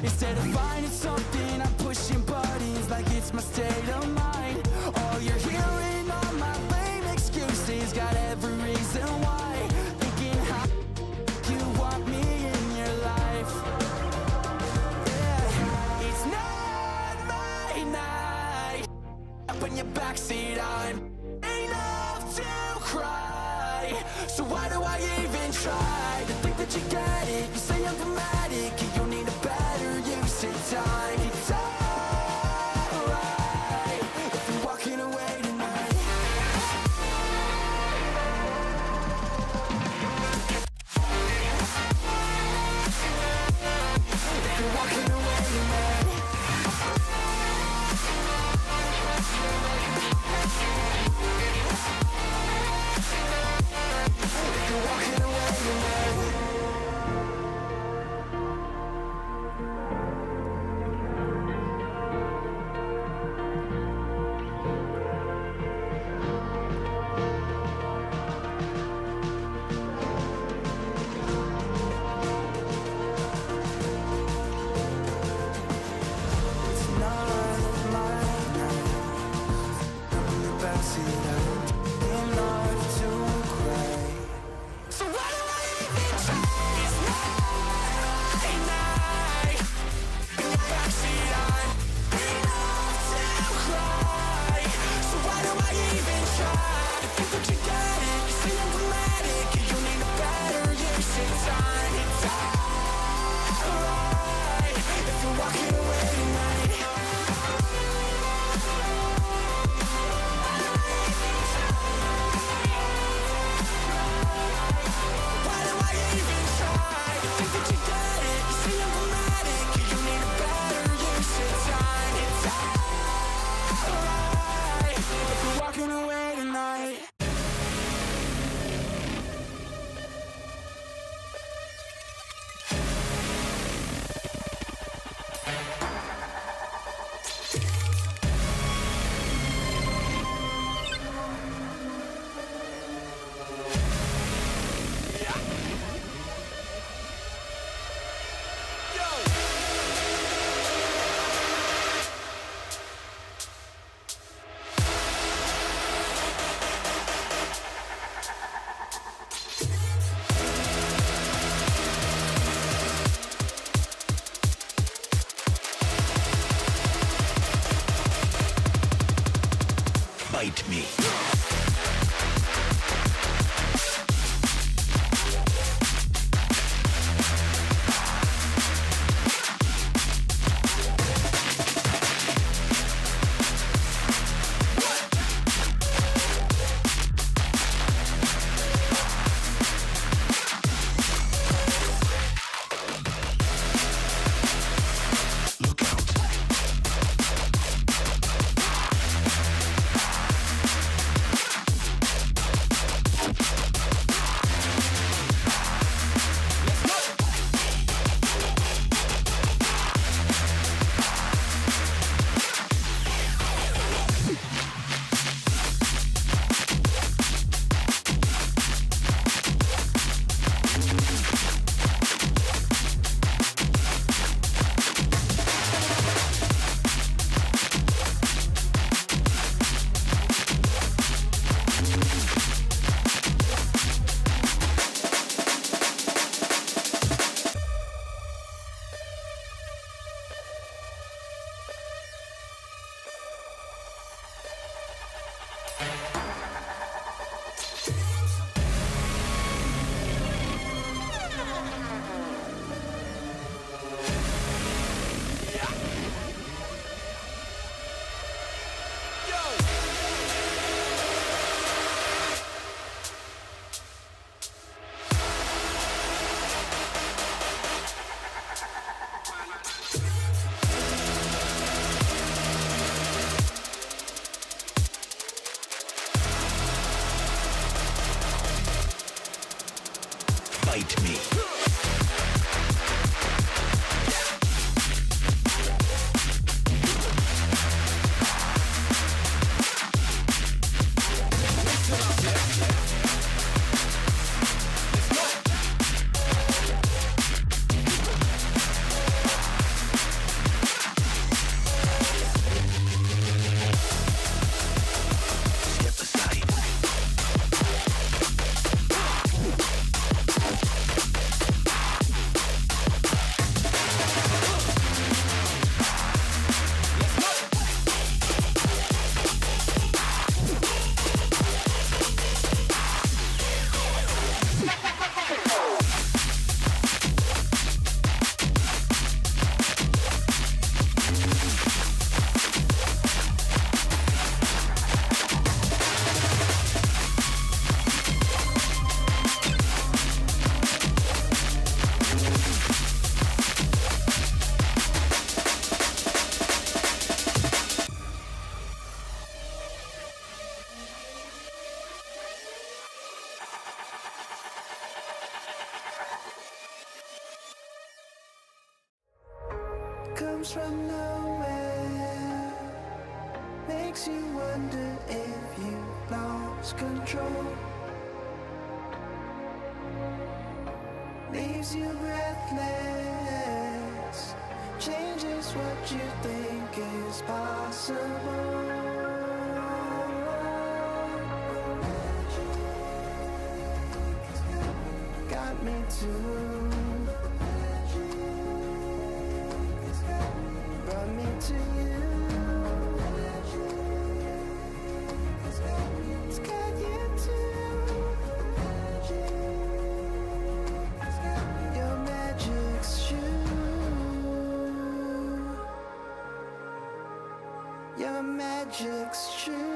Instead of finding something, I'm pushing buttons like it's my state of mind. Oh, you're hearing all my lame excuses, got every reason why. Thinking how you want me in your life. Yeah, it's not my night. Up in your backseat, I'm enough to cry. So why do I even try to think that you get it? You say I'm dramatic, you need a better use of time. It's alright if you're walking away tonight. If you're walking away tonight. If you're walking away tonight. comes from nowhere, makes you wonder if you lost control, leaves you breathless, changes what you think is possible. Got me too. Brought me to you. It's got you too. Your magic's true. Your magic's true.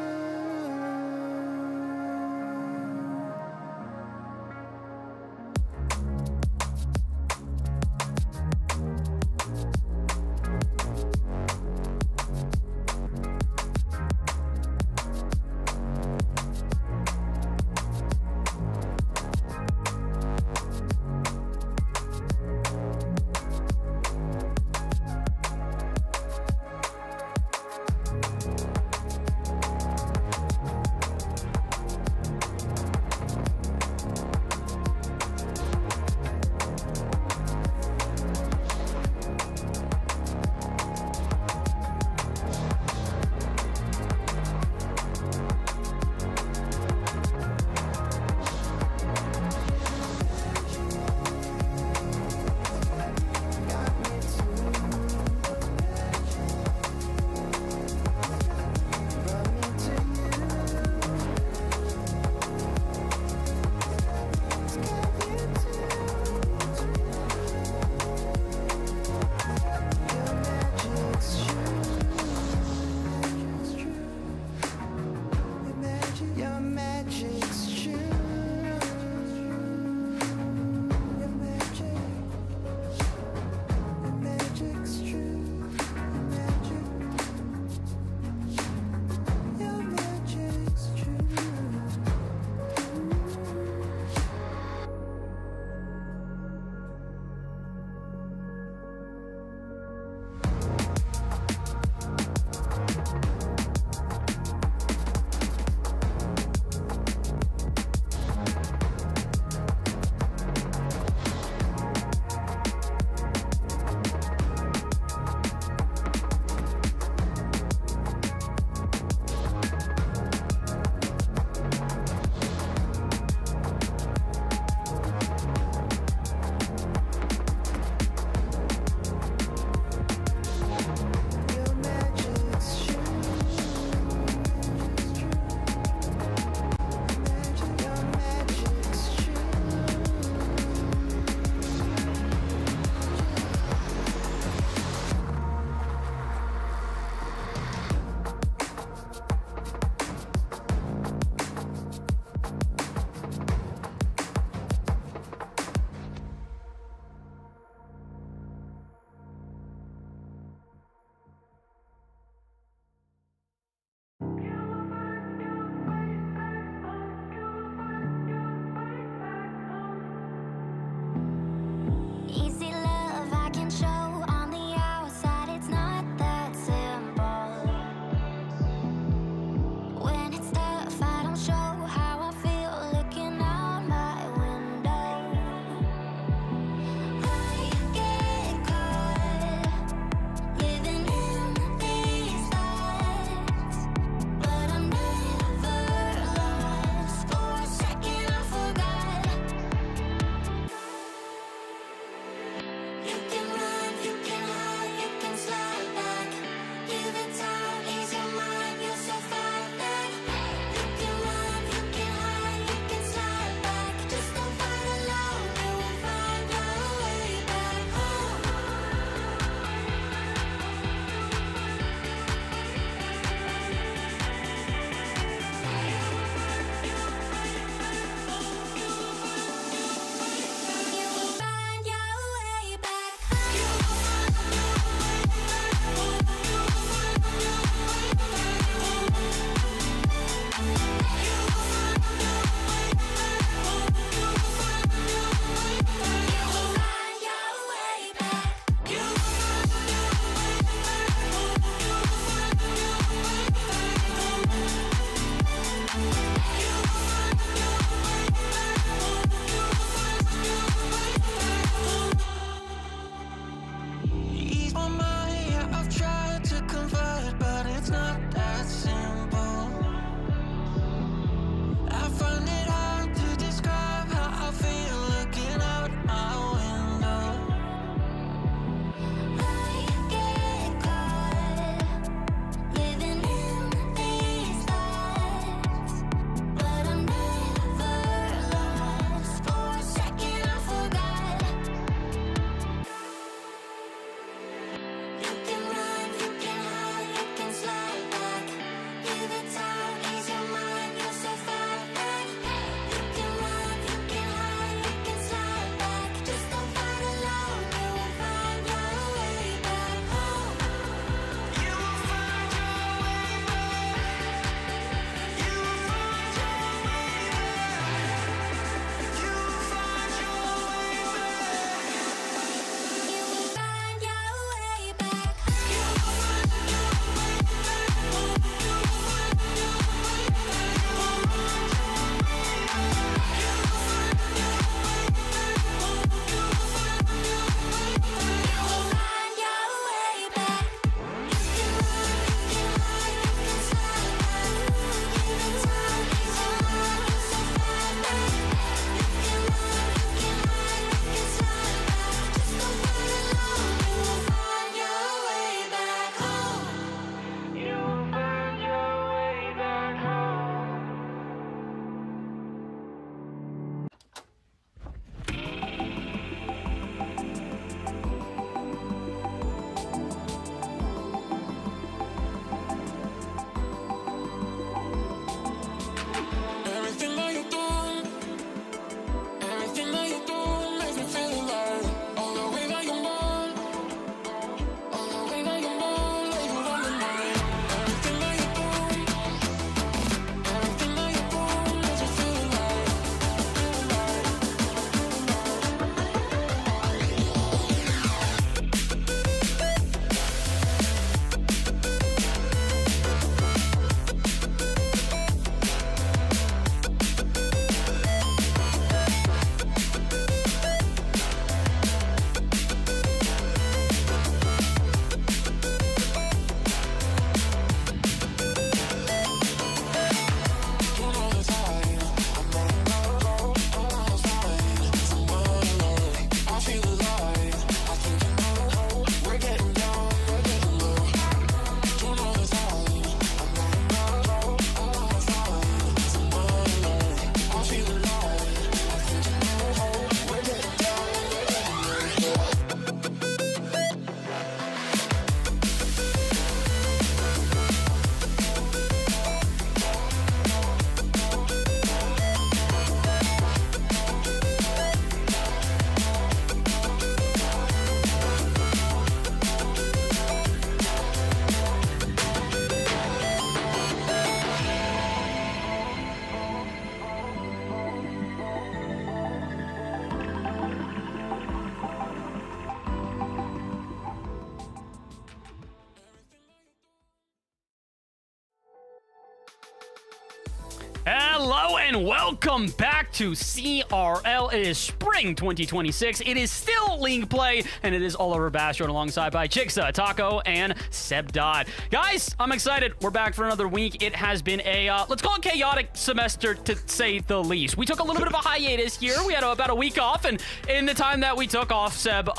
Hello and welcome back to CRL. It is spring 2026. It is still league play, and it is Oliver Bash joined alongside by Jigsaw, Taco, and Seb Dodd. Guys, I'm excited. We're back for another week. It has been a, let's call it chaotic semester to say the least. We took a little bit of a hiatus here. We had about a week off, and in the time that we took off, Seb,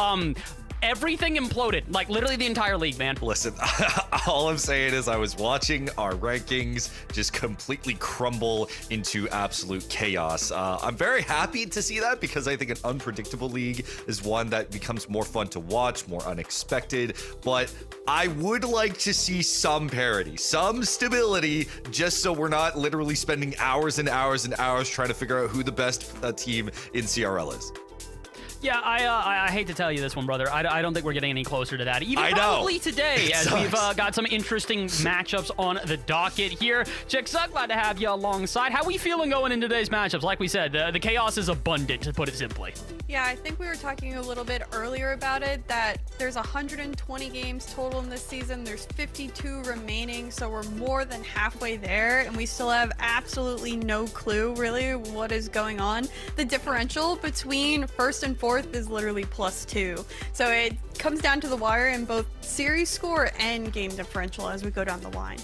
everything imploded, like literally the entire league, man. Listen, all I'm saying is I was watching our rankings just completely crumble into absolute chaos. I'm very happy to see that because I think an unpredictable league is one that becomes more fun to watch, more unexpected, but I would like to see some parity, some stability, just so we're not literally spending hours and hours and hours trying to figure out who the best team in CRL is. Yeah, I hate to tell you this one, brother. I don't think we're getting any closer to that. Even I probably know. Today, as we've got some interesting matchups on the docket here. Jigsaw, glad to have you alongside. How are we feeling going into today's matchups? Like we said, the chaos is abundant, to put it simply. Yeah, I think we were talking a little bit earlier about it, that there's 120 games total in this season. There's 52 remaining, so we're more than halfway there, and we still have absolutely no clue, really, what is going on. The differential between first and fourth is literally +2. So it comes down to the wire in both series score and game differential as we go down the line.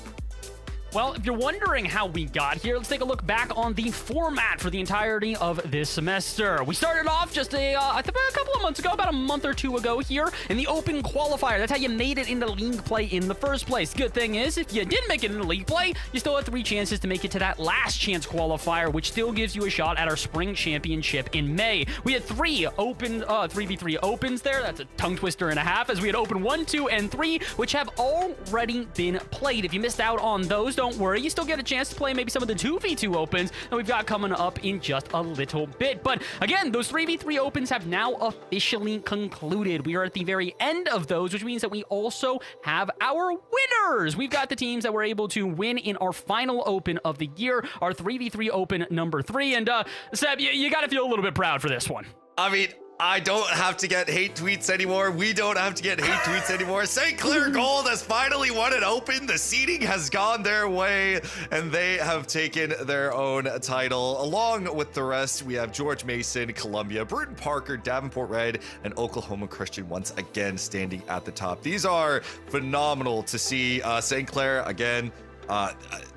Well, if you're wondering how we got here, let's take a look back on the format for the entirety of this semester. We started off just I think a couple of months ago, about a month or two ago here, in the open qualifier. That's how you made it into league play in the first place. Good thing is, if you didn't make it into league play, you still have 3 chances to make it to that last chance qualifier, which still gives you a shot at our spring championship in May. We had 3 open 3v3 opens there. That's a tongue twister and a half, as we had open 1, 2, and 3, which have already been played. If you missed out on those, don't worry, you still get a chance to play maybe some of the 2v2 opens that we've got coming up in just a little bit. But again, those 3v3 opens have now officially concluded. We are at the very end of those, which means that we also have our winners. We've got the teams that were able to win in our final open of the year, our 3v3 open number 3. And Seb, you got to feel a little bit proud for this one. I mean, I don't have to get hate tweets anymore. We don't have to get hate tweets anymore. St. Clair Gold has finally won it open. The seeding has gone their way, and they have taken their own title. Along with the rest, we have George Mason, Columbia, Bruton Parker, Davenport Red, and Oklahoma Christian once again standing at the top. These are phenomenal to see. St. Clair, again,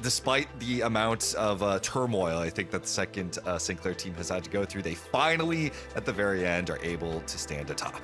despite the amount of turmoil I think that the second St. Clair team has had to go through, they finally, at the very end, are able to stand atop.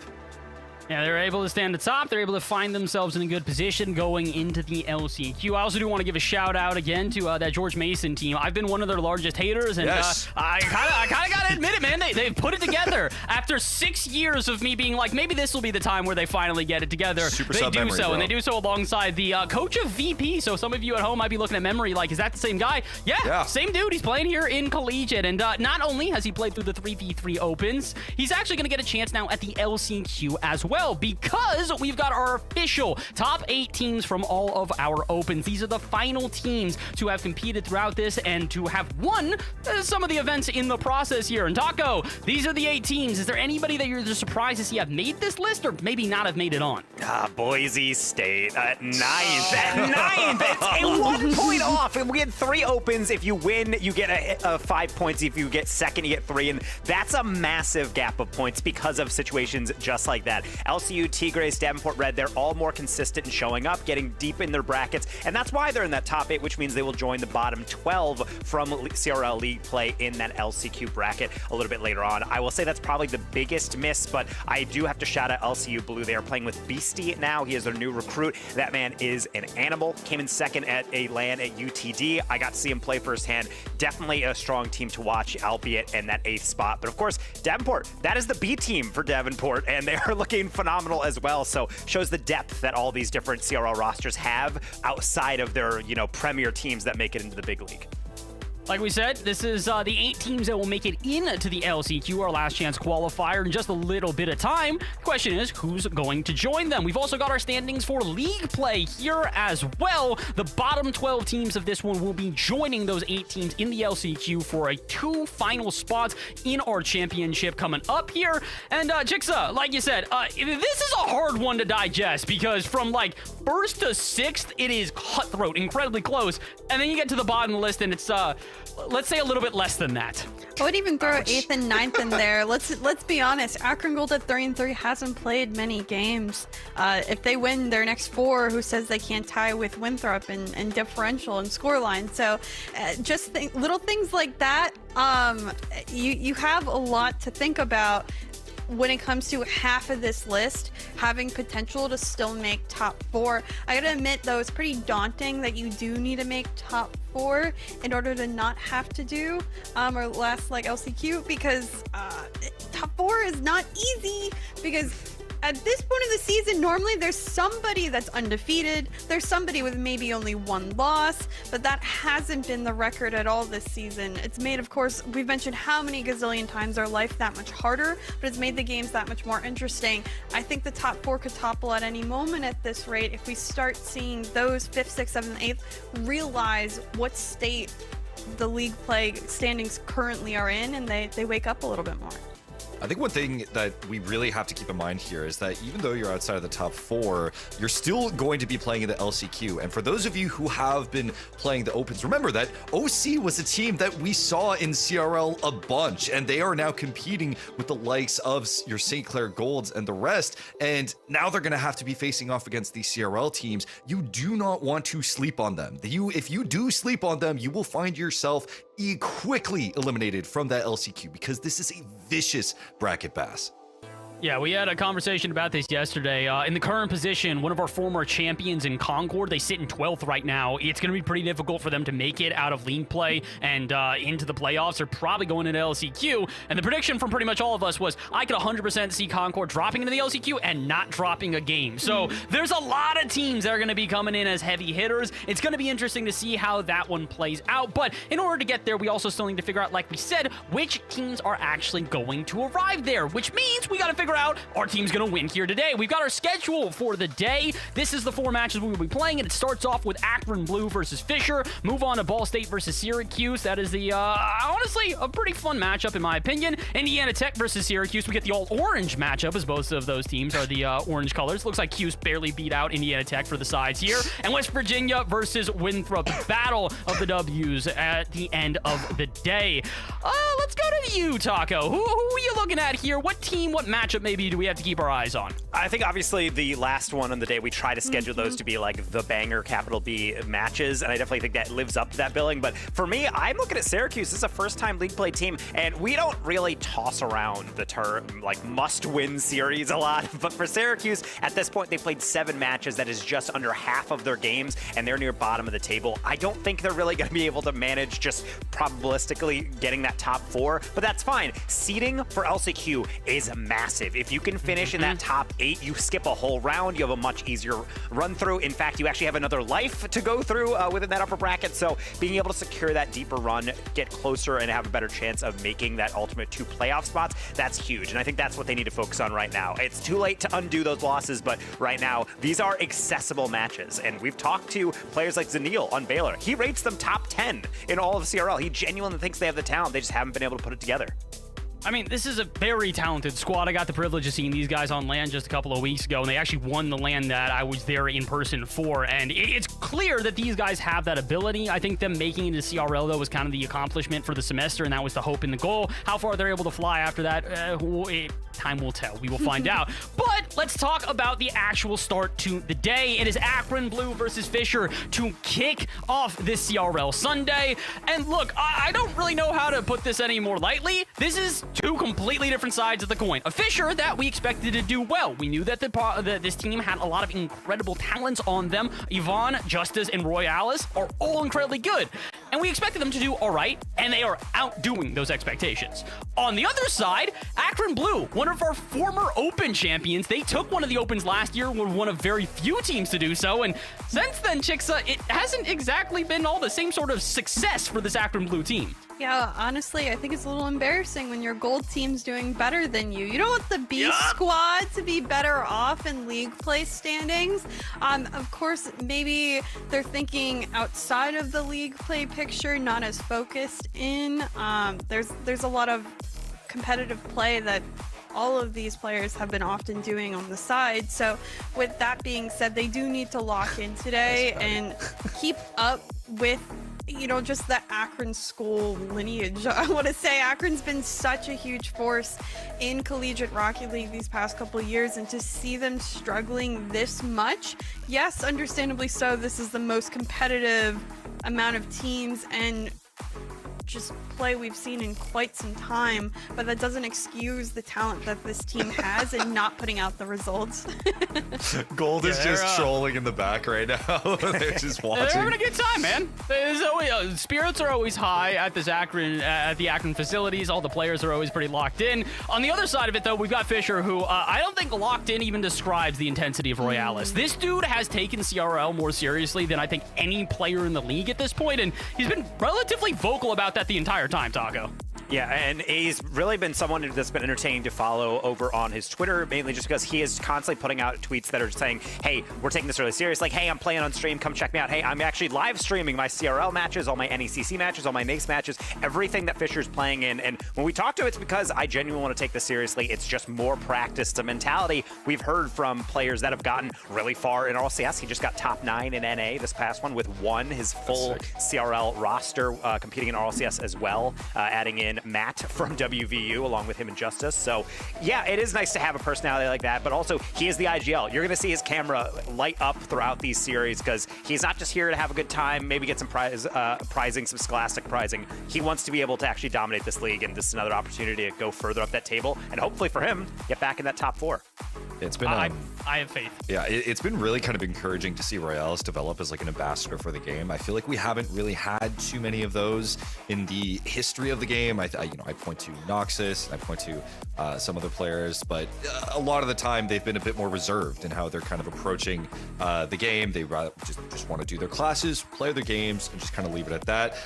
Yeah, they're able to stand atop. They're able to find themselves in a good position going into the LCQ. I also do want to give a shout out again to that George Mason team. I've been one of their largest haters, and yes. I kind of got to admit it, man. They've put it together. After 6 years of me being like, maybe this will be the time where they finally get it together. Super they sub do memory, so, bro. and they do so alongside the coach of VP. So some of you at home might be looking at memory like, is that the same guy? Yeah. Same dude. He's playing here in collegiate, and not only has he played through the 3v3 opens, he's actually going to get a chance now at the LCQ as well, because we've got our official top 8 teams from all of our opens. These are the final teams to have competed throughout this and to have won some of the events in the process here. And Taco, these are the 8 teams. Is there anybody that you're just surprised to see have made this list or maybe not have made it on? Boise State at 9th. At 9th! It's a 1 point off. And we had 3 opens. If you win, you get a 5 points. If you get second, you get 3. And that's a massive gap of points because of situations just like that. LCU, Tigres, Davenport Red, they're all more consistent in showing up, getting deep in their brackets, and that's why they're in that top 8, which means they will join the bottom 12 from CRL League play in that LCQ bracket a little bit later on. I will say that's probably the biggest miss, but I do have to shout out LCU Blue. They are playing with Beastie now. He is their new recruit. That man is an animal. Came in second at a LAN at UTD. I got to see him play firsthand. Definitely a strong team to watch, albeit in that 8th spot. But of course, Davenport, that is the B team for Davenport, and they are looking phenomenal as well. So shows the depth that all these different CRL rosters have outside of their, premier teams that make it into the big league. Like we said, this is the 8 teams that will make it into the LCQ, our last chance qualifier, in just a little bit of time. The question is, who's going to join them? We've also got our standings for league play here as well. The bottom 12 teams of this one will be joining those 8 teams in the LCQ for a 2 final spots in our championship coming up here. And Jigsaw, like you said, this is a hard one to digest because from like 1st to 6th, it is cutthroat, incredibly close. And then you get to the bottom of the list and it's let's say a little bit less than that. I would even throw 8th and 9th in there. Let's be honest. Akron Gold at 3-3 hasn't played many games. If they win their next 4, who says they can't tie with Winthrop and differential and scoreline? So, just little things like that. You have a lot to think about when it comes to half of this list having potential to still make top 4. I gotta admit though, it's pretty daunting that you do need to make top 4 in order to not have to do or last like LCQ, because top 4 is not easy, because at this point of the season, normally there's somebody that's undefeated, there's somebody with maybe only 1 loss, but that hasn't been the record at all this season. It's made, of course, we've mentioned how many gazillion times our life that much harder, but it's made the games that much more interesting. I think the top 4 could topple at any moment at this rate if we start seeing those 5th, 6th, 7th, 8th realize what state the league play standings currently are in, and they wake up a little bit more. I think one thing that we really have to keep in mind here is that even though you're outside of the top 4, you're still going to be playing in the LCQ. And for those of you who have been playing the Opens, remember that OC was a team that we saw in CRL a bunch, and they are now competing with the likes of your St. Clair Golds and the rest. And now they're going to have to be facing off against these CRL teams. You do not want to sleep on them. If you do sleep on them, you will find yourself quickly eliminated from that LCQ, because this is a vicious bracket pass. Yeah, we had a conversation about this yesterday. In the current position, one of our former champions in Concord, they sit in 12th right now. It's going to be pretty difficult for them to make it out of league play and into the playoffs. They're probably going into LCQ. And the prediction from pretty much all of us was I could 100% see Concord dropping into the LCQ and not dropping a game. So there's a lot of teams that are going to be coming in as heavy hitters. It's going to be interesting to see how that one plays out. But in order to get there, we also still need to figure out, like we said, which teams are actually going to arrive there, which means we got to figure out our team's gonna win here today. We've got our schedule for the day. This is the 4 matches we will be playing, and it starts off with Akron Blue versus Fisher. Move on to Ball State versus Syracuse. That is the honestly a pretty fun matchup in my opinion. Indiana Tech versus Syracuse. We get the all-orange matchup, as both of those teams are the orange colors. Looks like Cuse barely beat out Indiana Tech for the sides here. And West Virginia versus Winthrop. Battle of the W's at the end of the day. Let's go to you, Taco. Who are you looking at here? What team, what matchup maybe do we have to keep our eyes on? I think obviously the last one on the day, we try to schedule those to be like the banger capital B matches, and I definitely think that lives up to that billing. But for me, I'm looking at Syracuse. This is a first-time league play team, and we don't really toss around the term like must-win series a lot. But for Syracuse, at this point, they played 7 matches. That is just under half of their games, and they're near bottom of the table. I don't think they're really going to be able to manage just probabilistically getting that top 4, but that's fine. Seeding for LCQ is massive. If you can finish in that top 8, you skip a whole round, you have a much easier run through. In fact, you actually have another life to go through within that upper bracket. So being able to secure that deeper run, get closer, and have a better chance of making that ultimate 2 playoff spots, that's huge. And I think that's what they need to focus on right now. It's too late to undo those losses, but right now, these are accessible matches. And we've talked to players like Zanil on Baylor. He rates them top 10 in all of CRL. He genuinely thinks they have the talent. They just haven't been able to put it together. I mean, this is a very talented squad. I got the privilege of seeing these guys on LAN just a couple of weeks ago, and they actually won the LAN that I was there in person for, and it's clear that these guys have that ability. I think them making it to CRL, though, was kind of the accomplishment for the semester, and that was the hope and the goal. How far they're able to fly after that, time will tell. We will find out. But let's talk about the actual start to the day. It is Akron Blue versus Fisher to kick off this CRL Sunday. And look, I don't really know how to put this any more lightly. This is 2 completely different sides of the coin. A Fisher that we expected to do well. We knew that this team had a lot of incredible talents on them. Yvonne, Justice, and Royales are all incredibly good. And we expected them to do all right, and they are outdoing those expectations. On the other side, Akron Blue, one of our former Open champions. They took one of the Opens last year, were one of very few teams to do so, and since then, Chicksa, it hasn't exactly been all the same sort of success for this Akron Blue team. Yeah, honestly, I think it's a little embarrassing when your gold team's doing better than you. You don't want the B squad to be better off in league play standings. Of course, maybe they're thinking outside of the league play picture, not as focused in. There's a lot of competitive play that all of these players have been often doing on the side. So with that being said, they do need to lock in today and keep up with just the Akron school lineage. I want to say Akron's been such a huge force in Collegiate Rocket League these past couple of years, and to see them struggling this much, yes, understandably so, this is the most competitive amount of teams and just play we've seen in quite some time, but that doesn't excuse the talent that this team has and not putting out the results. Gold is just trolling in the back right now. They're just watching. They're having a good time, man. There's always, spirits are always high at this at the Akron facilities. All the players are always pretty locked in. On the other side of it, though, we've got Fisher, who I don't think locked in even describes the intensity of Royales. This dude has taken CRL more seriously than I think any player in the league at this point, and he's been relatively vocal about that the entire time, Taco. Yeah, and he's really been someone that's been entertaining to follow over on his Twitter, mainly just because he is constantly putting out tweets that are saying, hey, we're taking this really serious. Like, hey, I'm playing on stream. Come check me out. Hey, I'm actually live streaming my CRL matches, all my NECC matches, all my NACE matches, everything that Fisher's playing in. And when we talk to him, it's because I genuinely want to take this seriously. It's just more practice to mentality. We've heard from players that have gotten really far in RLCS. He just got top 9 in NA this past one with his full CRL roster competing in RLCS as well, adding in Matt from WVU along with him and Justice. So yeah, it is nice to have a personality like that, but also he is the IGL. You're going to see his camera light up throughout these series because he's not just here to have a good time, maybe get some prizing, some scholastic prizing. He wants to be able to actually dominate this league, and this is another opportunity to go further up that table and hopefully for him get back in that top 4. It's been I have faith. Yeah, it's been really kind of encouraging to see Royales develop as like an ambassador for the game. I feel like we haven't really had too many of those in the history of the game. I point to Noxus, I point to some other players, but a lot of the time they've been a bit more reserved in how they're kind of approaching the game. They just want to do their classes, play their games, and just kind of leave it at that.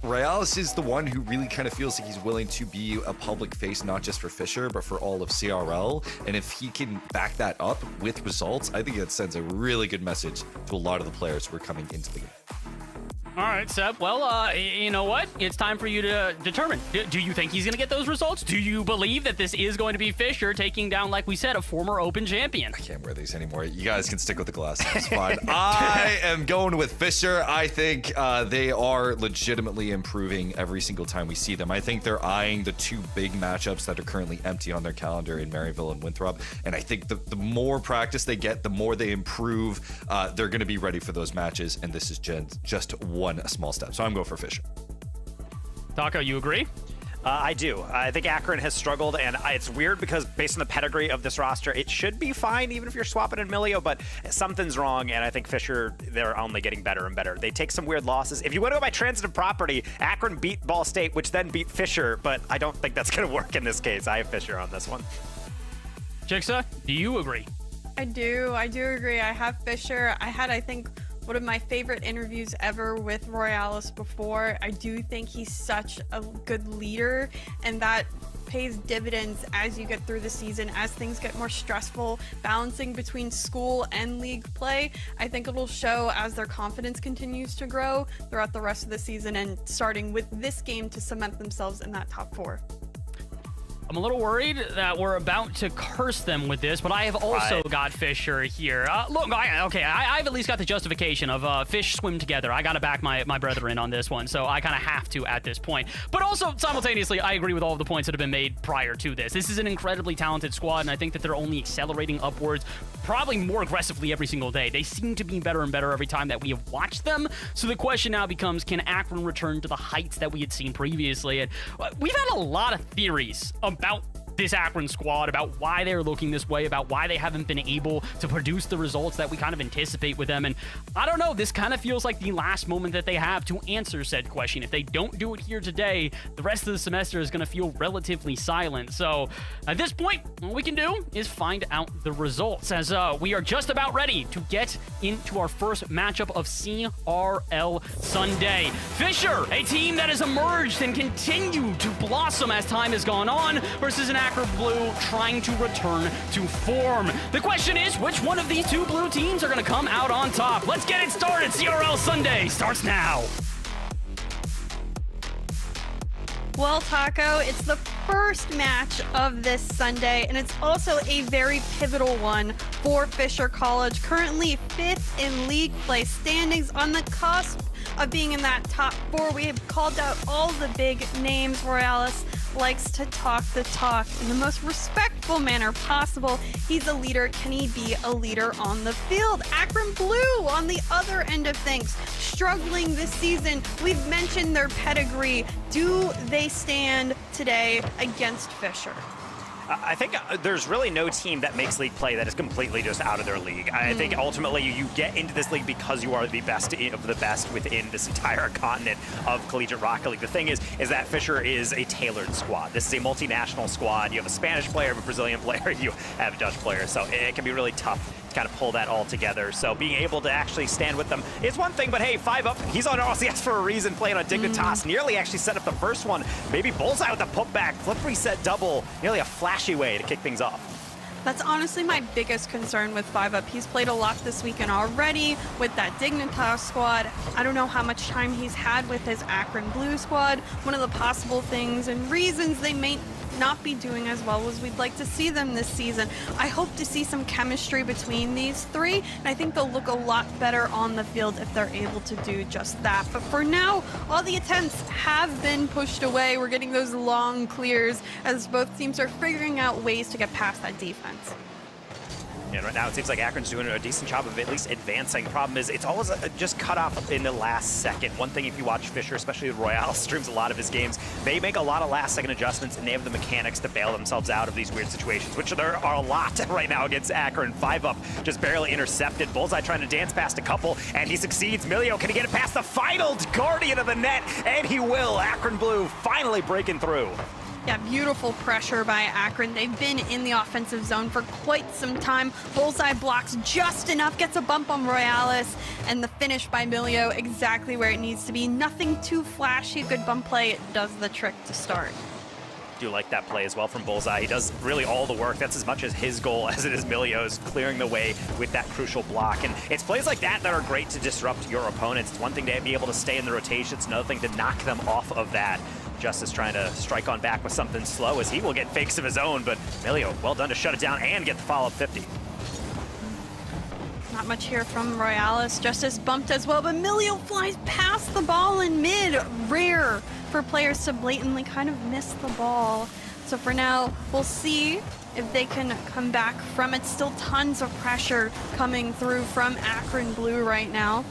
Royales is the one who really kind of feels like he's willing to be a public face, not just for Fisher, but for all of CRL. And if he can back that up with results, I think that sends a really good message to a lot of the players who are coming into the game. All right, Seb. Well, you know what? It's time for you to determine. Do you think he's going to get those results? Do you believe that this is going to be Fisher taking down, like we said, a former Open champion? I can't wear these anymore. You guys can stick with the glasses. It's fine. I am going with Fisher. I think they are legitimately improving every single time we see them. I think they're eyeing the 2 big matchups that are currently empty on their calendar in Maryville and Winthrop. And I think the more practice they get, the more they improve. They're going to be ready for those matches. And this is just a small step. So I'm going for Fisher. Taco, you agree? I do. I think Akron has struggled, and it's weird because based on the pedigree of this roster, it should be fine even if you're swapping in Milio, but something's wrong, and I think Fisher, they're only getting better and better. They take some weird losses. If you want to go by transitive property, Akron beat Ball State, which then beat Fisher, but I don't think that's going to work in this case. I have Fisher on this one. Jigsaw, do you agree? I do agree. I have Fisher. I think, one of my favorite interviews ever with Royales before. I do think he's such a good leader, and that pays dividends as you get through the season, as things get more stressful, balancing between school and league play. I think it'll show as their confidence continues to grow throughout the rest of the season, and starting with this game to cement themselves in that top 4. I'm a little worried that we're about to curse them with this, but I have also got Fisher here. Look, I've at least got the justification of fish swim together. I got to back my brethren on this one, so I kind of have to at this point. But also, simultaneously, I agree with all of the points that have been made prior to this. This is an incredibly talented squad, and I think that they're only accelerating upwards, probably more aggressively every single day. They seem to be better and better every time that we have watched them. So the question now becomes, can Akron return to the heights that we had seen previously? And we've had a lot of theories about this Akron squad, about why they're looking this way, about why they haven't been able to produce the results that we kind of anticipate with them. And I don't know, this kind of feels like the last moment that they have to answer said question. If they don't do it here today, the rest of the semester is going to feel relatively silent. So at this point, all we can do is find out the results, as we are just about ready to get into our first matchup of CRL Sunday. Fisher, a team that has emerged and continued to blossom as time has gone on, versus an Akron Blue trying to return to form. The question is, which one of these 2 blue teams are going to come out on top? Let's get it started. CRL Sunday starts now. Well, Taco, it's the first match of this Sunday, and it's also a very pivotal one for Fisher College, currently 5th in league play standings, on the cusp of being in that top 4. We have called out all the big names. Royales likes to talk the talk in the most respectful manner possible. He's a leader. Can he be a leader on the field? Akron Blue on the other end of things, struggling this season. We've mentioned their pedigree. Do they stand today against Fisher? I think there's really no team that makes league play that is completely just out of their league. I think ultimately you get into this league because you are the best of the best within this entire continent of Collegiate Rocket League. The thing is that Fisher is a tailored squad. This is a multinational squad. You have a Spanish player, a Brazilian player, you have a Dutch player, so it can be really tough to kind of pull that all together. So being able to actually stand with them is one thing, but hey, 5-Up, he's on RLCS for a reason, playing on Dignitas. Nearly actually set up the first one. Maybe Bullseye with the putback, flip reset double, nearly a flashy way to kick things off. That's honestly my biggest concern with 5-Up. He's played a lot this weekend already with that Dignitas squad. I don't know how much time he's had with his Akron Blue squad. One of the possible things and reasons they may not be doing as well as we'd like to see them this season. I hope to see some chemistry between these three, and I think they'll look a lot better on the field if they're able to do just that. But for now, all the attempts have been pushed away. We're getting those long clears as both teams are figuring out ways to get past that defense. And right now it seems like Akron's doing a decent job of at least advancing. Problem is, it's always just cut off in the last second. One thing, if you watch Fisher, especially the Royale, streams a lot of his games, they make a lot of last-second adjustments, and they have the mechanics to bail themselves out of these weird situations, which there are a lot right now against Akron. 5-Up just barely intercepted. Bullseye trying to dance past a couple, and he succeeds. Milio, can he get it past the final guardian of the net? And he will. Akron Blue finally breaking through. Yeah, beautiful pressure by Akron. They've been in the offensive zone for quite some time. Bullseye blocks just enough, gets a bump on Royales, and the finish by Milio exactly where it needs to be. Nothing too flashy, good bump play. It does the trick to start. Do like that play as well from Bullseye. He does really all the work. That's as much as his goal as it is Milio's, clearing the way with that crucial block. And it's plays like that that are great to disrupt your opponents. It's one thing to be able to stay in the rotation. It's another thing to knock them off of that. Justice trying to strike on back with something slow as he will get fakes of his own, but Milio, well done to shut it down and get the follow-up 50. Not much here from Royales. Justice bumped as well, but Milio flies past the ball in mid. Rare for players to blatantly kind of miss the ball. So for now, we'll see if they can come back from it. Still tons of pressure coming through from Akron Blue right now.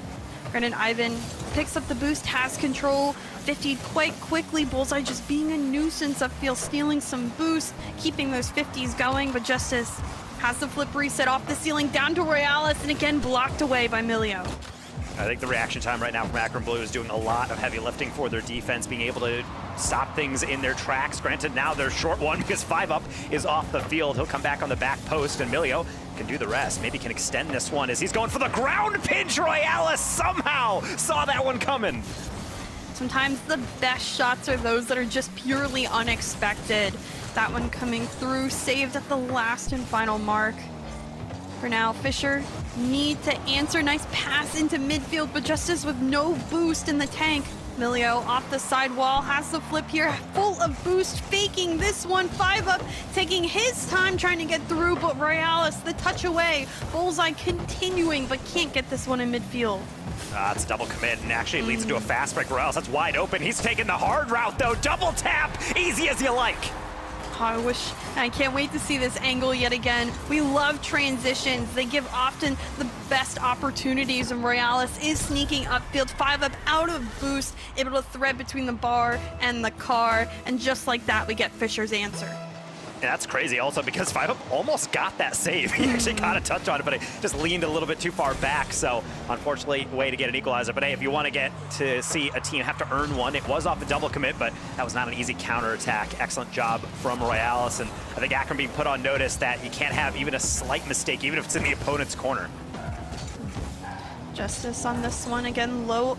Granted, Ivan picks up the boost, has control, 50 quite quickly. Bullseye just being a nuisance, I feel, stealing some boost, keeping those 50s going, but Justice has the flip reset off the ceiling down to Royales, and again blocked away by Milio. I think the reaction time right now from Akron Blue is doing a lot of heavy lifting for their defense, being able to stop things in their tracks. Granted, now they're short one because 5-Up is off the field. He'll come back on the back post, and Milio can do the rest. Maybe can extend this one as he's going for the ground pinch. Royales somehow saw that one coming. Sometimes the best shots are those that are just purely unexpected. That one coming through, saved at the last and final mark. For now, Fisher need to answer. Nice pass into midfield, but Justice with no boost in the tank. Milio off the side wall, has the flip here, full of boost, faking this one. 5-Up, taking his time trying to get through, but Royales, the touch away. Bullseye continuing, but can't get this one in midfield. It's a double commit and actually leads into a fast break. Royales, that's wide open. He's taking the hard route, though. Double tap, easy as you like. I can't wait to see this angle yet again. We love transitions. They give often the best opportunities, and Royales is sneaking upfield. 5-Up out of boost, able to thread between the bar and the car, and just like that, we get Fisher's answer. And that's crazy also because 5-Up almost got that save. He actually got a touch on it, but it just leaned a little bit too far back. So unfortunately, way to get an equalizer. But hey, if you want to get to see a team have to earn one, it was off a double commit, but that was not an easy counterattack. Excellent job from Royales. And I think Akron being put on notice that you can't have even a slight mistake, even if it's in the opponent's corner. Justice on this one, again, low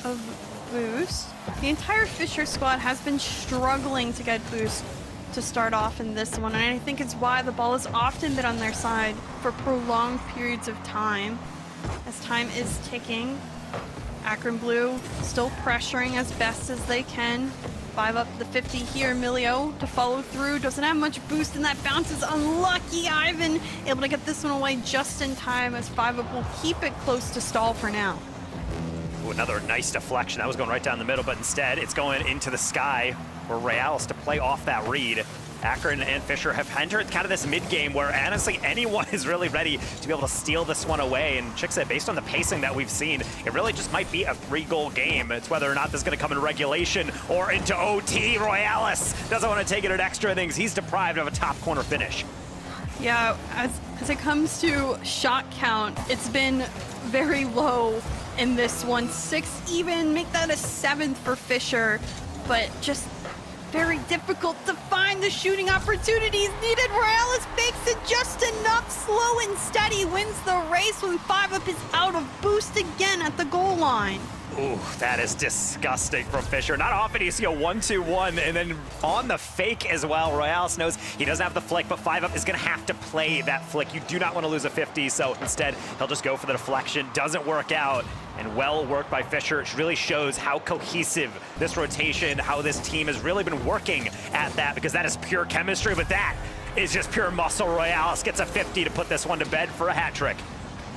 of boost. The entire Fisher squad has been struggling to get boost to start off in this one, and I think it's why the ball has often been on their side for prolonged periods of time. As time is ticking, Akron Blue still pressuring as best as they can. 5-Up the 50 here. Milio to follow through, doesn't have much boost, and that bounce is unlucky. Ivan able to get this one away just in time as 5-Up will keep it close to stall for now. Ooh, another nice deflection. That was going right down the middle, but instead it's going into the sky for Royales to play off that read. Akron and Fisher have entered kind of this mid-game where honestly anyone is really ready to be able to steal this one away. And Chick said, based on the pacing that we've seen, it really just might be a 3-goal game. It's whether or not this is going to come in regulation or into OT. Royales doesn't want to take it at extra innings. He's deprived of a top corner finish. Yeah, as it comes to shot count, it's been very low in this one. 6 even, make that a 7th for Fisher, but just very difficult to find the shooting opportunities needed. Royales fakes it just enough, slow and steady, wins the race when 5-up is out of boost again at the goal line. Ooh, that is disgusting from Fisher. Not often do you see a 1-2-1, and then on the fake as well. Royales knows he doesn't have the flick, but 5-up is going to have to play that flick. You do not want to lose a 50, so instead he'll just go for the deflection. Doesn't work out, and well worked by Fisher. It really shows how cohesive this rotation, how this team has really been working at that, because that is pure chemistry, but that is just pure muscle. Royales gets a 50 to put this one to bed for a hat trick.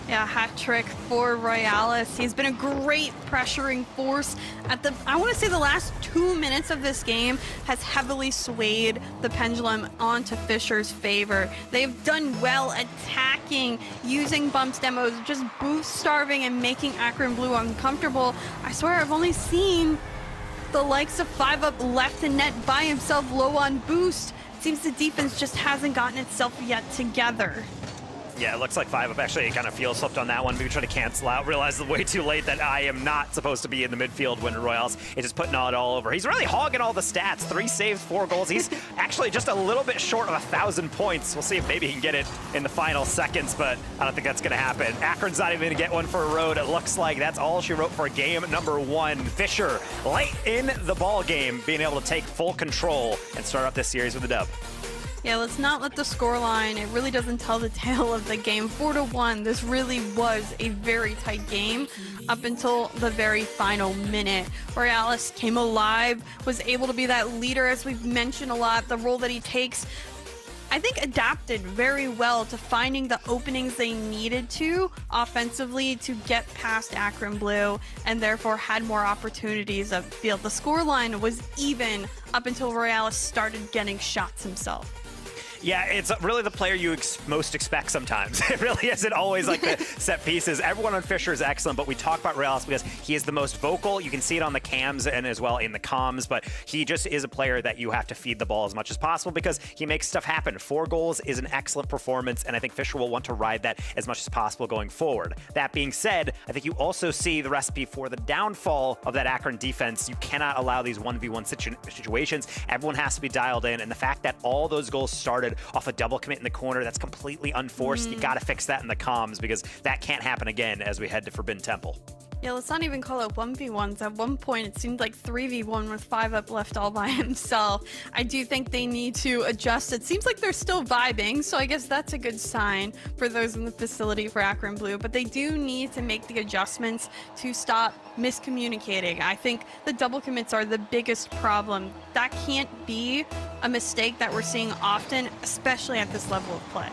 Yeah, hat trick for Royales. He's been a great pressuring force at I want to say the last 2 minutes of this game has heavily swayed the pendulum onto Fisher's favor. They've done well attacking, using bumps demos, just boost starving and making Akron Blue uncomfortable. I swear I've only seen the likes of 5-up left in net by himself low on boost. It seems the defense just hasn't gotten itself yet together. Yeah, it looks like 5-up actually kind of field slipped on that one. Maybe try to cancel out. Realized way too late that I am not supposed to be in the midfield when Royales is just putting it all over. He's really hogging all the stats. 3 saves, 4 goals. He's actually just a little bit short of 1,000 points. We'll see if maybe he can get it in the final seconds, but I don't think that's going to happen. Akron's not even going to get one for a road. It looks like that's all she wrote for game number 1. Fisher, late in the ball game, being able to take full control and start off this series with a dub. Yeah, let's not let the scoreline, it really doesn't tell the tale of the game. 4-1, this really was a very tight game up until the very final minute. Royales came alive, was able to be that leader, as we've mentioned a lot, the role that he takes. I think adapted very well to finding the openings they needed to offensively to get past Akron Blue, and therefore had more opportunities of field. The scoreline was even up until Royales started getting shots himself. Yeah, it's really the player you most expect sometimes. It really isn't always like the set pieces. Everyone on Fisher is excellent, but we talk about Royales because he is the most vocal. You can see it on the cams and as well in the comms, but he just is a player that you have to feed the ball as much as possible because he makes stuff happen. 4 goals is an excellent performance, and I think Fisher will want to ride that as much as possible going forward. That being said, I think you also see the recipe for the downfall of that Akron defense. You cannot allow these 1v1 situations. Everyone has to be dialed in, and the fact that all those goals started off a double commit in the corner, that's completely unforced. You got to fix that in the comms because that can't happen again as we head to Forbidden Temple. Yeah, let's not even call it 1v1s. At one point, it seemed like 3v1 with 5-up left all by himself. I do think they need to adjust. It seems like they're still vibing, so I guess that's a good sign for those in the facility for Akron Blue. But they do need to make the adjustments to stop miscommunicating. I think the double commits are the biggest problem. That can't be a mistake that we're seeing often, especially at this level of play.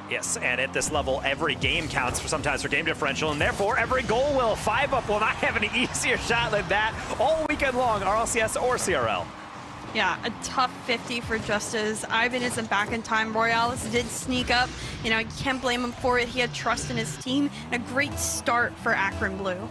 Yes, and at this level, every game counts sometimes for game differential, and therefore every goal will. 5-up will not have an easier shot than that all weekend long, RLCS or CRL. Yeah, a tough 50 for Justice. Ivan isn't back in time. Royales did sneak up. You know, you can't blame him for it. He had trust in his team, and a great start for Akron Blue.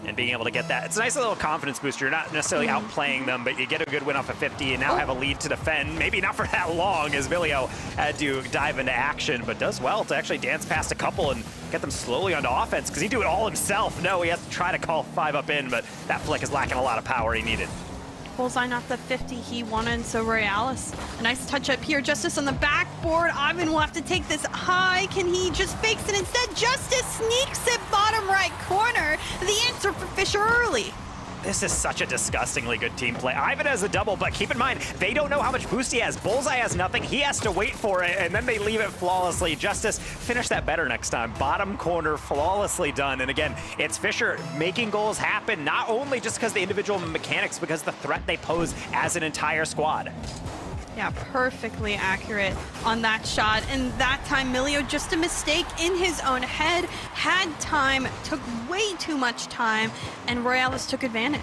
And being able to get that, it's a nice little confidence booster. You're not necessarily outplaying them, but you get a good win off of 50 and now have a lead to defend. Maybe not for that long, as Vilio had to dive into action, but does well to actually dance past a couple and get them slowly onto offense. Because he do it all himself. No, he has to try to call 5-up in, but that flick is lacking a lot of power he needed. Bullseye not the 50 he wanted, so Royales, a nice touch up here. Justice on the backboard. Ivan will have to take this high. Can he just fakes it instead? Justice sneaks it bottom right corner. The answer for Fisher early. This is such a disgustingly good team play. Ivan has a double, but keep in mind, they don't know how much boost he has. Bullseye has nothing. He has to wait for it, and then they leave it flawlessly. Justice, finish that better next time. Bottom corner, flawlessly done. And again, it's Fisher making goals happen, not only just because the individual mechanics, because the threat they pose as an entire squad. Yeah, perfectly accurate on that shot. And that time, Milio, just a mistake in his own head, had time, took way too much time, and Royales took advantage.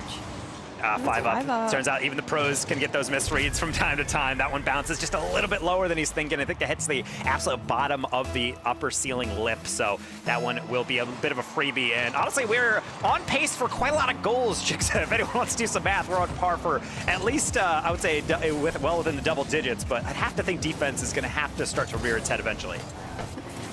5 up. Turns out even the pros can get those misreads from time to time. That one bounces just a little bit lower than he's thinking. I think that hits the absolute bottom of the upper ceiling lip. So that one will be a bit of a freebie. And honestly, we're on pace for quite a lot of goals, Chicks. If anyone wants to do some math, we're on par for at least, I would say, well within the double digits. But I'd have to think defense is going to have to start to rear its head eventually.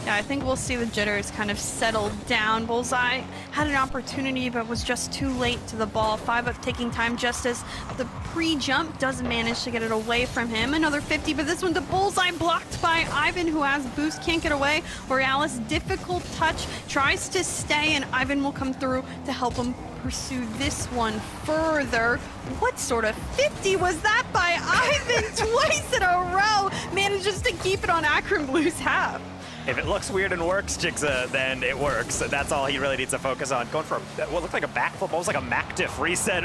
Yeah, I think we'll see the jitters kind of settle down. Bullseye had an opportunity, but was just too late to the ball. 5 up taking time just as the pre-jump does manage to get it away from him. Another 50, but this one to Bullseye, blocked by Ivan, who has boost, can't get away. Borealis, difficult touch, tries to stay, and Ivan will come through to help him pursue this one further. What sort of 50 was that by Ivan? Twice in a row, manages to keep it on Akron Blue's half. If it looks weird and works, Jigsaw, then it works. That's all he really needs to focus on. Going for what looked like a backflip, almost like a MacDiff reset.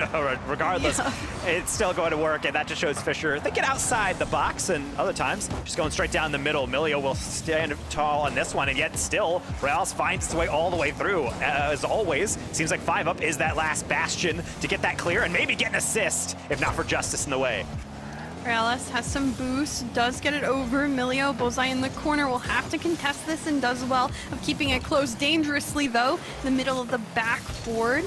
Regardless, it's still going to work, and that just shows Fisher thinking outside the box, and other times just going straight down the middle. Milio will stand tall on this one, and yet still, Royales finds its way all the way through. As always, seems like 5 up is that last bastion to get that clear and maybe get an assist, if not for Justice in the way. Morales has some boost, does get it over. Milio, Bullseye in the corner, will have to contest this and does well of keeping it close dangerously, though. In the middle of the backboard.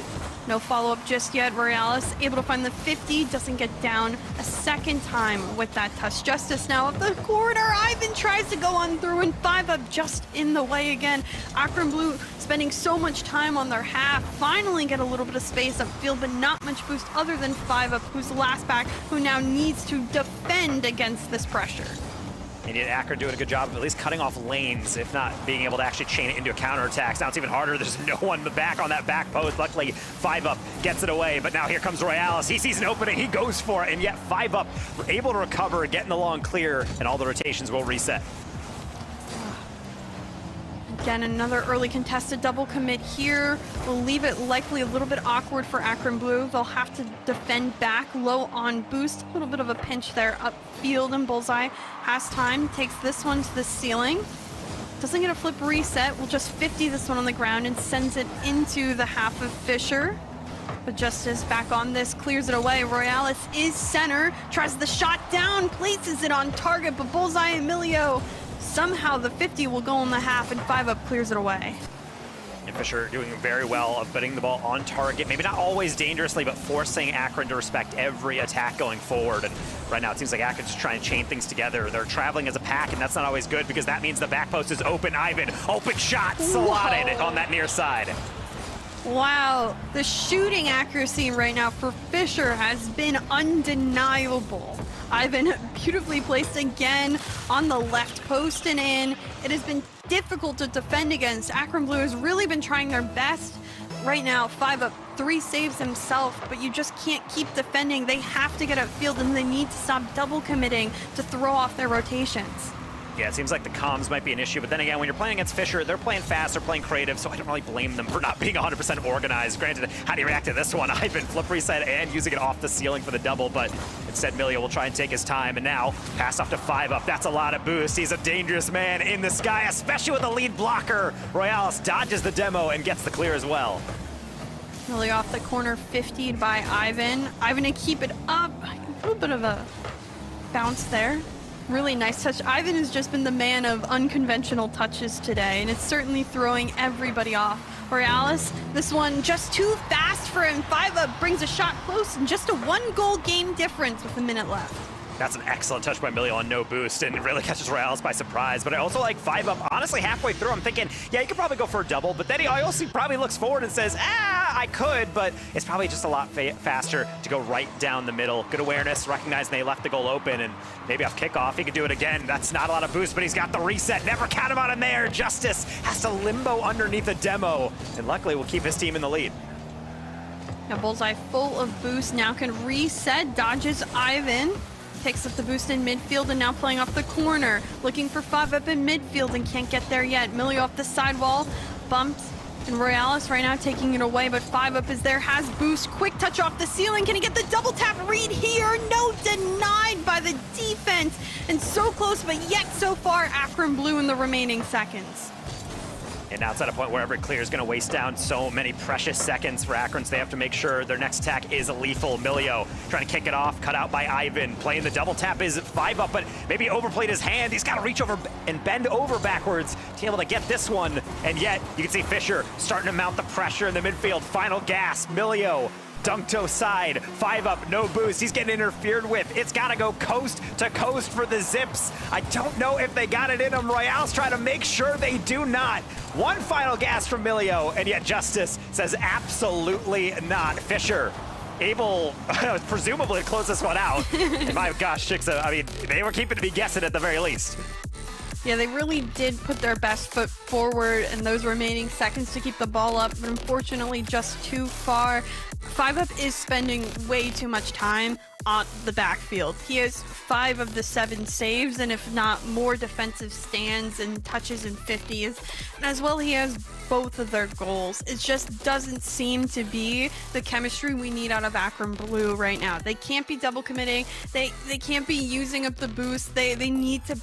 No follow-up just yet. Morales able to find the 50, doesn't get down a second time with that touch. Justice now up the corner. Ivan tries to go on through, and 5 up just in the way again. Akron Blue spending so much time on their half, finally get a little bit of space upfield, but not much boost other than 5 up, who's the last back, who now needs to defend against this pressure. And yet Akron doing a good job of at least cutting off lanes, if not being able to actually chain it into a counterattack. Now it's even harder. There's no one in the back on that back post. Luckily, 5 up gets it away, but now here comes Royales. He sees an opening, he goes for it, and yet 5 up able to recover, getting the long clear, and all the rotations will reset. Again, another early contested double commit here will leave it likely a little bit awkward for Akron Blue. They'll have to defend back low on boost. A little bit of a pinch there upfield, and Bullseye has time, takes this one to the ceiling. Doesn't get a flip reset, will just 50 this one on the ground and sends it into the half of Fisher. But Justice back on this, clears it away. Royales is center, tries the shot down, places it on target, but Bullseye and Milio, somehow the 50 will go in the half, and 5 up clears it away. And Fisher doing very well of putting the ball on target, maybe not always dangerously, but forcing Akron to respect every attack going forward. And right now it seems like Akron's just trying to chain things together. They're traveling as a pack, and that's not always good because that means the back post is open. Ivan, open shot, slotted on that near side. Wow, the shooting accuracy right now for Fisher has been undeniable. Ivan beautifully placed again on the left post and in. It has been difficult to defend against. Akron Blue has really been trying their best. Right now, 5 up, 3 saves himself, but you just can't keep defending. They have to get upfield, and they need to stop double committing to throw off their rotations. Yeah, it seems like the comms might be an issue, but then again, when you're playing against Fisher, they're playing fast, they're playing creative, so I don't really blame them for not being 100% organized. Granted, how do you react to this one? Ivan flip reset and using it off the ceiling for the double, but instead Milio will try and take his time, and now pass off to 5 up. That's a lot of boost. He's a dangerous man in the sky, especially with a lead blocker. Royales dodges the demo and gets the clear as well. Really off the corner, 50'd by Ivan. Ivan to keep it up. A little bit of a bounce there. Really nice touch. Ivan has just been the man of unconventional touches today, and it's certainly throwing everybody off. Borealis, this one just too fast for him. 5 up brings a shot close, and just a 1-goal game difference with a minute left. That's an excellent touch by Milio on no boost, and it really catches Royales by surprise. But I also like 5 up. Honestly, halfway through, I'm thinking, yeah, he could probably go for a double, but then he also probably looks forward and says, I could, but it's probably just a lot faster to go right down the middle. Good awareness, recognizing they left the goal open, and maybe off kickoff, he could do it again. That's not a lot of boost, but he's got the reset. Never count him out in there. Justice has to limbo underneath the demo, and luckily will keep his team in the lead. Now Bullseye full of boost, now can reset, dodges Ivan. Takes up the boost in midfield and now playing off the corner. Looking for 5 up in midfield and can't get there yet. Milio off the sidewall, bumps And Royales right now taking it away, but 5UP is there, has boost, quick touch off the ceiling. Can he get the double tap read here? No, denied by the defense. And so close, but yet so far, Akron Blue in the remaining seconds. And now it's at a point where every clear is going to waste down so many precious seconds for Akron, so they have to make sure their next attack is lethal. Milio trying to kick it off, cut out by Ivan. Playing the double tap is 5UP, but maybe overplayed his hand. He's got to reach over and bend over backwards to be able to get this one. And yet, you can see Fisher starting to mount the pressure in the midfield. Final gas, Milio. Dunkto side, 5UP, no boost. He's getting interfered with. It's got to go coast to coast for the Zips. I don't know if they got it in them. Royale's trying to make sure they do not. One final gas from Milio, and yet Justice says absolutely not. Fisher able, presumably, to close this one out. And my gosh, Chixa, I mean, they were keeping me guessing at the very least. Yeah, they really did put their best foot forward in those remaining seconds to keep the ball up, but unfortunately just too far. 5UP is spending way too much time on the backfield. He has 5 of the 7 saves, and if not more, defensive stands and touches and 50s. And as well, he has both of their goals. It just doesn't seem to be the chemistry we need out of Akron Blue right now. They can't be double committing. They can't be using up the boost. They need to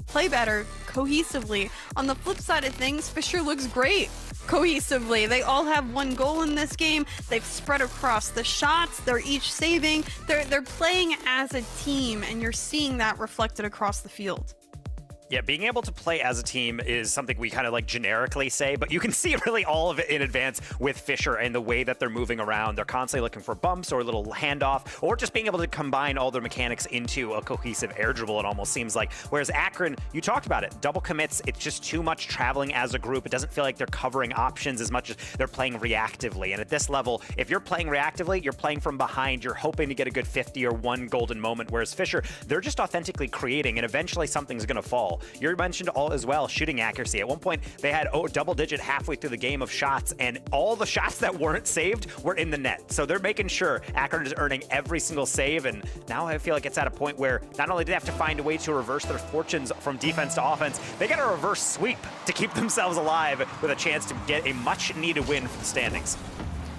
play better cohesively. On the flip side of things, Fisher looks great cohesively. They all have one goal in this game. They've spread across the shots. They're each saving. They're playing as a team, and you're seeing that reflected across the field. Yeah, being able to play as a team is something we kind of like generically say, but you can see really all of it in advance with Fisher and the way that they're moving around. They're constantly looking for bumps or a little handoff, or just being able to combine all their mechanics into a cohesive air dribble, it almost seems like. Whereas Akron, you talked about it, double commits, it's just too much traveling as a group. It doesn't feel like they're covering options as much as they're playing reactively. And at this level, if you're playing reactively, you're playing from behind, you're hoping to get a good 50 or one golden moment. Whereas Fisher, they're just authentically creating, and eventually something's going to fall. You mentioned all as well shooting accuracy. At one point, they had double digit halfway through the game of shots, and all the shots that weren't saved were in the net. So they're making sure Akron is earning every single save, and now I feel like it's at a point where not only do they have to find a way to reverse their fortunes from defense to offense, they got a reverse sweep to keep themselves alive with a chance to get a much needed win for the standings.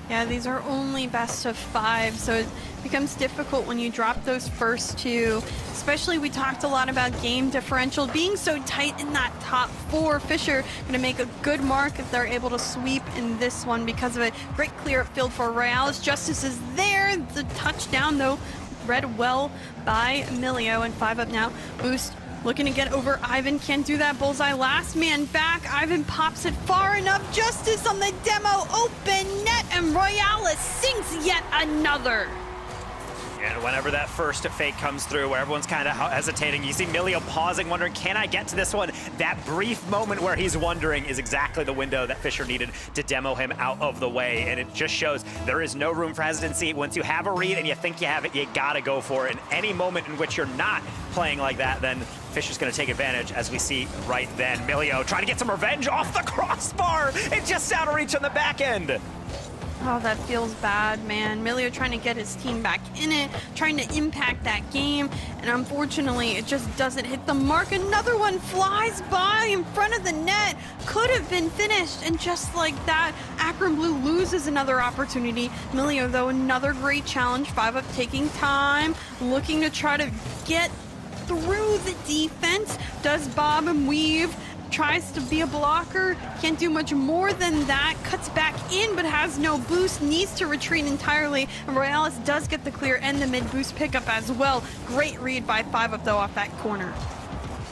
Yeah, these are only best of 5, so it becomes difficult when you drop those first 2. Especially, we talked a lot about game differential being so tight in that top 4. Fisher going to make a good mark if they're able to sweep in this one because of it. Great clear up field for Royales. Justice is there. The touchdown, though, read well by Milio, and 5UP now. Boost. Looking to get over Ivan, can't do that. Bullseye, last man back. Ivan pops it far enough. Justice on the demo, open net, and Royales sinks yet another. And whenever that first fake comes through, where everyone's kind of hesitating, you see Milio pausing, wondering, can I get to this one? That brief moment where he's wondering is exactly the window that Fisher needed to demo him out of the way. And it just shows there is no room for hesitancy. Once you have a read and you think you have it, you gotta go for it. And any moment in which you're not playing like that, then Fisher's gonna take advantage, as we see right then. Milio trying to get some revenge off the crossbar. It's just out of reach on the back end. Oh, that feels bad, man. Milio trying to get his team back in it, trying to impact that game, and unfortunately, it just doesn't hit the mark. Another one flies by in front of the net. Could have been finished, and just like that, Akron Blue loses another opportunity. Milio, though, another great challenge. 5UP taking time, looking to try to get through the defense. Does bob and weave. Tries to be a blocker, can't do much more than that, cuts back in but has no boost, needs to retreat entirely, and Royales does get the clear and the mid boost pickup as well. Great read by 5UP though off that corner.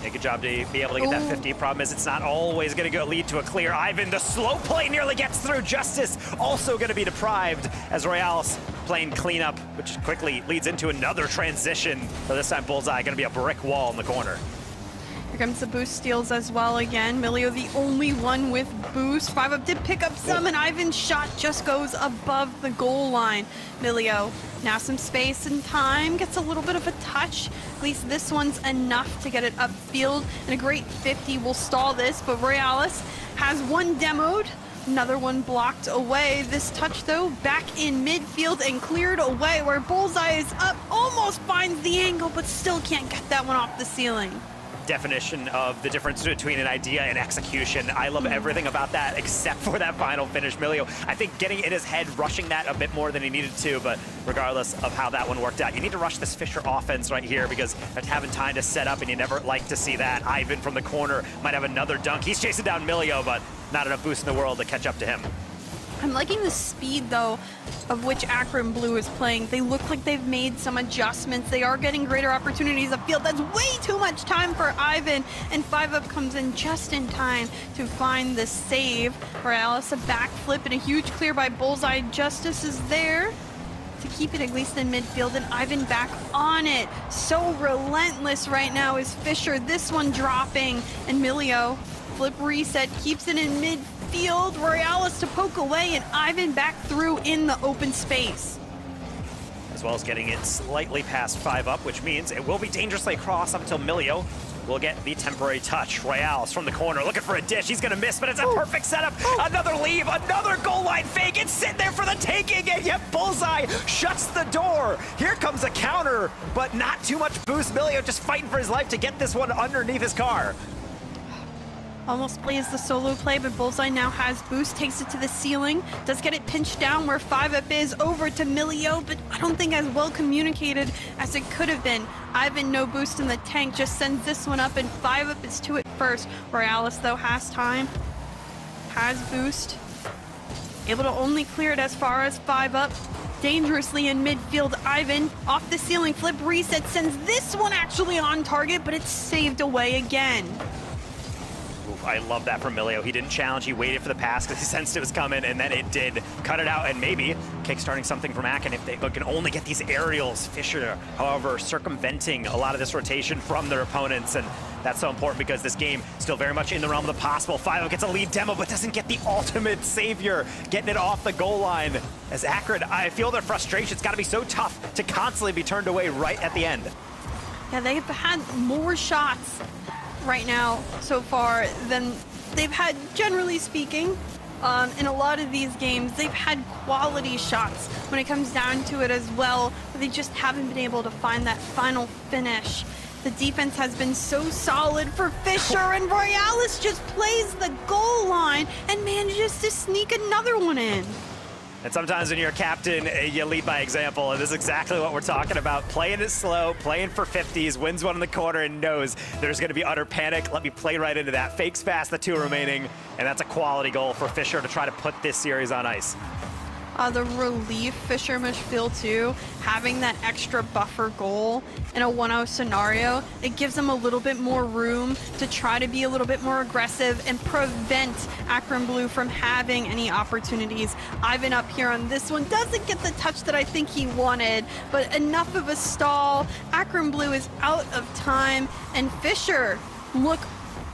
Yeah, good job to be able to get that 50. Problem is, it's not always going to lead to a clear. Ivan, the slow play nearly gets through. Justice also going to be deprived as Royales playing cleanup, which quickly leads into another transition. So this time, Bullseye going to be a brick wall in the corner. Here comes the boost steals as well again. Milio the only one with boost. 5UP did pick up some, and Ivan's shot just goes above the goal line. Milio now some space and time, gets a little bit of a touch. At least this one's enough to get it upfield, and a great 50 will stall this, but Royales has one demoed. Another one blocked away. This touch, though, back in midfield and cleared away, where Bullseye is up, almost finds the angle, but still can't get that one off the ceiling. definition of the difference between an idea and execution. I love everything about that except for that final finish. Milio, I think getting in his head, rushing that a bit more than he needed to, but regardless of how that one worked out, you need to rush this Fisher offense right here because they're having time to set up, and you never like to see that. Ivan from the corner might have another dunk. He's chasing down Milio, but not enough boost in the world to catch up to him. I'm liking the speed, though, of which Akron Blue is playing. They look like they've made some adjustments. They are getting greater opportunities of field. That's way too much time for Ivan, and 5UP comes in just in time to find the save. Morales, a backflip and a huge clear by Bullseye. Justice is there to keep it at least in midfield, and Ivan back on it. So relentless right now is Fisher. This one dropping, and Milio, flip reset, keeps it in midfield. Royales to poke away, and Ivan back through in the open space. As well as getting it slightly past 5UP, which means it will be dangerously across up until Milio will get the temporary touch. Royales from the corner looking for a dish. He's going to miss, but it's a perfect setup. Another leave, another goal line fake. It's sitting there for the taking, and yet Bullseye shuts the door. Here comes a counter, but not too much boost. Milio just fighting for his life to get this one underneath his car. Almost plays the solo play, but Bullseye now has boost, takes it to the ceiling, does get it pinched down where 5UP is, over to Milio, but I don't think as well communicated as it could have been. Ivan, no boost in the tank, just sends this one up, and 5UP is to it first. Royales, though, has time, has boost, able to only clear it as far as 5UP. Dangerously in midfield, Ivan off the ceiling, flip reset, sends this one actually on target, but it's saved away again. I love that from Milio. He didn't challenge, he waited for the pass because he sensed it was coming, and then it did. Cut it out, and maybe kickstarting something from Akin if they can only get these aerials. Fisher, however, circumventing a lot of this rotation from their opponents, and that's so important because this game still very much in the realm of the possible. 5UP gets a lead demo, but doesn't get the ultimate savior, getting it off the goal line. As Akron, I feel their frustration. It's got to be so tough to constantly be turned away right at the end. Yeah, they've had more shots right now so far than they've had, generally speaking. In a lot of these games, they've had quality shots when it comes down to it as well, but they just haven't been able to find that final finish. The defense has been so solid for Fisher, and Royales just plays the goal line and manages to sneak another one in. And sometimes when you're a captain, you lead by example, and this is exactly what we're talking about. Playing it slow, playing for 50s, wins one in the corner, and knows there's going to be utter panic. Let me play right into that. Fakes fast, the 2 remaining, and that's a quality goal for Fisher to try to put this series on ice. The relief Fisher must feel too, having that extra buffer goal in a 1-0 scenario, it gives them a little bit more room to try to be a little bit more aggressive and prevent Akron Blue from having any opportunities. Ivan up here on this one doesn't get the touch that I think he wanted, but enough of a stall. Akron Blue is out of time, and Fisher look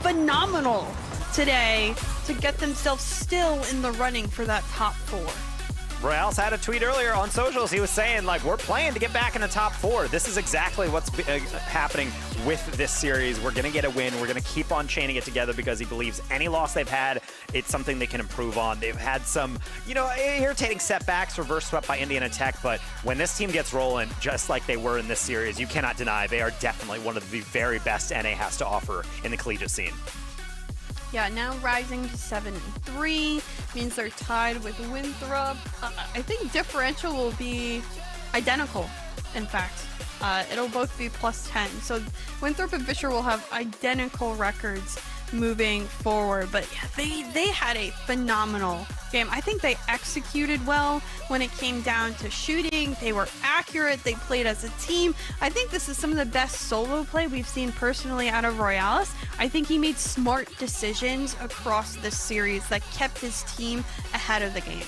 phenomenal today to get themselves still in the running for that top 4. Royales had a tweet earlier on socials. He was saying, like, we're playing to get back in the top 4. This is exactly what's happening with this series. We're going to get a win. We're going to keep on chaining it together because he believes any loss they've had, it's something they can improve on. They've had some, irritating setbacks, reverse swept by Indiana Tech, but when this team gets rolling, just like they were in this series, you cannot deny they are definitely one of the very best NA has to offer in the collegiate scene. Yeah, now rising to 7-3 means they're tied with Winthrop. I think differential will be identical, in fact. It'll both be +10. So Winthrop and Fisher will have identical records moving forward. But yeah, they had a phenomenal game. I think they executed well when it came down to shooting. They were accurate. They played as a team. I think this is some of the best solo play we've seen personally out of Royales. I think he made smart decisions across this series that kept his team ahead of the game.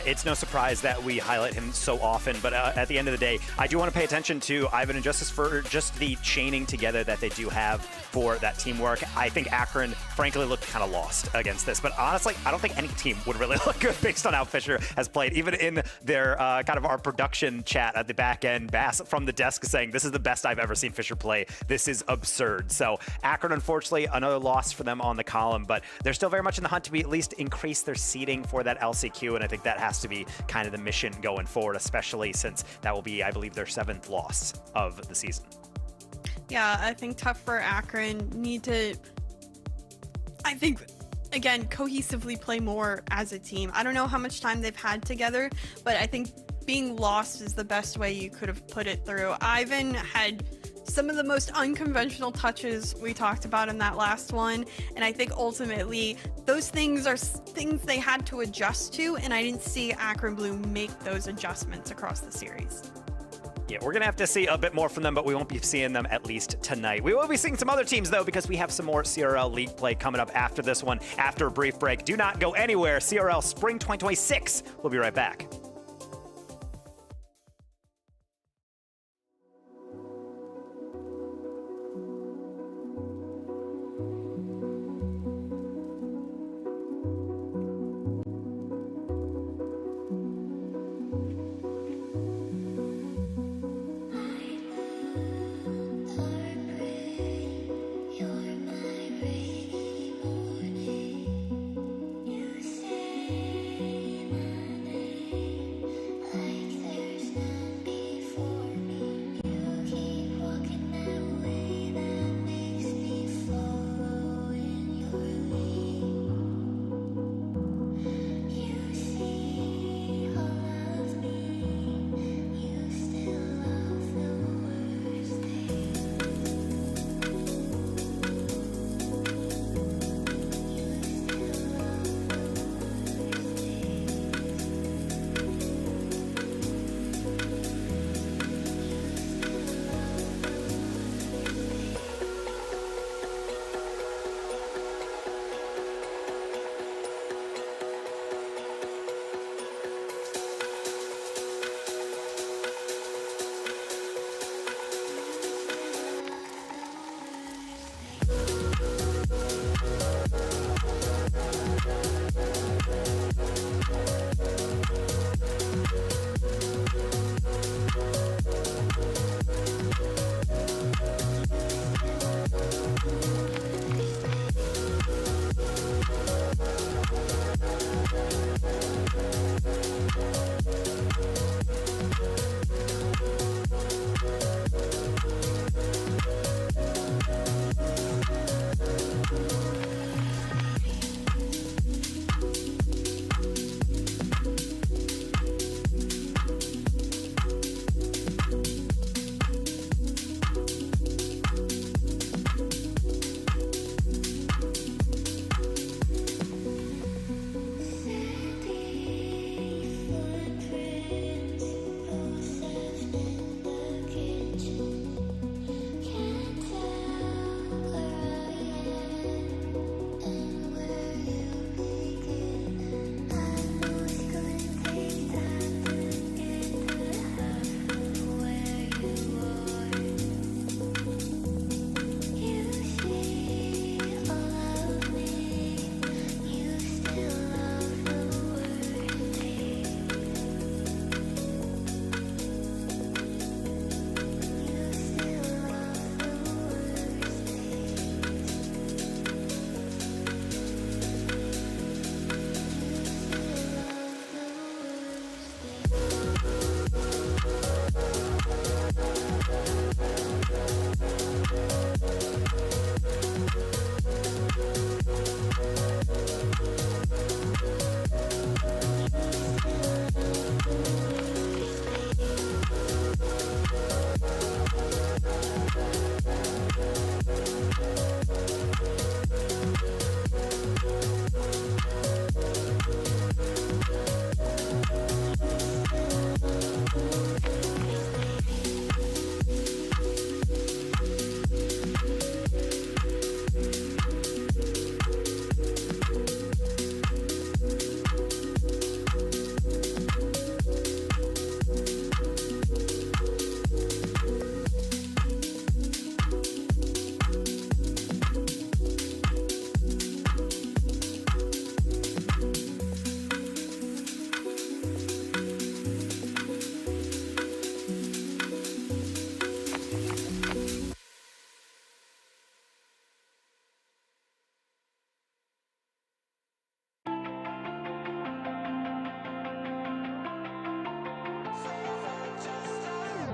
It's no surprise that we highlight him so often, but at the end of the day, I do want to pay attention to Ivan and Justice for just the chaining together that they do have for that teamwork. I think Akron, frankly, looked kind of lost against this, but honestly, I don't think any team would really look good based on how Fisher has played. Even in their kind of our production chat at the back end, Bass from the desk saying, this is the best I've ever seen Fisher play. This is absurd. So Akron, unfortunately, another loss for them on the column, but they're still very much in the hunt to be at least increase their seeding for that LCQ, and I think that has to be kind of the mission going forward, especially since that will be, I believe, their 7th loss of the season. Yeah, I think tough for Akron. Need to, I think, again, cohesively play more as a team. I don't know how much time they've had together, but I think being lost is the best way you could have put it through. Ivan had some of the most unconventional touches we talked about in that last one, and I think ultimately those things are things they had to adjust to, and I didn't see Akron Blue make those adjustments across the series. Yeah, we're going to have to see a bit more from them, but we won't be seeing them at least tonight. We will be seeing some other teams, though, because we have some more CRL League play coming up after this one, after a brief break. Do not go anywhere. CRL Spring 2026. We'll be right back.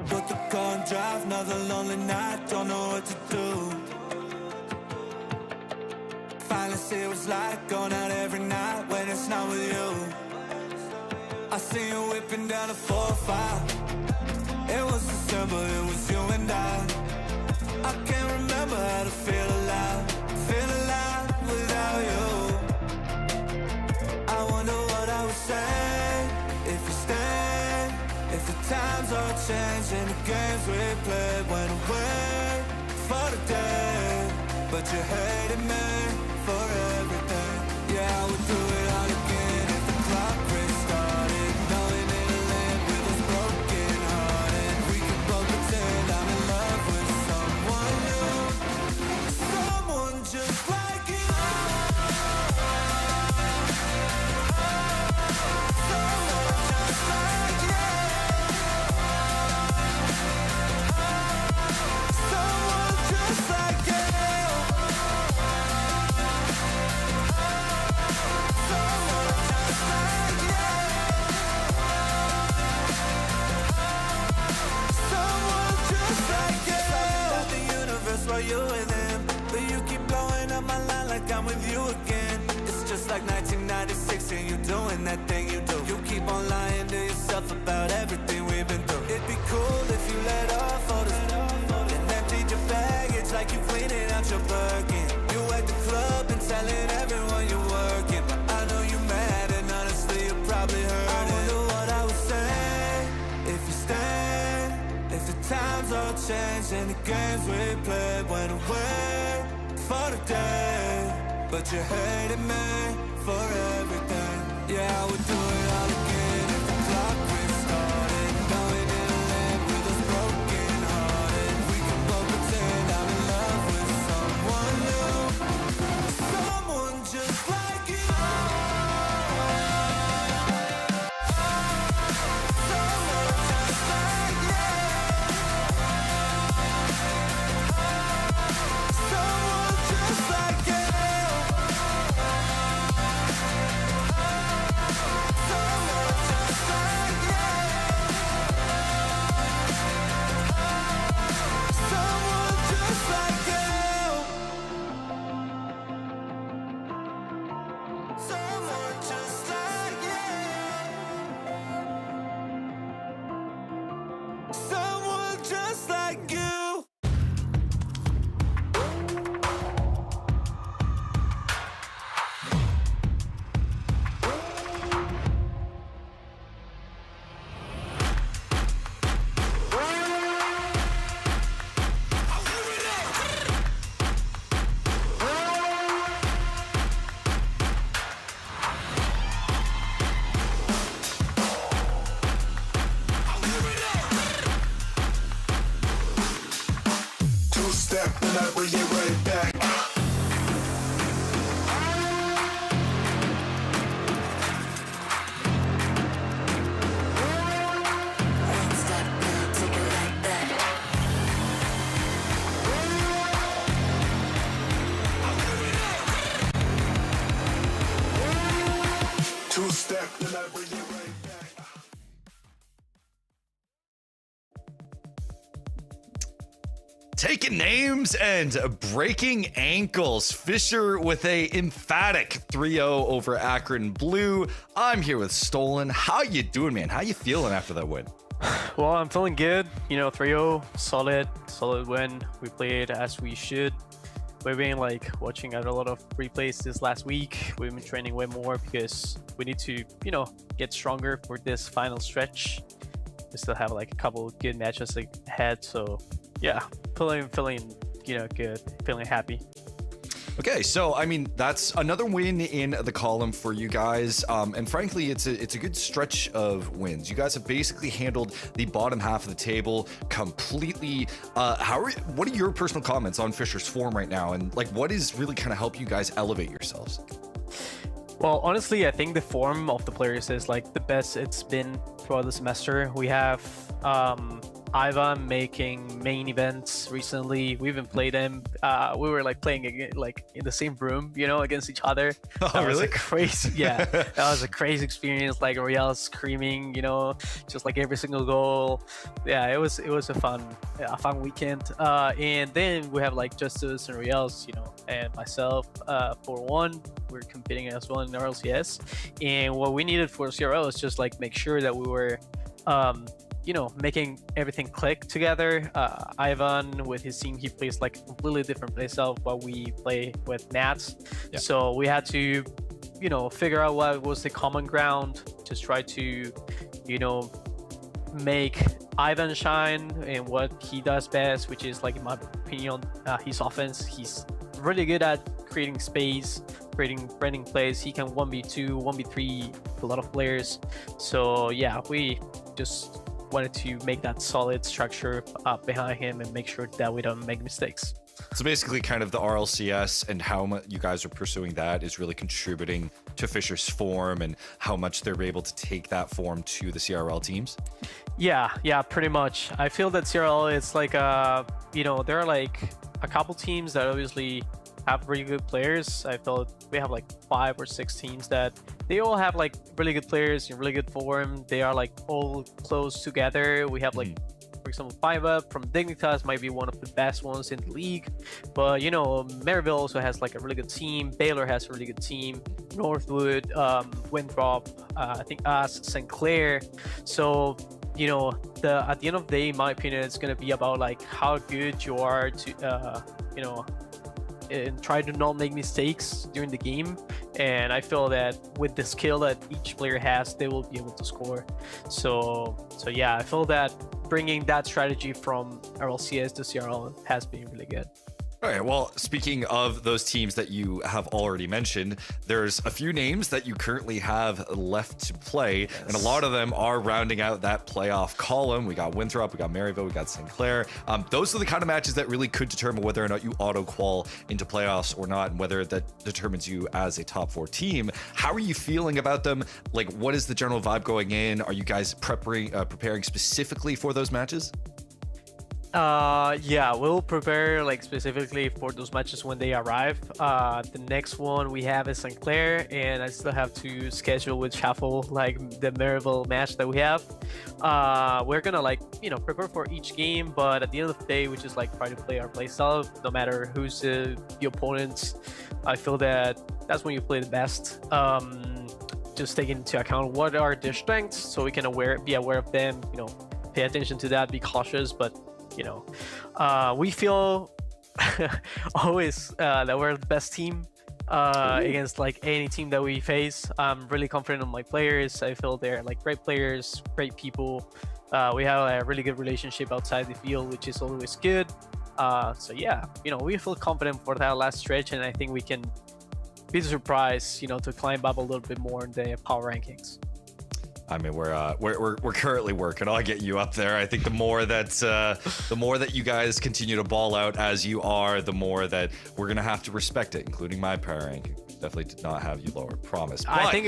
Put the car and drive, another lonely night, don't know what to do. Finally see what it's like going out every night when it's not with you. I see you whipping down a 4-5. It was December, it was you and I can't remember how to feel alive without you. I wonder what I would say if you stayed, if the times all changed and the games we played went away for the day. But you hated me for everything. Yeah, I would do it all again if the clock restarted. Knowing it'll end with us broken hearted. We could both pretend I'm in love with someone new, someone just like you. Someone just like you. Someone just like you. You with him, but you keep blowing up my line like I'm with you again. It's just like 1996 and you doing that thing you do. You keep on lying to yourself about everything we've been through. It'd be cool if you let off all this and emptied your baggage like you cleaning out your Birkin. You at the club and telling everyone you're working, but I know you mad and honestly you probably heard it. I wonder what I would say if you stayed, if the times all changed and the games we played went away for the day. But you hated me for everything. Yeah, I would do it all again if the clock restarted. Knowing it'll end with us broken hearted. We can both pretend I'm in love with someone new, someone just like you. Someone just like you. Someone just like you. Someone just like you. Someone just like you. Someone just like you. Someone just like you. Two-step and I bring it right back. Two-step and I bring it right back. Taking names and breaking ankles. Fisher with a emphatic 3-0 over Akron Blue. I'm here with Stolen. How you doing, man? How you feeling after that win? Well, I'm feeling good. 3-0, solid win. We played as we should. We've been watching a lot of replays this last week. We've been training way more because we need to, get stronger for this final stretch. We still have a couple good matches ahead. So yeah, feeling good, feeling happy. Okay, so I mean that's another win in the column for you guys, and frankly, it's a good stretch of wins. You guys have basically handled the bottom half of the table completely. What are your personal comments on Fisher's form right now, and what is really kind of help you guys elevate yourselves? Well, honestly, I think the form of the players is the best it's been throughout the semester. We have Ivan making main events recently. We even played them. We were like playing like in the same room, against each other. Oh, That was really? a crazy, yeah. That was a crazy experience. Like Riel screaming, just like every single goal. Yeah, it was a fun weekend. And then we have like Justice and Riel's, and myself. For one, we're competing as well in RLCS, and what we needed for CRL is just like make sure that we were making everything click together. Ivan with his team, he plays like a completely different playstyle while we play with Nats. Yeah. So we had to figure out what was the common ground, just try to make Ivan shine in what he does best, which is, like, in my opinion, his offense. He's really good at creating space, creating plays. He can 1v2, 1v3 a lot of players. So yeah, we just wanted to make that solid structure behind him and make sure that we don't make mistakes. So basically, kind of the RLCS and how much you guys are pursuing that is really contributing to Fisher's form and how much they're able to take that form to the CRL teams. Yeah, pretty much. I feel that CRL is like there are like a couple teams that obviously have really good players. I feel we have like 5 or 6 teams that they all have like really good players in really good form. They are like all close together. We have like, for example, 5UP from Dignitas might be one of the best ones in the league. But Maryville also has like a really good team. Baylor has a really good team. Northwood, Winthrop, I think us, St. Clair. So at the end of the day, in my opinion, it's gonna be about like how good you are to and try to not make mistakes during the game. And I feel that with the skill that each player has, they will be able to score. So yeah, I feel that bringing that strategy from RLCS to CRL has been really good. All right, well, speaking of those teams that you have already mentioned, there's a few names that you currently have left to play, and a lot of them are rounding out that playoff column. We got Winthrop, we got Maryville, we got St. Clair. Those are the kind of matches that really could determine whether or not you auto-qual into playoffs or not, and whether that determines you as a top 4 team. How are you feeling about them? Like, what is the general vibe going in? Are you guys preparing specifically for those matches? Yeah, we'll prepare like specifically for those matches when they arrive. The next one we have is St. Clair, and I still have to schedule with Shuffle like the Maryville match that we have. We're gonna prepare for each game, but at the end of the day, we just like try to play our play style, no matter who's the opponents. I feel that that's when you play the best. Just taking into account what are their strengths, so we can be aware of them. Pay attention to that, be cautious, but we feel always that we're the best team against like any team that we face. I'm really confident in my players. I feel they're like great players, great people. We have a really good relationship outside the field, which is always good. So yeah, we feel confident for that last stretch, and I think we can be surprised, to climb up a little bit more in the power rankings. I mean, we're currently working on getting you up there. I think the more that you guys continue to ball out as you are, the more that we're gonna have to respect it, including my power ranking. Definitely did not have you lower, promise. But I think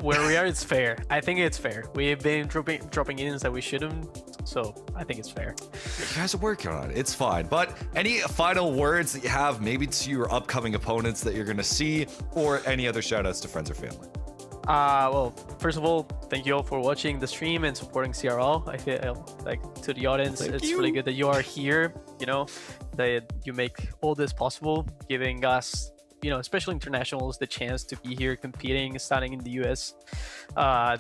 where we are, it's fair. I think it's fair. We've been dropping ins that we shouldn't, so I think it's fair. you guys are working on it. It's fine. But any final words that you have, maybe to your upcoming opponents that you're gonna see, or any other shout outs to friends or family? Well, first of all, thank you all for watching the stream and supporting CRL. I feel like to the audience, it's really good that you are here, that you make all this possible, giving us, especially internationals, the chance to be here competing, starting in the US.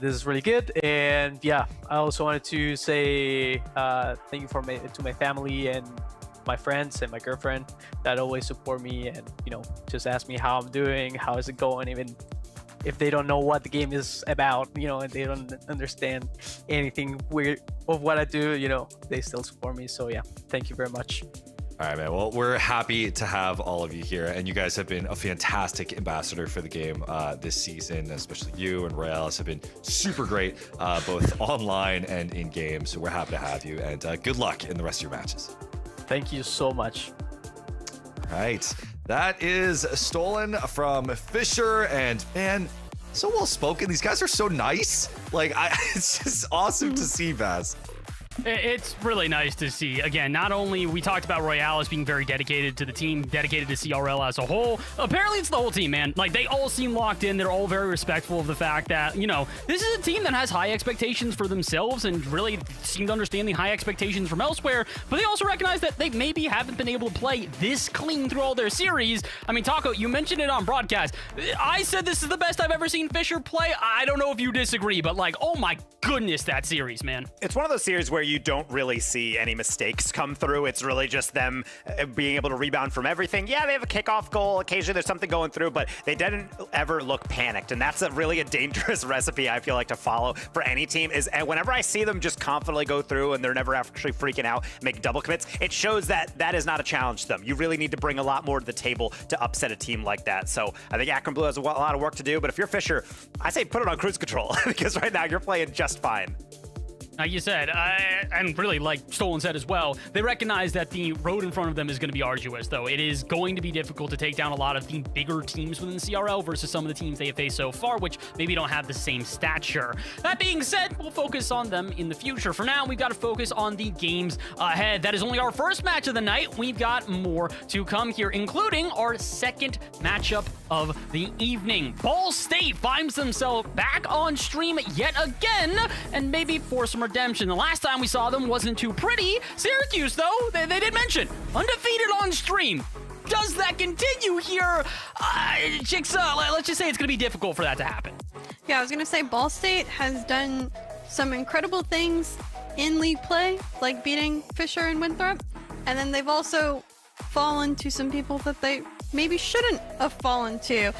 This is really good. And yeah, I also wanted to say thank you to my family and my friends and my girlfriend that always support me and, just ask me how I'm doing, how is it going, even if they don't know what the game is about, and they don't understand anything weird of what I do, they still support me. So yeah, thank you very much. All right, man. Well, we're happy to have all of you here, and you guys have been a fantastic ambassador for the game this season, especially you and Rayalis have been super great, both online and in game. So we're happy to have you, and good luck in the rest of your matches. Thank you so much. All right. That is stolen from Fisher, and man, so well spoken. These guys are so nice. Like, it's just awesome to see, Vaz. It's really nice to see. Again, not only we talked about Royale as being very dedicated to the team, dedicated to CRL as a whole. Apparently, it's the whole team, man. Like, they all seem locked in. They're all very respectful of the fact that, you know, this is a team that has high expectations for themselves and really seem to understand the high expectations from elsewhere. But they also recognize that they maybe haven't been able to play this clean through all their series. I mean, Taco, you mentioned it on broadcast. I said this is the best I've ever seen Fisher play. I don't know if you disagree, but like, oh my goodness, that series, man. It's one of those series where you don't really see any mistakes come through. It's really just them being able to rebound from everything. Yeah, they have a kickoff goal. Occasionally there's something going through, but they didn't ever look panicked. And that's really a dangerous recipe, I feel like, to follow for any team. Is whenever I see them just confidently go through and they're never actually freaking out, make double commits, it shows that that is not a challenge to them. You really need to bring a lot more to the table to upset a team like that. So I think Akron Blue has a lot of work to do. But if you're Fisher, I say put it on cruise control because right now you're playing just fine. Like you said, and really like Stolen said as well, they recognize that the road in front of them is going to be arduous, though. It is going to be difficult to take down a lot of the bigger teams within CRL versus some of the teams they have faced so far, which maybe don't have the same stature. That being said, we'll focus on them in the future. For now, we've got to focus on the games ahead. That is only our first match of the night. We've got more to come here, including our second matchup of the evening. Ball State finds themselves back on stream yet again, and maybe for some redemption. The last time we saw them wasn't too pretty. Syracuse, though, they did mention, undefeated on stream. Does that continue here? Chicks, let's just say it's going to be difficult for that to happen. Yeah, I was going to say Ball State has done some incredible things in league play, like beating Fisher and Winthrop. And then they've also fallen to some people that they maybe shouldn't have fallen to.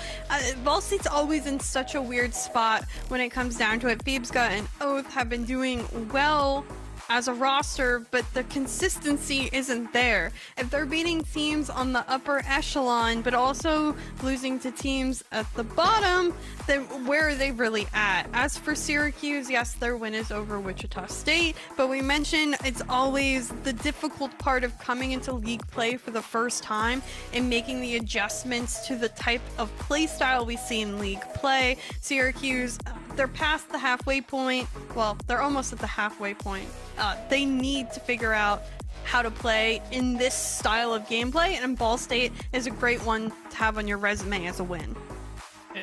Ball State's always in such a weird spot when it comes down to it. Phoebesga and Oath have been doing well as a roster, but the consistency isn't there. If they're beating teams on the upper echelon, but also losing to teams at the bottom, then where are they really at? As for Syracuse, yes, their win is over Wichita State, but we mentioned it's always the difficult part of coming into league play for the first time and making the adjustments to the type of play style we see in league play. Syracuse, they're past the halfway point. Well, they're almost at the halfway point. They need to figure out how to play in this style of gameplay, and Ball State is a great one to have on your resume as a win.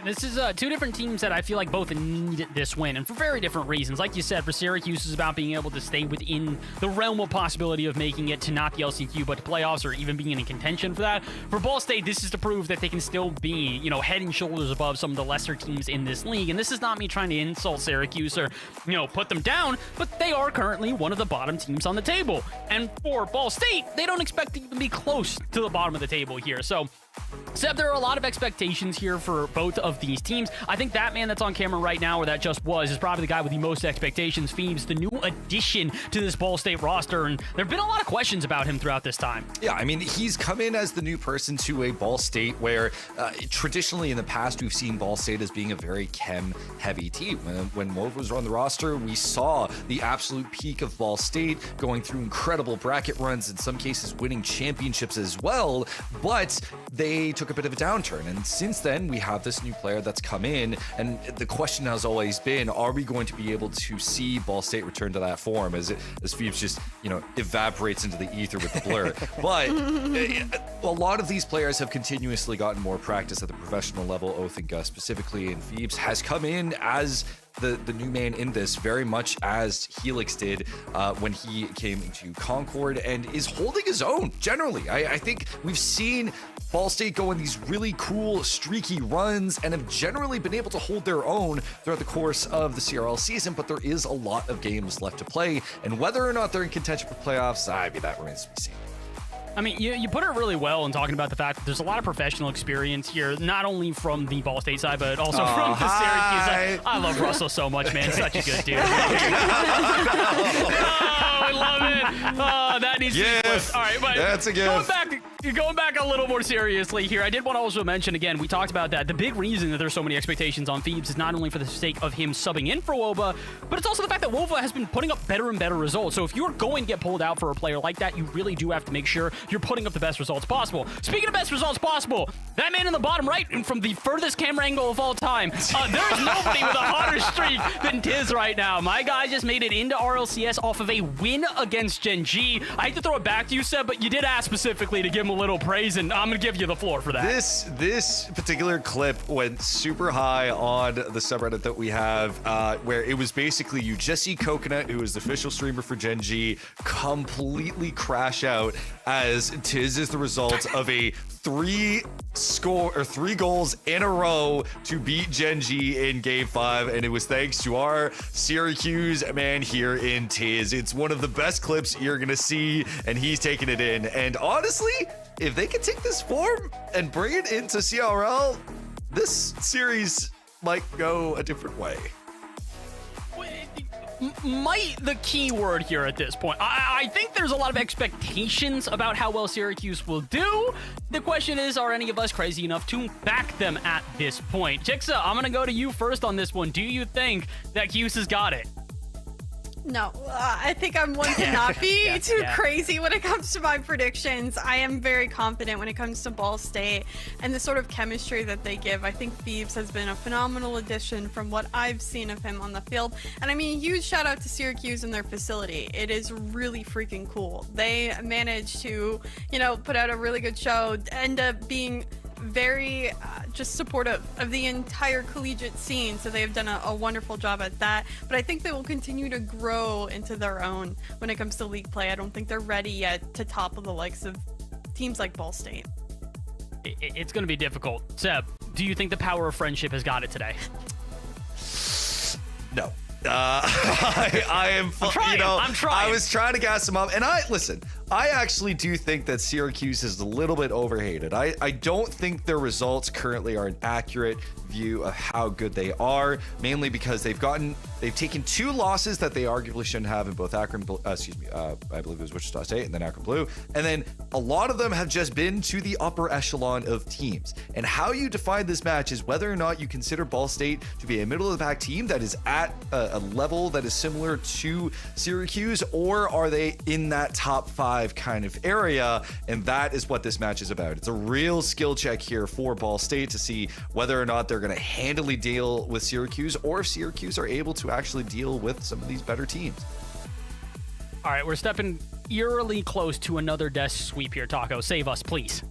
This is two different teams that I feel like both need this win, and for very different reasons. Like you said, for Syracuse, is about being able to stay within the realm of possibility of making it to not the LCQ, but to playoffs or even being in contention for that. For Ball State, this is to prove that they can still be, you know, head and shoulders above some of the lesser teams in this league. And this is not me trying to insult Syracuse or, you know, put them down, but they are currently one of the bottom teams on the table. And for Ball State, they don't expect to even be close to the bottom of the table here. So, Seb, there are a lot of expectations here for both of these teams. I think that man that's on camera right now, or that just was, is probably the guy with the most expectations. Phoebes, the new addition to this Ball State roster, and there have been a lot of questions about him throughout this time. Yeah, I mean, he's come in as the new person to a Ball State where traditionally in the past we've seen Ball State as being a very chem-heavy team. When Wove was on the roster, we saw the absolute peak of Ball State going through incredible bracket runs, in some cases winning championships as well, but they took a bit of a downturn. And since then, we have this new player that's come in, and the question has always been, are we going to be able to see Ball State return to that form as Phoebes just, you know, evaporates into the ether with the blur. But a lot of these players have continuously gotten more practice at the professional level. Oath and Gus specifically, and Phoebes has come in as the new man in this, very much as Helix did when he came into Concord, and is holding his own generally. I think we've seen Ball State go in these really cool streaky runs and have generally been able to hold their own throughout the course of the CRL season, but there is a lot of games left to play, and whether or not they're in contention for playoffs, I mean, that remains to be seen. I mean, you put it really well in talking about the fact that there's a lot of professional experience here, not only from the Ball State side, but also from the Syracuse side. I love Russell so much, man. Such a good dude. I love it. Oh, that needs to be flipped. All right, but that's a gift. Going back a little more seriously here, I did want to also mention again, we talked about that. The big reason that there's so many expectations on Phoebes is not only for the sake of him subbing in for Wova, but it's also the fact that Wova has been putting up better and better results. So if you're going to get pulled out for a player like that, you really do have to make sure you're putting up the best results possible. Speaking of best results possible, that man in the bottom right, and from the furthest camera angle of all time, there's nobody with a hotter streak than Tiz right now. My guy just made it into RLCS off of a win against Gen G. I hate to throw it back to you, Seb, but you did ask specifically to give him a little praise, and I'm gonna give you the floor for that. This particular clip went super high on the subreddit that we have, where it was basically you just see Coconut, who is the official streamer for Gen G, completely crash out as Tiz is the result of a 3 goals in a row to beat Gen G in Game 5, and it was thanks to our Syracuse man here in Tiz. It's one of the best clips you're gonna see, and he's taking it in. And honestly, if they can take this form and bring it into CRL, this series might go a different way. Might the key word here at this point. I think there's a lot of expectations about how well Syracuse will do. The question is, are any of us crazy enough to back them at this point? Jixa, I'm going to go to you first on this one. Do you think that Cuse has got it? No, I think I'm one to not be too crazy when it comes to my predictions. I am very confident when it comes to Ball State and the sort of chemistry that they give. I think Phoebes has been a phenomenal addition from what I've seen of him on the field. And I mean, huge shout out to Syracuse and their facility. It is really freaking cool. They managed to, you know, put out a really good show, end up being very just supportive of the entire collegiate scene, so they've done a wonderful job at that. But I think they will continue to grow into their own when it comes to league play. I don't think they're ready yet to topple the likes of teams like Ball State. It's going to be difficult. Seb, do you think the power of friendship has got it today? No. I am, I'm trying. I was trying to gas him up, and I actually do think that Syracuse is a little bit overhated. I don't think their results currently are an accurate view of how good they are, mainly because they've taken 2 losses that they arguably shouldn't have in both Akron, I believe it was Wichita State and then Akron Blue, and then a lot of them have just been to the upper echelon of teams. And how you define this match is whether or not you consider Ball State to be a middle of the pack team that is at a level that is similar to Syracuse, or are they in that top 5 kind of area? And that is what this match is about. It's a real skill check here for Ball State to see whether or not they're going to handily deal with Syracuse, or if Syracuse are able to actually deal with some of these better teams. All right, we're stepping eerily close to another desk sweep here. Taco, save us, please.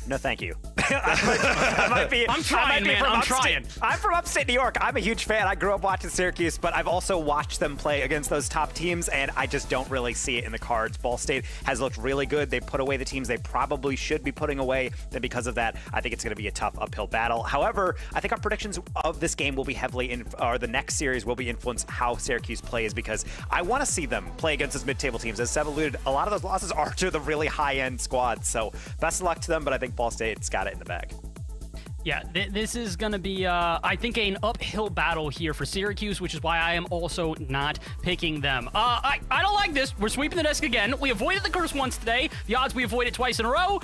No, thank you. I might be, I'm trying, man. I'm trying. I'm from upstate New York. I'm a huge fan. I grew up watching Syracuse, but I've also watched them play against those top teams, and I just don't really see it in the cards. Ball State has looked really good. They put away the teams they probably should be putting away, and because of that, I think it's going to be a tough uphill battle. However, I think our predictions of this game will be heavily, or the next series will be influenced how Syracuse plays, because I want to see them play against those mid-table teams. As Seb alluded, a lot of those losses are to the really high-end squads, so best of luck to them, but I think Ball State's got it in the bag. Yeah, this is going to be, I think, an uphill battle here for Syracuse, which is why I am also not picking them. I don't like this. We're sweeping the desk again. We avoided the curse once today. The odds we avoid it twice in a row,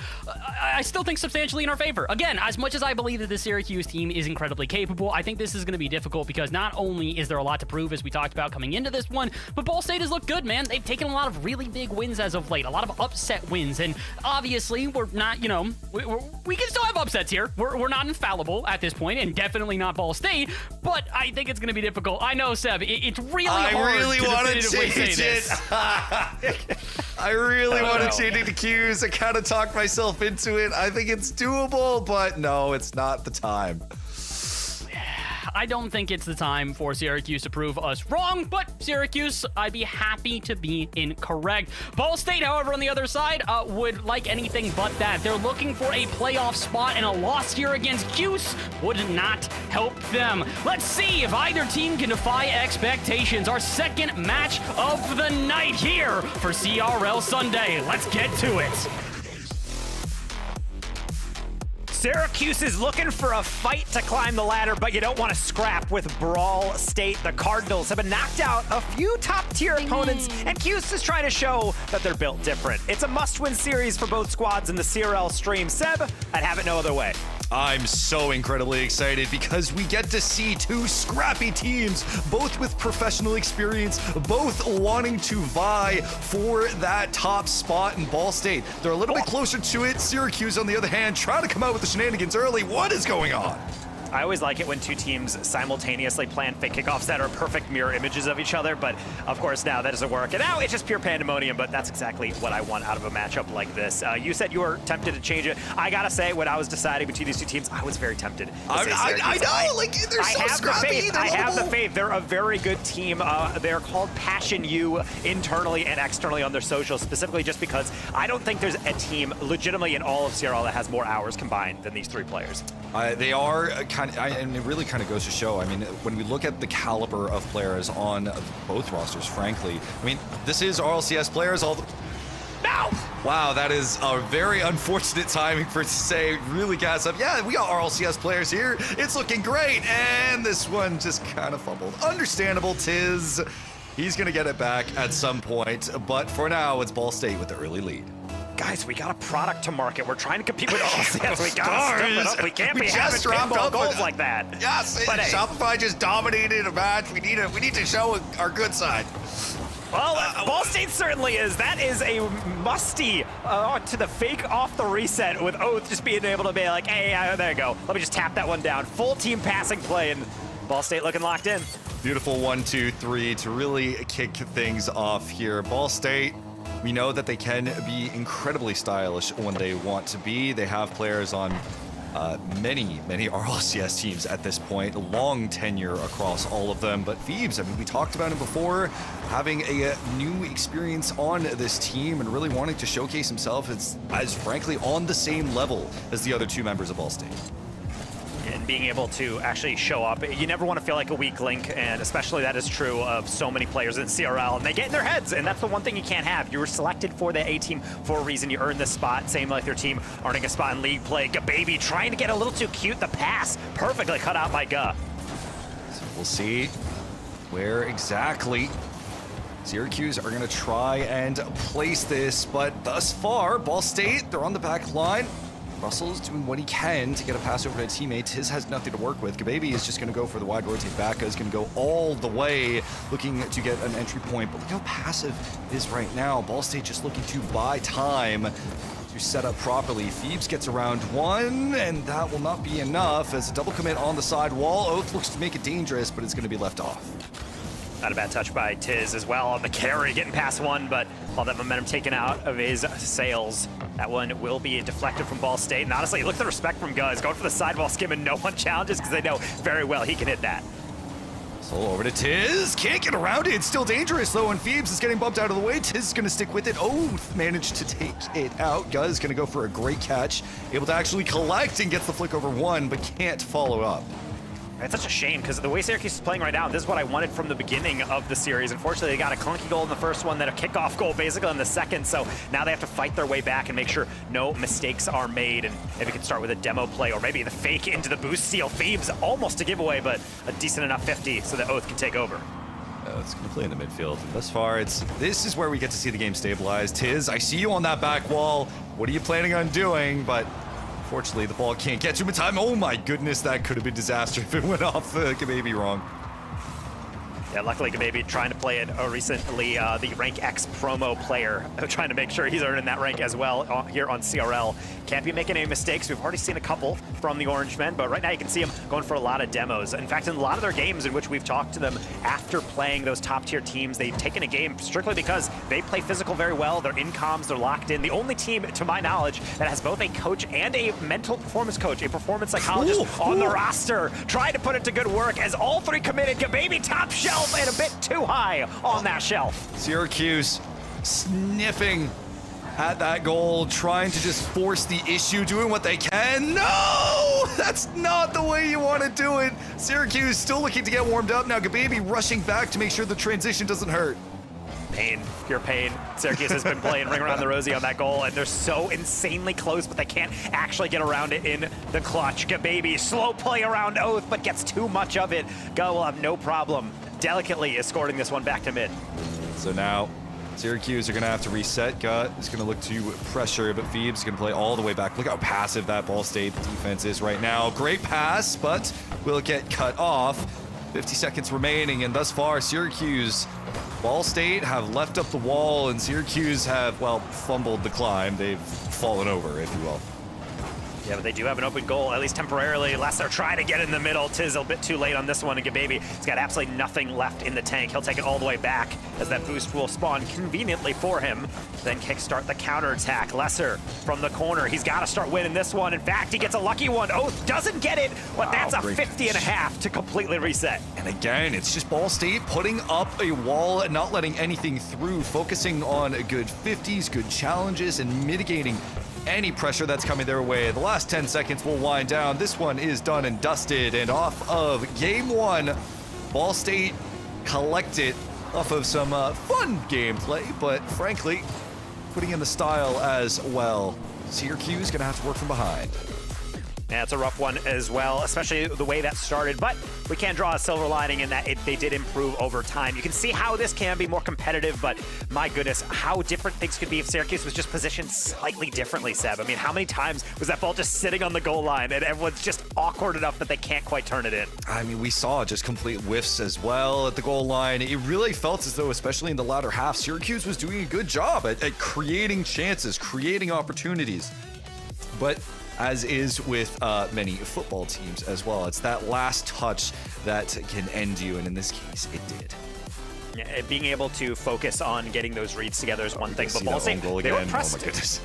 I still think substantially in our favor. Again, as much as I believe that the Syracuse team is incredibly capable, I think this is going to be difficult because not only is there a lot to prove, as we talked about coming into this one, but Ball State has looked good, man. They've taken a lot of really big wins as of late, a lot of upset wins, and obviously we're not, you know, we can still have upsets here. We're not infallible at this point, and definitely not Ball State, but I think it's going to be difficult. I know, Seb, it's really hard really to want to definitively change say this. I really want to change it to Qs. I kind of talked myself into it. I think it's doable, but no, it's not the time. I don't think it's the time for Syracuse to prove us wrong, but Syracuse, I'd be happy to be incorrect. Ball State, however, on the other side, would like anything but that. They're looking for a playoff spot, and a loss here against Cuse would not help them. Let's see if either team can defy expectations. Our second match of the night here for CRL Sunday. Let's get to it. Syracuse is looking for a fight to climb the ladder, but you don't want to scrap with Brawl State. The Cardinals have been knocked out a few top-tier opponents, and Cuse is trying to show that they're built different. It's a must-win series for both squads in the CRL stream. Seb, I'd have it no other way. I'm so incredibly excited because we get to see two scrappy teams, both with professional experience, both wanting to vie for that top spot in Ball State. They're a little bit closer to it. Syracuse, on the other hand, trying to come out with the shenanigans early. What is going on? I always like it when two teams simultaneously plan fake kickoffs that are perfect mirror images of each other, but of course now that doesn't work. And now it's just pure pandemonium, but that's exactly what I want out of a matchup like this. You said you were tempted to change it. I gotta say, when I was deciding between these two teams, I was very tempted. I know, like, they're so scrappy. I have the faith. They're a very good team. They're called Passion U internally and externally on their socials, specifically just because I don't think there's a team legitimately in all of CRL that has more hours combined than these three players. They are and it really kind of goes to show. I mean, when we look at the caliber of players on both rosters, frankly, I mean, this is RLCS players. No! Wow, that is a very unfortunate timing for it to say, really gas up. Yeah, we got RLCS players here. It's looking great. And this one just kind of fumbled. Understandable, Tiz. He's going to get it back at some point. But for now, it's Ball State with the early lead. Guys, we got a product to market. We're trying to compete with RLCS. We gotta step it up. We can't be having pinball goals like that. Yes, but hey, Shopify just dominated a match. We need to show our good side. Well, Ball State certainly is. That is a musty to the fake off the reset with Oath just being able to be like, hey, there you go. Let me just tap that one down. Full team passing play, and Ball State looking locked in. Beautiful 1-2-3 to really kick things off here. Ball State, we know that they can be incredibly stylish when they want to be. They have players on many RLCS teams at this point, long tenure across all of them. But Phoebes, I mean, we talked about him before, having a new experience on this team and really wanting to showcase himself as frankly on the same level as the other two members of Ball State. And being able to actually show up. You never want to feel like a weak link, and especially that is true of so many players in CRL, and they get in their heads, and that's the one thing you can't have. You were selected for the A team for a reason. You earned this spot, same like their team earning a spot in league play. Gababy trying to get a little too cute. The pass perfectly cut out by Ga. So we'll see where exactly Syracuse are going to try and place this, but thus far, Ball State, they're on the back line. Russell's doing what he can to get a pass over to his teammates. His has nothing to work with. Gababy is just going to go for the wide rotate back. Is going to go all the way, looking to get an entry point. But look how passive it is right now. Ball State just looking to buy time to set up properly. Phoebes gets around one, and that will not be enough as a double commit on the side wall. Oath looks to make it dangerous, but it's going to be left off. Not a bad touch by Tiz as well on the carry, getting past one, but all that momentum taken out of his sails. That one will be deflected from Ball State. And honestly, look at the respect from Gus. Going for the sidewall skim and no one challenges because they know very well he can hit that. So over to Tiz. Can't get around it. It's still dangerous, though, and Phoebes is getting bumped out of the way. Tiz is going to stick with it. Oath managed to take it out. Gus is going to go for a great catch. Able to actually collect and gets the flick over one, but can't follow up. It's such a shame because the way Syracuse is playing right now, this is what I wanted from the beginning of the series. Unfortunately, they got a clunky goal in the first one, then a kickoff goal basically in the second. So now they have to fight their way back and make sure no mistakes are made. And maybe we can start with a demo play or maybe the fake into the boost steal. Phoebes almost a giveaway, but a decent enough 50 so that Oath can take over. It's going to play in the midfield. And thus far, this is where we get to see the game stabilize. Tiz, I see you on that back wall. What are you planning on doing? But unfortunately, the ball can't get to him in time. Oh my goodness, that could have been disaster if it went off Gababy wrong. Yeah, luckily Gababy trying to play it recently, the Rank X promo player, trying to make sure he's earning that rank as well here on CRL. Can't be making any mistakes. We've already seen a couple from the Orange Men, but right now you can see him going for a lot of demos. In fact, in a lot of their games in which we've talked to them after playing those top tier teams, they've taken a game strictly because they play physical very well. They're in comms, they're locked in. The only team, to my knowledge, that has both a coach and a mental performance coach, a performance psychologist on the roster, trying to put it to good work as all three committed. Gababy top shelf and a bit too high on that shelf. Syracuse sniffing at that goal, trying to just force the issue, doing what they can. No! That's not the way you want to do it. Syracuse still looking to get warmed up. Now Gababy rushing back to make sure the transition doesn't hurt. Pain, pure pain. Syracuse has been playing ring around the rosy on that goal, and they're so insanely close, but they can't actually get around it in the clutch. Baby, slow play around Oath, but gets too much of it. Go will have no problem delicately escorting this one back to mid. So now Syracuse are going to have to reset. Gut is going to look to pressure, but Phoebe's going to play all the way back. Look how passive that Ball State defense is right now. Great pass, but will get cut off. 50 seconds remaining, and thus far, Syracuse, Ball State have left up the wall, and Syracuse have, well, fumbled the climb. They've fallen over, if you will. Yeah, but they do have an open goal, at least temporarily. Lesser trying to get in the middle. Tiz a bit too late on this one, and Gababy has got absolutely nothing left in the tank. He'll take it all the way back as that boost will spawn conveniently for him. Then kickstart the counterattack. Lesser from the corner. He's got to start winning this one. In fact, he gets a lucky one. Oath doesn't get it, but that's a 50 and a half to completely reset. And again, it's just Ball State putting up a wall and not letting anything through, focusing on good 50s, good challenges, and mitigating any pressure that's coming their way. The last 10 seconds will wind down. This one is done and dusted, and off of game one, Ball State collect it off of some fun gameplay, but frankly, putting in the style as well. Syracuse gonna have to work from behind. Yeah, it's a rough one as well, especially the way that started, but we can draw a silver lining in that they did improve over time. You can see how this can be more competitive, but my goodness, how different things could be if Syracuse was just positioned slightly differently, Seb. I mean, how many times was that ball just sitting on the goal line and everyone's just awkward enough that they can't quite turn it in? I mean, we saw just complete whiffs as well at the goal line. It really felt as though, especially in the latter half, Syracuse was doing a good job at creating chances, creating opportunities. But as is with many football teams as well, it's that last touch that can end you, and in this case, it did. Yeah, being able to focus on getting those reads together is one thing, but Ball State, they were pressed. Oh my goodness.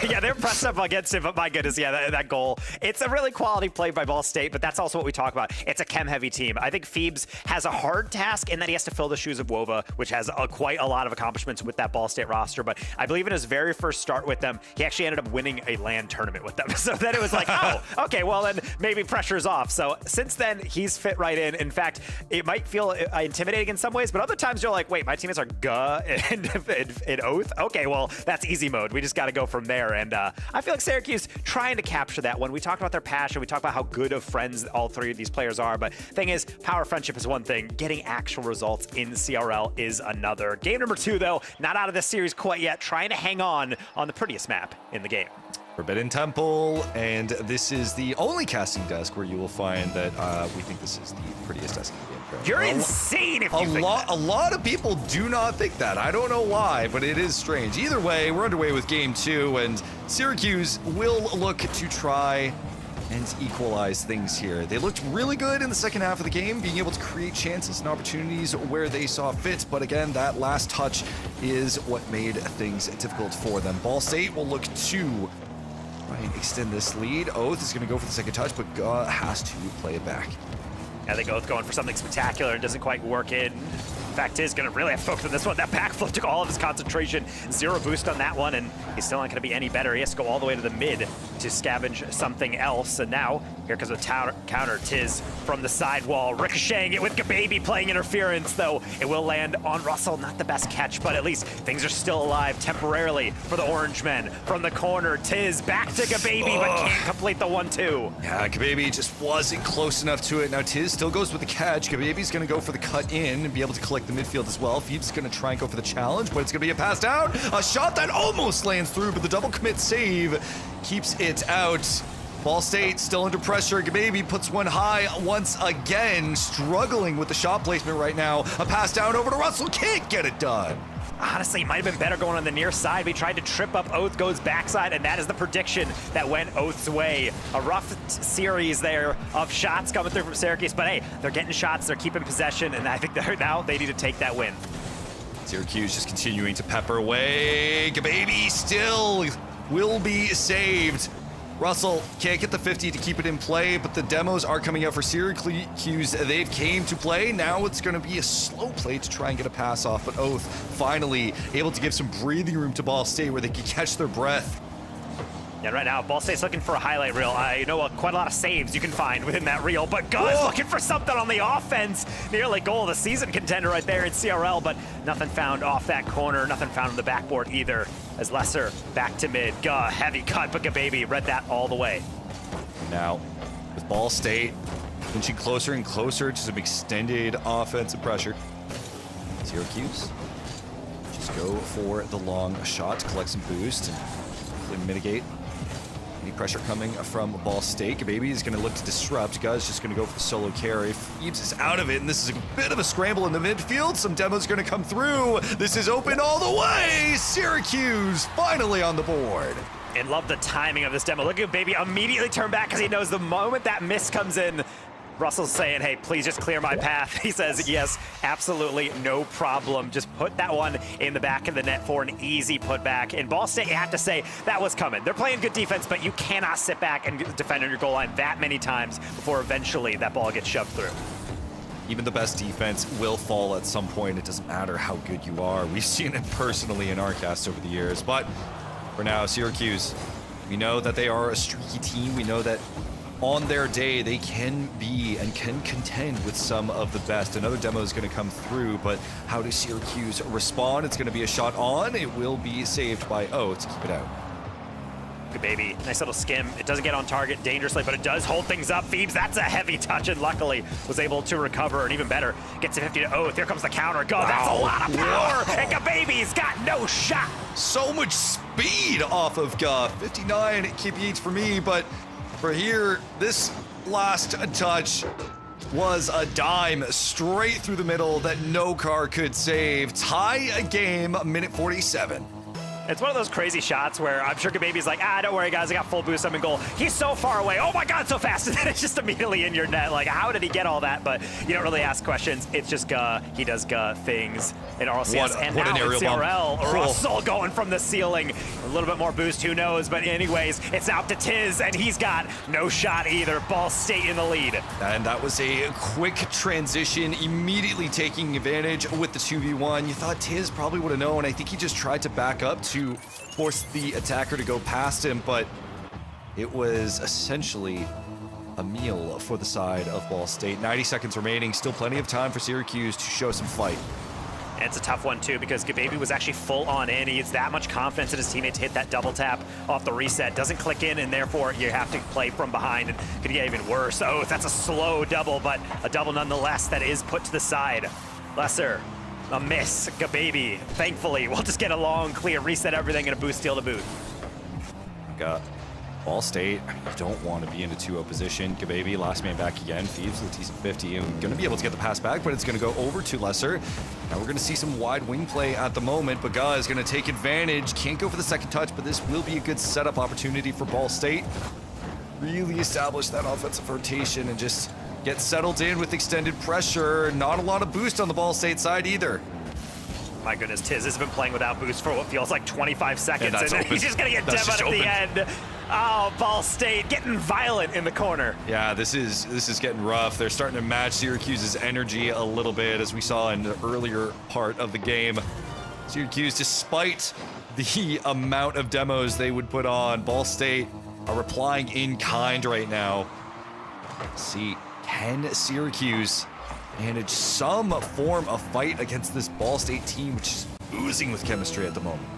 Yeah, they're pressed up against it, but my goodness, yeah, that goal. It's a really quality play by Ball State, but that's also what we talk about. It's a chem-heavy team. I think Phoebes has a hard task in that he has to fill the shoes of Wova, which has quite a lot of accomplishments with that Ball State roster, but I believe in his very first start with them, he actually ended up winning a LAN tournament with them. So then it was like, oh, okay, well then maybe pressure's off. So since then, he's fit right in. In fact, it might feel intimidating in some ways, but other times you're like, wait, my teammates are Guh and Oath? Okay, well, that's easy mode. We just got to go from there. And I feel like Syracuse trying to capture that one. We talked about their passion. We talked about how good of friends all three of these players are. But thing is, power friendship is one thing. Getting actual results in CRL is another. Game number 2, though, not out of this series quite yet. Trying to hang on the prettiest map in the game. Forbidden Temple, and this is the only casting desk where you will find that we think this is the prettiest desk in the game. You're insane if you think that. A lot of people do not think that. I don't know why, but it is strange. Either way, we're underway with game 2, and Syracuse will look to try and equalize things here. They looked really good in the second half of the game, being able to create chances and opportunities where they saw fit, but again, that last touch is what made things difficult for them. Ball State will look to try and extend this lead. Oath is going to go for the second touch, but has to play it back. I think Oath going for something spectacular and doesn't quite work in. In fact, is going to really have to focus on this one. That backflip took all of his concentration. 0 boost on that one, and he's still not going to be any better. He has to go all the way to the mid to scavenge something else. And now, here comes a counter. Tiz from the sidewall, ricocheting it with Gababy playing interference, though it will land on Russell. Not the best catch, but at least things are still alive temporarily for the Orange Men. From the corner, Tiz back to Gababy, but can't complete the 1-2. Yeah, Gababy just wasn't close enough to it. Now Tiz still goes with the catch. Gababy's going to go for the cut in and be able to collect the midfield as well. Phoebe's going to try and go for the challenge, but it's going to be a pass down. A shot that almost lands through, but the double commit save keeps it out. Ball State still under pressure. Gababy puts one high once again, struggling with the shot placement right now. A pass down over to Russell, can't get it done. Honestly, it might have been better going on the near side. He tried to trip up Oath, goes backside, and that is the prediction that went Oath's way. A rough series there of shots coming through from Syracuse, but hey, they're getting shots, they're keeping possession, and I think now they need to take that win. Syracuse just continuing to pepper away. Gababy still will be saved. Russell can't get the 50 to keep it in play, but the demos are coming out for Syracuse. They've came to play. Now it's going to be a slow play to try and get a pass off, but Oath finally able to give some breathing room to Ball State where they can catch their breath. Yeah, right now, Ball State's looking for a highlight reel. I know quite a lot of saves you can find within that reel, but Guz looking for something on the offense. Nearly goal of the season contender right there in CRL, but nothing found off that corner, nothing found on the backboard either. As Lesser back to mid. Heavy cut, but Gababy read that all the way. Now, with Ball State inching closer and closer to some extended offensive pressure, Syracuse just go for the long shot to collect some boost and hopefully mitigate any pressure coming from Ball State. Gababy is going to look to disrupt. Guz just going to go for the solo carry. Phoebes is out of it, and this is a bit of a scramble in the midfield. Some demo's going to come through. This is open all the way. Syracuse finally on the board. And love the timing of this demo. Look at Baby immediately turn back because he knows the moment that miss comes in, Russell's saying, hey, please just clear my path. He says, yes, absolutely, no problem. Just put that one in the back of the net for an easy putback. And Ball State, you have to say, that was coming. They're playing good defense, but you cannot sit back and defend on your goal line that many times before eventually that ball gets shoved through. Even the best defense will fall at some point. It doesn't matter how good you are. We've seen it personally in our cast over the years. But for now, Syracuse, we know that they are a streaky team. We know that on their day, they can be and can contend with some of the best. Another demo is going to come through, but how does Syracuse respond? It's going to be a shot on. It will be saved by O to keep it out. Good baby, nice little skim. It doesn't get on target dangerously, but it does hold things up. Phoebes, that's a heavy touch, and luckily was able to recover, and even better, gets to 50 to Oath. Here comes the counter. Go, that's a lot of power, and Gababy's got no shot. So much speed off of 59 kph for me, but for here, this last touch was a dime straight through the middle that no car could save. Tie a game, minute 47. It's one of those crazy shots where I'm sure Gababy's like, don't worry, guys, I got full boost, I'm in goal. He's so far away. Oh my God, so fast. And then it's just immediately in your net. Like, how did he get all that? But you don't really ask questions. It's just he does things in RLCS. And what now an aerial in CRL, bomb. Russell going from the ceiling. A little bit more boost, who knows? But anyways, it's out to Tiz, and he's got no shot either. Ball State in the lead. And that was a quick transition, immediately taking advantage with the 2v1. You thought Tiz probably would have known. I think he just tried to back up to force the attacker to go past him, but it was essentially a meal for the side of Ball State. 90 seconds remaining, still plenty of time for Syracuse to show some fight. And it's a tough one too, because Gababy was actually full on in. He has that much confidence in his teammate to hit that double tap off the reset. Doesn't click in, and therefore you have to play from behind, and could get even worse. Oh, that's a slow double, but a double nonetheless that is put to the side. Lesser, a miss. Gababy, thankfully, we'll just get a long, clear, reset everything, and a boost steal the boot. Got Ball State, you don't want to be in a 2-0 position. Gababy, last man back again. Phoebes with a TC50 and going to be able to get the pass back, but it's going to go over to Lesser. Now we're going to see some wide wing play at the moment. Baga is going to take advantage. Can't go for the second touch, but this will be a good setup opportunity for Ball State. Really establish that offensive rotation and just get settled in with extended pressure. Not a lot of boost on the Ball State side either. My goodness, Tiz has been playing without boost for what feels like 25 seconds, and open. he's just going to get That's demoed at the end. Oh, Ball State getting violent in the corner. Yeah, this is getting rough. They're starting to match Syracuse's energy a little bit, as we saw in the earlier part of the game. Syracuse, despite the amount of demos they would put on, Ball State are replying in kind right now. Let's see, can Syracuse manage some form of fight against this Ball State team, which is oozing with chemistry at the moment?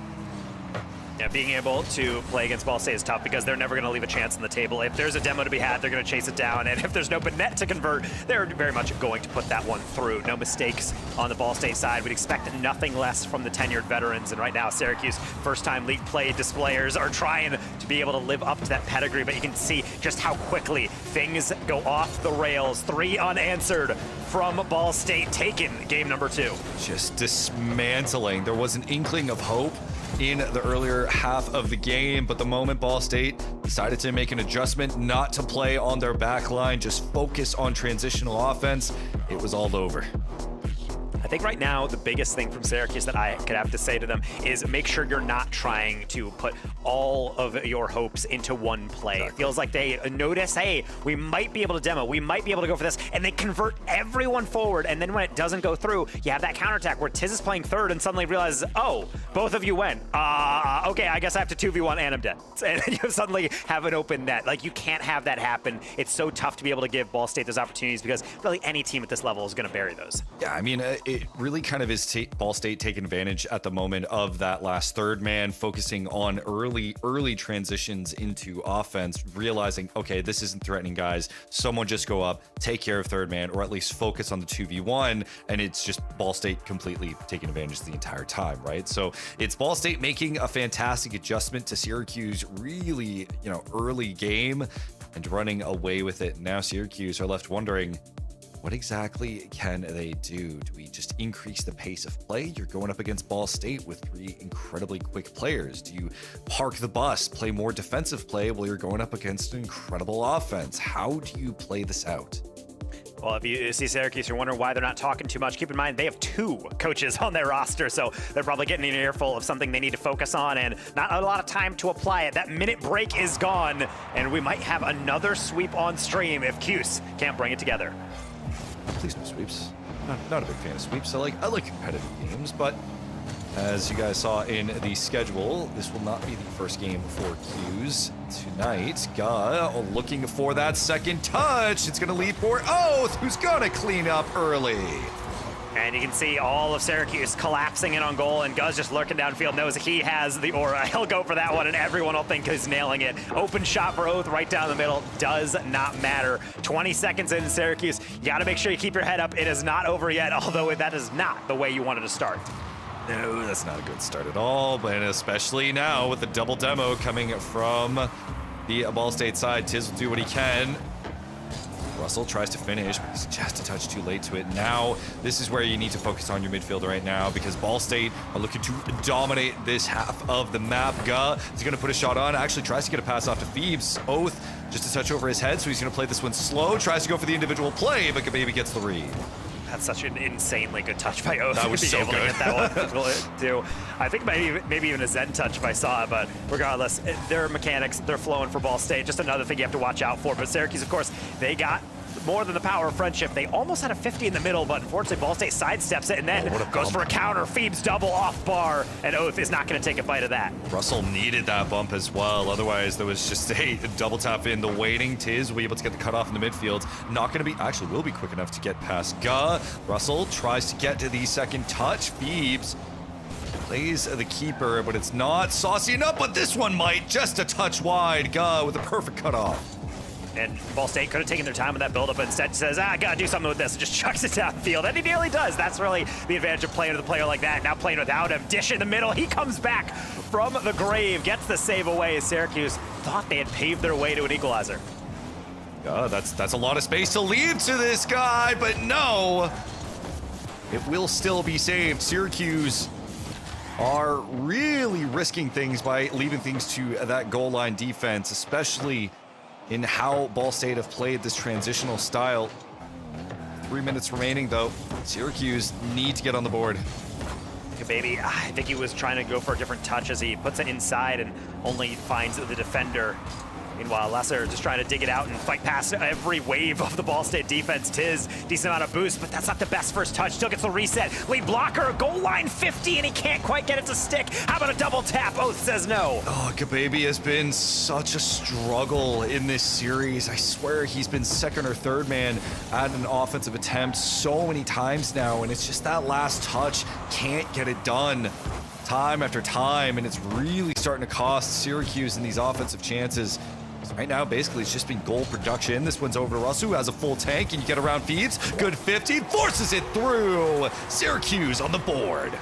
Yeah, being able to play against Ball State is tough because they're never going to leave a chance on the table. If there's a demo to be had, they're going to chase it down. And if there's no net to convert, they're very much going to put that one through. No mistakes on the Ball State side. We'd expect nothing less from the tenured veterans. And right now, Syracuse, first-time league play displayers, are trying to be able to live up to that pedigree. But you can see just how quickly things go off the rails. 3 unanswered from Ball State, taken game number 2. Just dismantling. There was an inkling of hope in the earlier half of the game, but the moment Ball State decided to make an adjustment, not to play on their back line, just focus on transitional offense, it was all over. I think right now the biggest thing from Syracuse that I could have to say to them is make sure you're not trying to put all of your hopes into one play. It feels like they notice, hey, we might be able to demo, we might be able to go for this, and they convert everyone forward, and then when it doesn't go through, you have that counterattack where Tiz is playing third and suddenly realizes, oh, both of you went. Okay, I guess I have to 2v1 and I'm dead. And then you suddenly have an open net. Like, you can't have that happen. It's so tough to be able to give Ball State those opportunities because really any team at this level is going to bury those. Yeah, I mean, it really kind of is Ball State taking advantage at the moment of that last third man, focusing on early transitions into offense, realizing, okay, this isn't threatening, guys. Someone just go up, take care of third man, or at least focus on the 2v1, and it's just Ball State completely taking advantage the entire time, right? So it's Ball State making a fantastic adjustment to Syracuse really, early game and running away with it. Now Syracuse are left wondering, what exactly can they do? Do we just increase the pace of play? You're going up against Ball State with 3 incredibly quick players. Do you park the bus, play more defensive play while you're going up against an incredible offense? How do you play this out? Well, if you see Syracuse, you're wondering why they're not talking too much. Keep in mind, they have 2 coaches on their roster, so they're probably getting an earful of something they need to focus on and not a lot of time to apply it. That minute break is gone, and we might have another sweep on stream if Cuse can't bring it together. Please no sweeps. Not a big fan of sweeps. I like competitive games, but as you guys saw in the schedule, this will not be the first game for Q's tonight. Guh looking for that second touch. It's going to lead for Oath, who's going to clean up early. And you can see all of Syracuse collapsing in on goal, and Guz just lurking downfield, knows he has the aura. He'll go for that one, and everyone will think he's nailing it. Open shot for Oath right down the middle. Does not matter. 20 seconds in Syracuse. You got to make sure you keep your head up. It is not over yet, although that is not the way you wanted to start. No, that's not a good start at all, but especially now with the double demo coming from the Ball State side. Tiz will do what he can. Russell tries to finish, but he's just a touch too late to it. Now, this is where you need to focus on your midfield right now because Ball State are looking to dominate this half of the map. Guh is going to put a shot on, actually tries to get a pass off to Phoebes. Oath just a touch over his head, so he's going to play this one slow, tries to go for the individual play, but Baby gets the read. That's such an insanely good touch by Oath. That was so good. That one too. I think maybe even a Zen touch if I saw it, but regardless, their mechanics, they're flowing for Ball State. Just another thing you have to watch out for. But Syracuse, of course, they got more than the power of friendship. They almost had a 50 in the middle, but unfortunately Ball State sidesteps it and then goes for a counter. Phoebes double off bar, and Oath is not going to take a bite of that. Russell needed that bump as well. Otherwise, there was just a double tap in the waiting. Tiz will be able to get the cutoff in the midfield. Not going to be, actually will be quick enough to get past Guh. Russell tries to get to the second touch. Phoebes plays the keeper, but it's not saucy enough, but this one might. Just a touch wide. Guh with a perfect cutoff. And Ball State could have taken their time with that buildup, but instead says, I gotta do something with this, and just chucks it downfield, and he nearly does. That's really the advantage of playing with a player like that. Now playing without him, dish in the middle, he comes back from the grave, gets the save away. Syracuse thought they had paved their way to an equalizer. That's a lot of space to leave to this guy, but no. It will still be saved. Syracuse are really risking things by leaving things to that goal line defense, especially in how Ball State have played this transitional style. 3 minutes remaining, though. Syracuse need to get on the board. Baby, I think he was trying to go for a different touch as he puts it inside and only finds the defender. Meanwhile, Lesser just trying to dig it out and fight past every wave of the Ball State defense. Tiz, decent amount of boost, but that's not the best first touch. Still gets the reset. Lead blocker, goal line 50, and he can't quite get it to stick. How about a double tap? Oath says no. Oh, Kababy has been such a struggle in this series. I swear he's been second or third man at an offensive attempt so many times now, and it's just that last touch can't get it done time after time, and it's really starting to cost Syracuse in these offensive chances. Right now, basically, it's just been goal production. This one's over to Russell, who has a full tank, and you get around Phoebes. Good 50, forces it through. Syracuse on the board.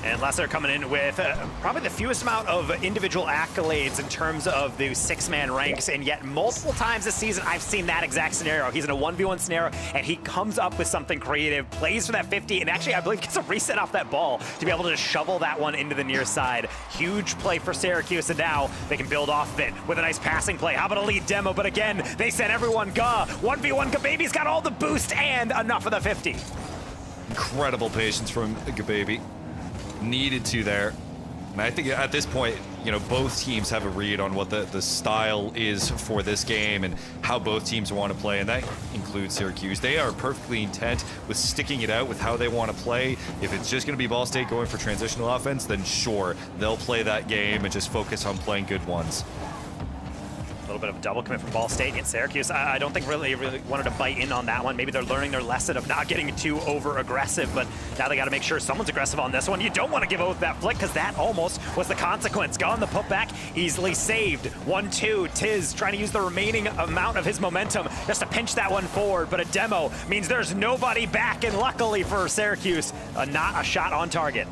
And Lesser coming in with probably the fewest amount of individual accolades in terms of the 6-man ranks, and yet multiple times this season I've seen that exact scenario. He's in a 1v1 scenario, and he comes up with something creative, plays for that 50, and actually I believe gets a reset off that ball to be able to shovel that one into the near side. Huge play for Syracuse, and now they can build off it with a nice passing play. How about a lead demo? But again, they sent everyone Guh. 1v1, Baby's got all the boost and enough of the 50. Incredible patience from Gababy. Needed to there. And I think at this point, you know, both teams have a read on what the style is for this game and how both teams want to play, and that includes Syracuse. They are perfectly intent with sticking it out with how they want to play. If it's just going to be Ball State going for transitional offense, then sure, they'll play that game and just focus on playing good ones. A little bit of a double commit from Ball State against Syracuse. I don't think really wanted to bite in on that one. Maybe they're learning their lesson of not getting too over-aggressive, but now they got to make sure someone's aggressive on this one. You don't want to give Oath that flick because that almost was the consequence. Gone the putback, easily saved. 1-2, Tiz trying to use the remaining amount of his momentum just to pinch that one forward, but a demo means there's nobody back, and luckily for Syracuse, not a shot on target.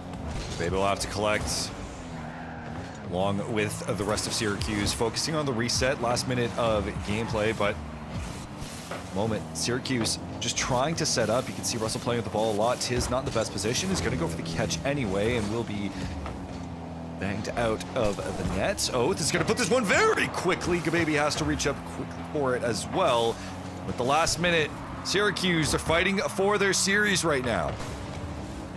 Maybe we'll have to collect along with the rest of Syracuse, focusing on the reset, last minute of gameplay, but moment, Syracuse just trying to set up. You can see Russell playing with the ball a lot. Tiz not in the best position, is going to go for the catch anyway, and will be banged out of the net. Oath is going to put this one very quickly. Gababy has to reach up quick for it as well. With the last minute, Syracuse are fighting for their series right now.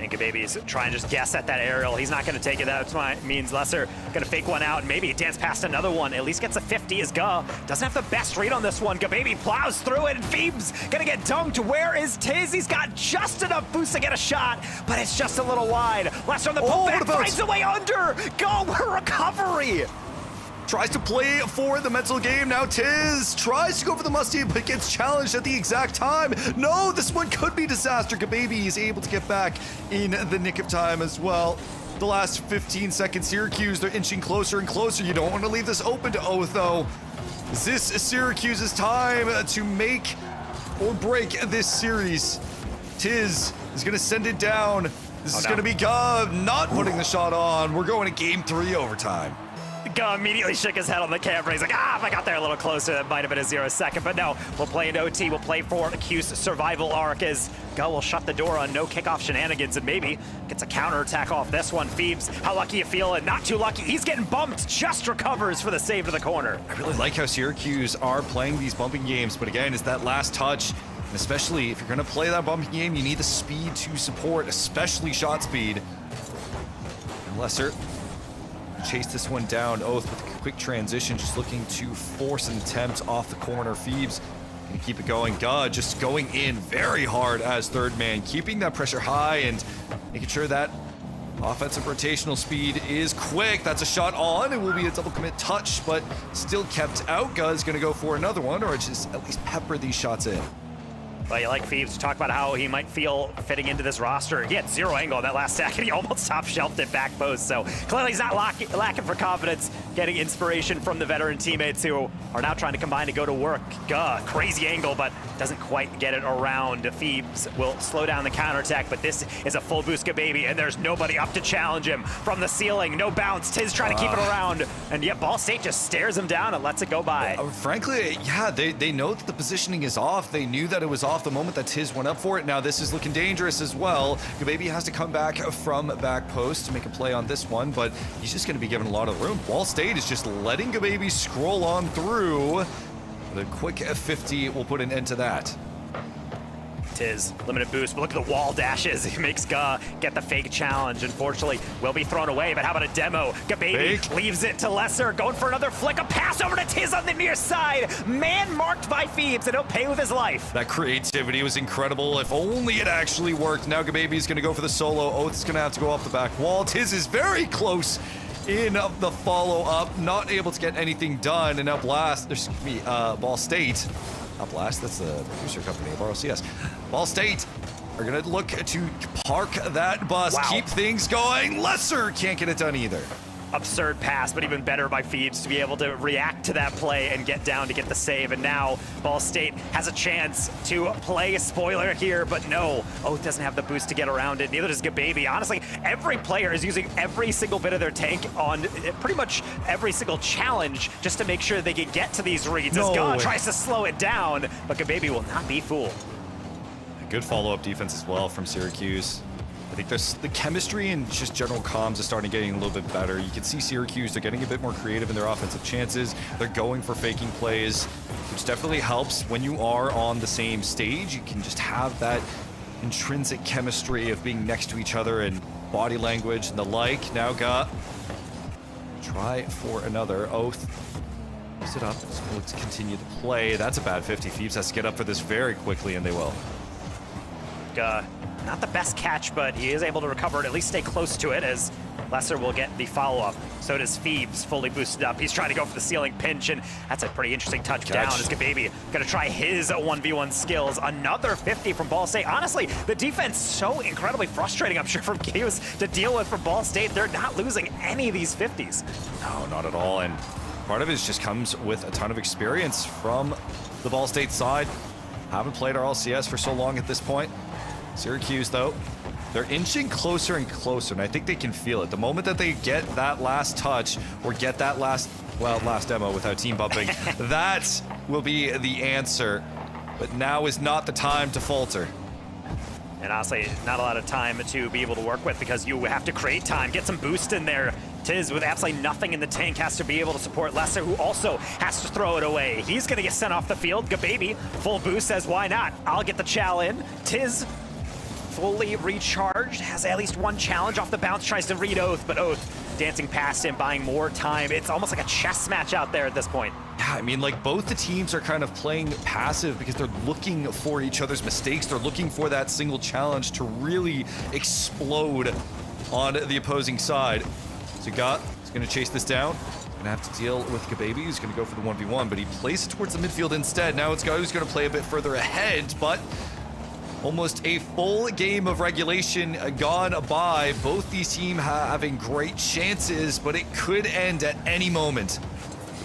And Gababy's trying to just guess at that aerial. He's not going to take it. That's why it means Lesser going to fake one out and maybe dance past another one. At least gets a 50 as Ga doesn't have the best read on this one. Gababy plows through it, and Phoebe's going to get dunked. Where is Tiz? He's got just enough boost to get a shot, but it's just a little wide. Lesser on the putback finds a way under. Go, recovery. Tries to play for the mental game. Now Tiz tries to go for the musty, but gets challenged at the exact time. No, this one could be disaster. Gababy is able to get back in the nick of time as well. The last 15 seconds, Syracuse, they're inching closer and closer. You don't want to leave this open to Oath, though. Is this Syracuse's time to make or break this series? Tiz is going to send it down. This is going to be Ga not putting the shot on. We're going to game 3 overtime. Ga immediately shook his head on the camera. He's like, if I got there a little closer, that might have been a 0 second. But no, we'll play an OT. We'll play for Cuse survival arc as Ga will shut the door on no kickoff shenanigans and maybe gets a counterattack off this one. Phoebes, how lucky you feeling? Not too lucky. He's getting bumped, just recovers for the save to the corner. I really like how Syracuse are playing these bumping games, but again, it's that last touch. And especially if you're going to play that bumping game, you need the speed to support, especially shot speed. And Lesser chase this one down. Oath with a quick transition, just looking to force an attempt off the corner. Phoebes gonna keep it going. Ga just going in very hard as third man, keeping that pressure high and making sure that offensive rotational speed is quick. That's a shot on. It will be a double commit touch, but still kept out. Ga is gonna go for another one, or just at least pepper these shots in. Well, you like Phoebes to talk about how he might feel fitting into this roster. He had 0 angle on that last second. He almost top-shelved it back post. So clearly he's not lacking for confidence, getting inspiration from the veteran teammates who are now trying to combine to go to work. Ga, crazy angle, but doesn't quite get it around. Phoebes will slow down the counterattack, but this is a full boost Gababy, and there's nobody up to challenge him from the ceiling. No bounce. Tiz trying to keep it around, and yet Ball State just stares him down and lets it go by. Frankly, yeah, they know that the positioning is off. They knew that it was off the moment that Tiz went up for it. Now this is looking dangerous as well. Gababy has to come back from back post to make a play on this one, but he's just going to be given a lot of room. Ball State is just letting Gababy scroll on through. The quick 50 will put an end to that. Tiz, limited boost, but look at the wall dashes. He makes Ga get the fake challenge. Unfortunately, will be thrown away, but how about a demo? Gababy leaves it to Lesser, going for another flick, a pass over to Tiz on the near side. Man marked by Phoebes, and he'll pay with his life. That creativity was incredible. If only it actually worked. Now Gababy is going to go for the solo. Oath is going to have to go off the back wall. Tiz is very close in the follow-up, not able to get anything done, and now Ball State. Not Blast, that's the producer company of RLCS. Ball State are gonna look to park that bus, keep things going. Lesser can't get it done either. Absurd pass, but even better by Phoebes to be able to react to that play and get down to get the save. And now Ball State has a chance to play a spoiler here, but no, Oath doesn't have the boost to get around it. Neither does Gababy. Honestly, every player is using every single bit of their tank on pretty much every single challenge just to make sure they can get to these reads. As Ga tries to slow it down, but Gababy will not be fooled. A good follow-up defense as well from Syracuse. I think the chemistry and just general comms is starting getting a little bit better. You can see Syracuse, they're getting a bit more creative in their offensive chances. They're going for faking plays, which definitely helps when you are on the same stage. You can just have that intrinsic chemistry of being next to each other and body language and the like. Now got try for another. Oath picks it up. It's going to continue to play. That's a bad 50. Phoebes has to get up for this very quickly, and they will. Not the best catch, but he is able to recover it, at least stay close to it, as Lesser will get the follow-up. So does Phoebes, fully boosted up. He's trying to go for the ceiling pinch, and that's a pretty interesting touch down as Gababy gonna try his 1v1 skills. Another 50 from Ball State. Honestly, the defense so incredibly frustrating, I'm sure, for Kius to deal with for Ball State. They're not losing any of these 50s. No, not at all. And part of it just comes with a ton of experience from the Ball State side. Haven't played our LCS for so long at this point. Syracuse, though, they're inching closer and closer, and I think they can feel it. The moment that they get that last touch or get that last demo without team bumping, that will be the answer. But now is not the time to falter. And honestly, not a lot of time to be able to work with because you have to create time, get some boost in there. Tiz, with absolutely nothing in the tank, has to be able to support Lesser, who also has to throw it away. He's going to get sent off the field. Gababy, full boost, says, why not? I'll get the chow in. Tiz, fully recharged, has at least one challenge off the bounce, tries to read Oath, but Oath dancing past him, buying more time. It's almost like a chess match out there at this point. Yeah, I mean, like, both the teams are kind of playing passive because they're looking for each other's mistakes. They're looking for that single challenge to really explode on the opposing side. So Got is going to chase this down. Gonna have to deal with Gababy, who's gonna go for the 1v1, but he plays it towards the midfield instead. Now it's Got who's gonna play a bit further ahead, but almost a full game of regulation gone by. Both these teams having great chances, but it could end at any moment.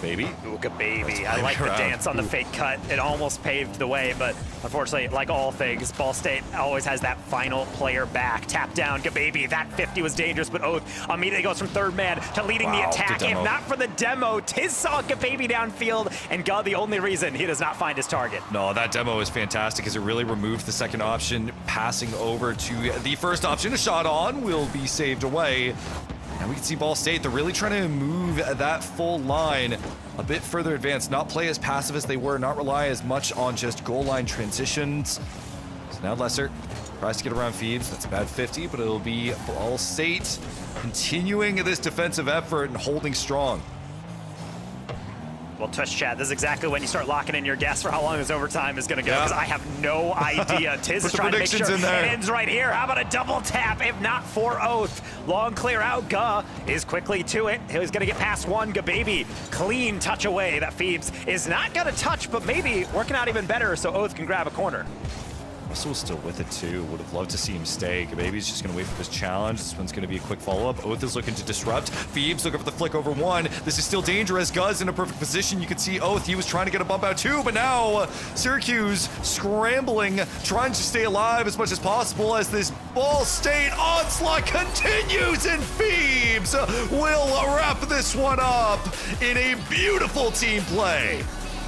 Baby. Ooh, Gababy. I like the dance on the fake cut. It almost paved the way, but unfortunately, like all things, Ball State always has that final player back. Tap down, Gababy. That 50 was dangerous, but Oath immediately goes from third man to leading the attack. If not for the demo, Tiz saw Gababy downfield, and God, the only reason he does not find his target. No, that demo is fantastic because it really removed the second option, passing over to the first option. A shot on will be saved away. And we can see Ball State, they're really trying to move that full line a bit further advanced, not play as passive as they were, not rely as much on just goal line transitions. So now Lesser tries to get around Phoebes. That's a bad 50, but it'll be Ball State continuing this defensive effort and holding strong. Well, Tush Chat, this is exactly when you start locking in your guess for how long this overtime is going to go, because I have no idea. Tiz is trying to make sure it ends right here. How about a double tap, if not for Oath? Long clear out. Ga is quickly to it. He's going to get past one. Gababy, clean touch away. That Phoebes is not going to touch, but maybe working out even better so Oath can grab a corner. Russell's still with it too. Would have loved to see him stay. Gababy's just going to wait for this challenge. This one's going to be a quick follow-up. Oath is looking to disrupt. Phoebes looking for the flick over one. This is still dangerous. Guz in a perfect position. You can see Oath. He was trying to get a bump out too, but now Syracuse scrambling, trying to stay alive as much as possible as this Ball State onslaught continues, and Phoebes will wrap this one up in a beautiful team play.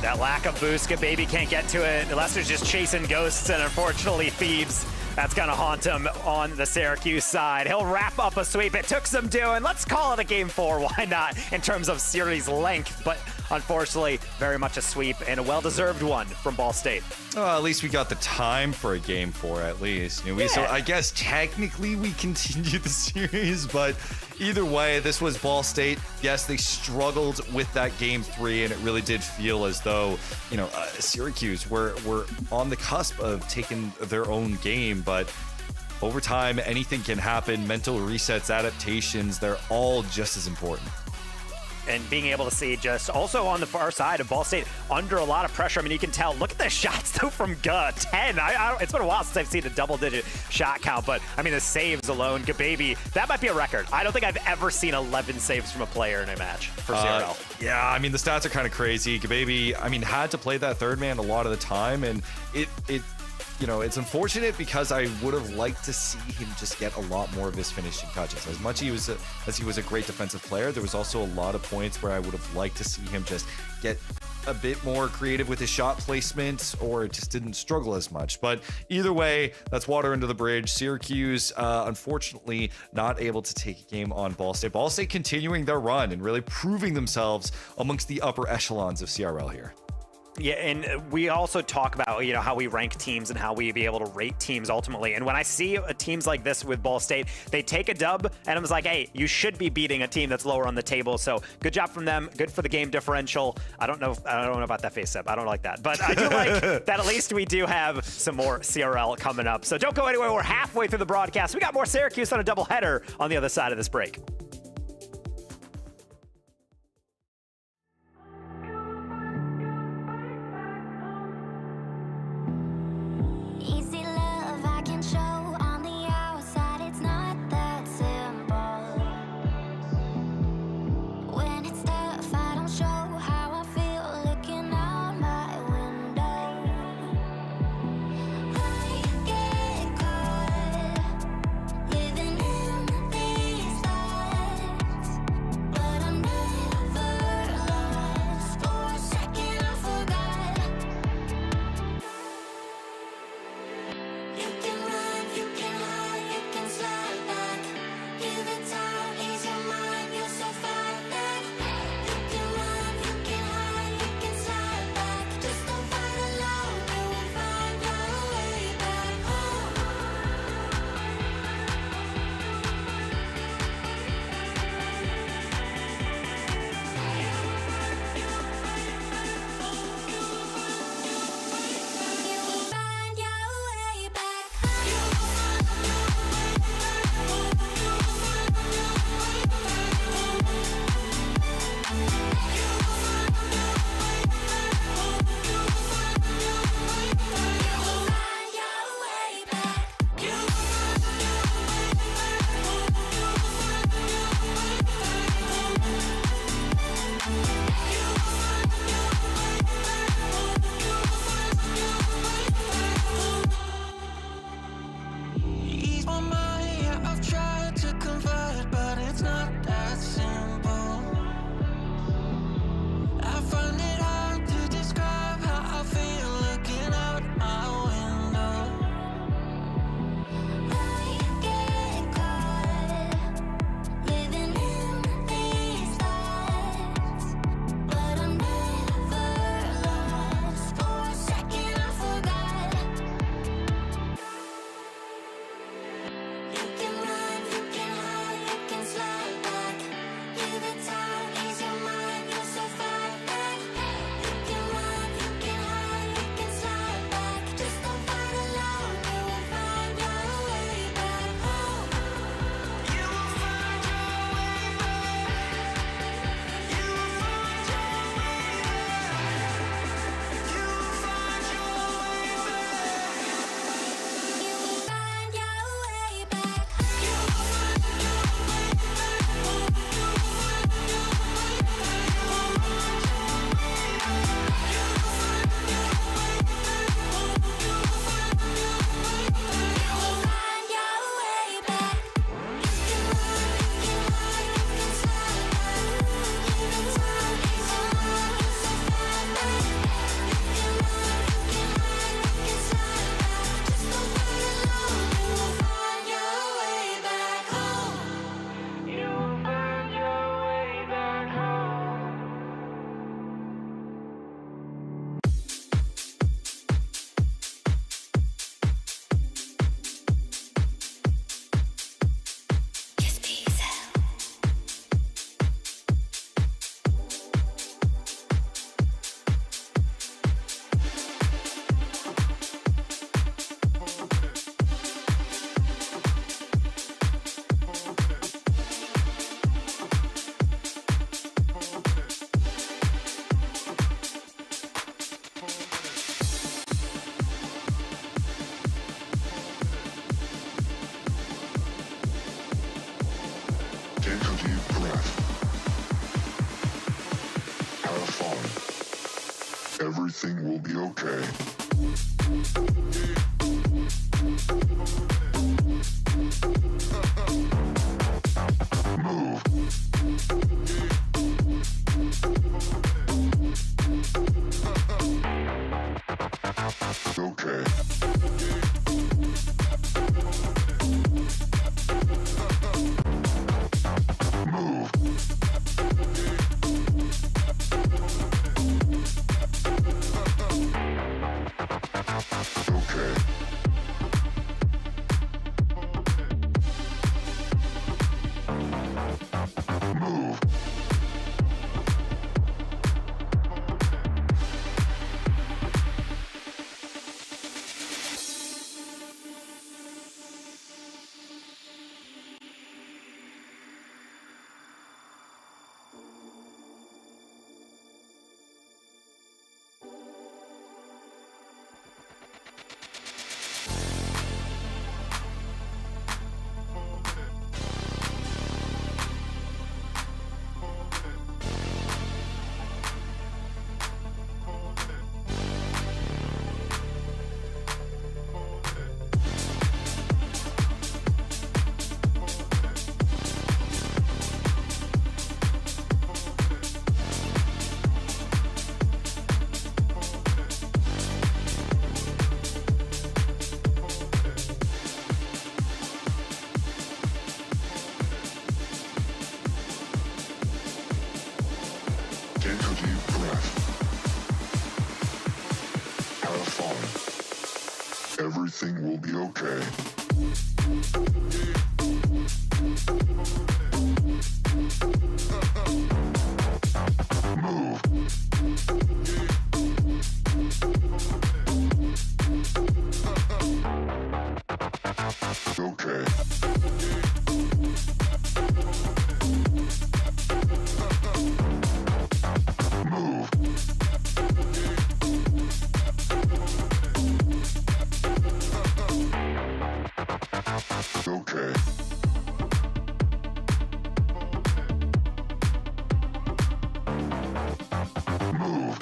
That lack of boost, Gababy can't get to it. Lester's just chasing ghosts, and unfortunately, Phoebes, that's gonna haunt him on the Syracuse side. He'll wrap up a sweep. It took some doing. Let's call it a game 4. Why not? In terms of series length, but unfortunately, very much a sweep and a well-deserved one from Ball State. At least we got the time for a game 4, at least. You know, so I guess technically we continue the series, but either way, this was Ball State. Yes, they struggled with that game 3, and it really did feel as though, you know, Syracuse were on the cusp of taking their own game, but over time, anything can happen. Mental resets, adaptations, they're all just as important. And being able to see just also on the far side of Ball State under a lot of pressure. I mean, you can tell. Look at the shots, though, from Ga. 10. It's been a while since I've seen a double-digit shot count, but, I mean, the saves alone, Gababy, that might be a record. I don't think I've ever seen 11 saves from a player in a match for CRL. Yeah, I mean, the stats are kind of crazy. Gababy, I mean, had to play that third man a lot of the time, and it you know, it's unfortunate because I would have liked to see him just get a lot more of his finishing touches. As much as he was a great defensive player, there was also a lot of points where I would have liked to see him just get a bit more creative with his shot placement, or it just didn't struggle as much. But either way, that's water under the bridge. Syracuse, unfortunately, not able to take a game on Ball State. Ball State continuing their run and really proving themselves amongst the upper echelons of CRL here. Yeah, and we also talk about, you know, how we rank teams and how we be able to rate teams ultimately. And when I see teams like this with Ball State, they take a dub, and I was like, hey, you should be beating a team that's lower on the table. So good job from them. Good for the game differential. I don't know about that face up. I don't like that. But I do like that at least we do have some more CRL coming up. So don't go anywhere. We're halfway through the broadcast. We got more Syracuse on a doubleheader on the other side of this break. Easy love I can show on the outside, it's not that simple. When it's tough, I don't show how I feel looking out my window. I get caught living in these thoughts, but I'm never lost. For a second I forgot. You can run, you can hide, you can slide back. Give it time, ease your mind, you're so fine that you can run, you can hide, you can slide back. Just don't fight alone, you will find your way back home. You will find your way back Ease my mind, yeah, I've tried to confide, but it's not that simple. I find it hard to describe how I feel looking out my window. I get caught living in these thoughts, but I'm never lost. For a second I forgot. You can run, you can hide, you can slide back. Give it time, ease your mind, you're so fine that you can run, you can hide, you can slide back. Just don't fight alone, you will find your way back home. You will find your way back. You will find your way back. You will find your way back. You will find your way back. Find your way back. You can run, you can hide, you can slide back. Give it time, ease your mind, you're so fine that you can run, you can hide, you can slide back. Just don't fight alone, you will find your way back home. You will find your way back home. Just be yourself. Take a deep breath. Have fun. Everything will be okay. Move. Okay. Move. breath. Have fun. Everything will be okay. Move. Okay. Move. Okay. Move.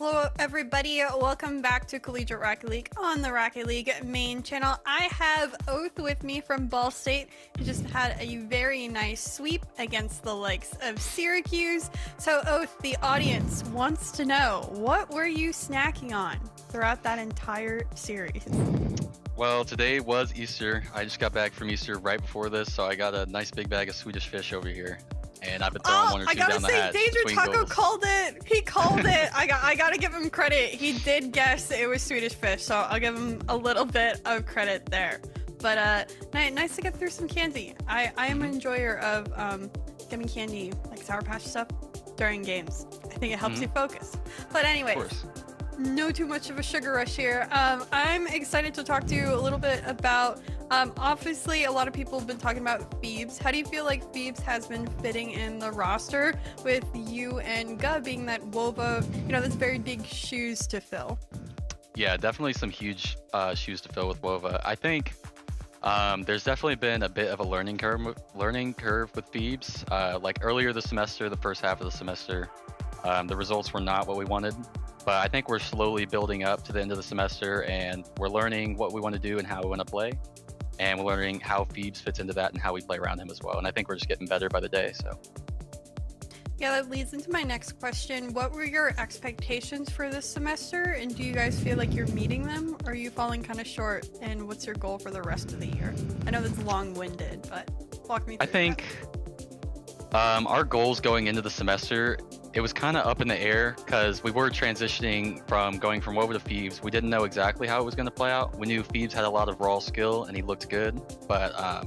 Hello everybody, welcome back to Collegiate Rocket League on the Rocket League main channel. I have Oath with me from Ball State. He just had a very nice sweep against the likes of Syracuse. So Oath, the audience wants to know, what were you snacking on throughout that entire series? Well, today was Easter. I just got back from Easter right before this, so I got a nice big bag of Swedish fish over here. And I've been throwing one or two I gotta down the say, hatch Danger between Taco goals. called it. He called it. I gotta give him credit. He did guess it was Swedish fish, so I'll give him a little bit of credit there. But nice to get through some candy. I am an enjoyer of giving candy, like Sour Patch stuff, during games. I think it helps you focus. But anyways, Of course. no too much of a sugar rush here. I'm excited to talk to you a little bit about, obviously a lot of people have been talking about Phoebes. How do you feel like Phoebes has been fitting in the roster with you and Gub being that Wova, that's very big shoes to fill? Yeah, definitely some huge shoes to fill with Wova. I think there's definitely been a bit of a learning curve with Phoebes. Like earlier this semester, the first half of the semester, the results were not what we wanted. But I think we're slowly building up to the end of the semester, and we're learning what we want to do and how we want to play. And we're learning how Phoebes fits into that and how we play around him as well. And I think we're just getting better by the day. So. Yeah, that leads into my next question. What were your expectations for this semester? And do you guys feel like you're meeting them? Or are you falling kind of short? And what's your goal for the rest of the year? I know that's long-winded, but walk me through I think our goals going into the semester, it was kind of up in the air because we were transitioning from going from Wova to Phoebes. We didn't know exactly how it was going to play out. We knew Phoebes had a lot of raw skill and he looked good, but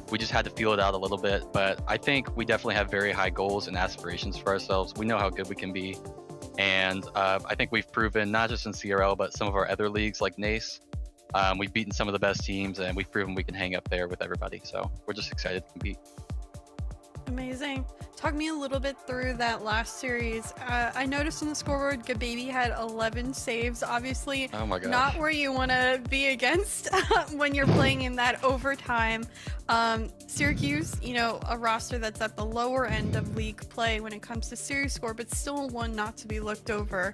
we just had to feel it out a little bit. But I think we definitely have very high goals and aspirations for ourselves. We know how good we can be. And I think we've proven, not just in CRL, but some of our other leagues like NACE, we've beaten some of the best teams and we've proven we can hang up there with everybody. So we're just excited to compete. Amazing. Talk me a little bit through that last series. I noticed on the scoreboard, Gababy had 11 saves. Obviously, Oh my gosh. not where you want to be against when you're playing in that overtime. Syracuse, a roster that's at the lower end of league play when it comes to series score, but still one not to be looked over.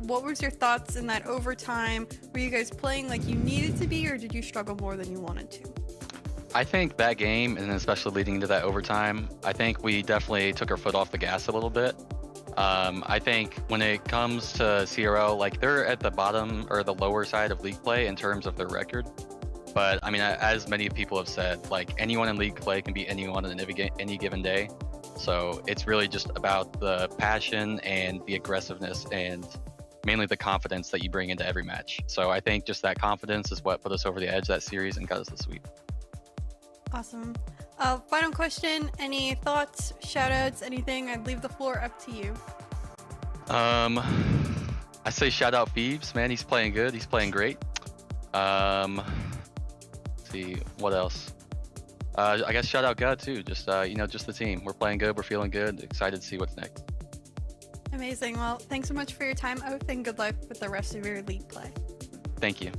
What was your thoughts in that overtime? Were you guys playing like you needed to be, or did you struggle more than you wanted to? I think that game, and especially leading into that overtime, I think we definitely took our foot off the gas a little bit. I think when it comes to CRL, like they're at the bottom or the lower side of league play in terms of their record. But I mean, as many people have said, like anyone in league play can beat anyone on any given day. So it's really just about the passion and the aggressiveness and mainly the confidence that you bring into every match. So I think just that confidence is what put us over the edge that series and got us the sweep. Awesome. Final question. Any thoughts, shout-outs, anything? I'd leave the floor up to you. I say shout out Phoebes, man. He's playing good. He's playing great. Let's see what else. I guess shout out God too. Just just the team. We're playing good. We're feeling good. Excited to see what's next. Amazing. Well, thanks so much for your time, Oath, and good luck with the rest of your league play. Thank you.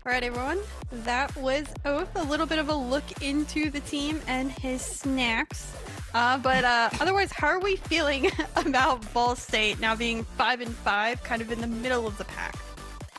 All right, everyone. That was Oath. A little bit of a look into the team and his snacks. But otherwise, how are we feeling about Ball State now being 5-5, kind of in the middle of the pack?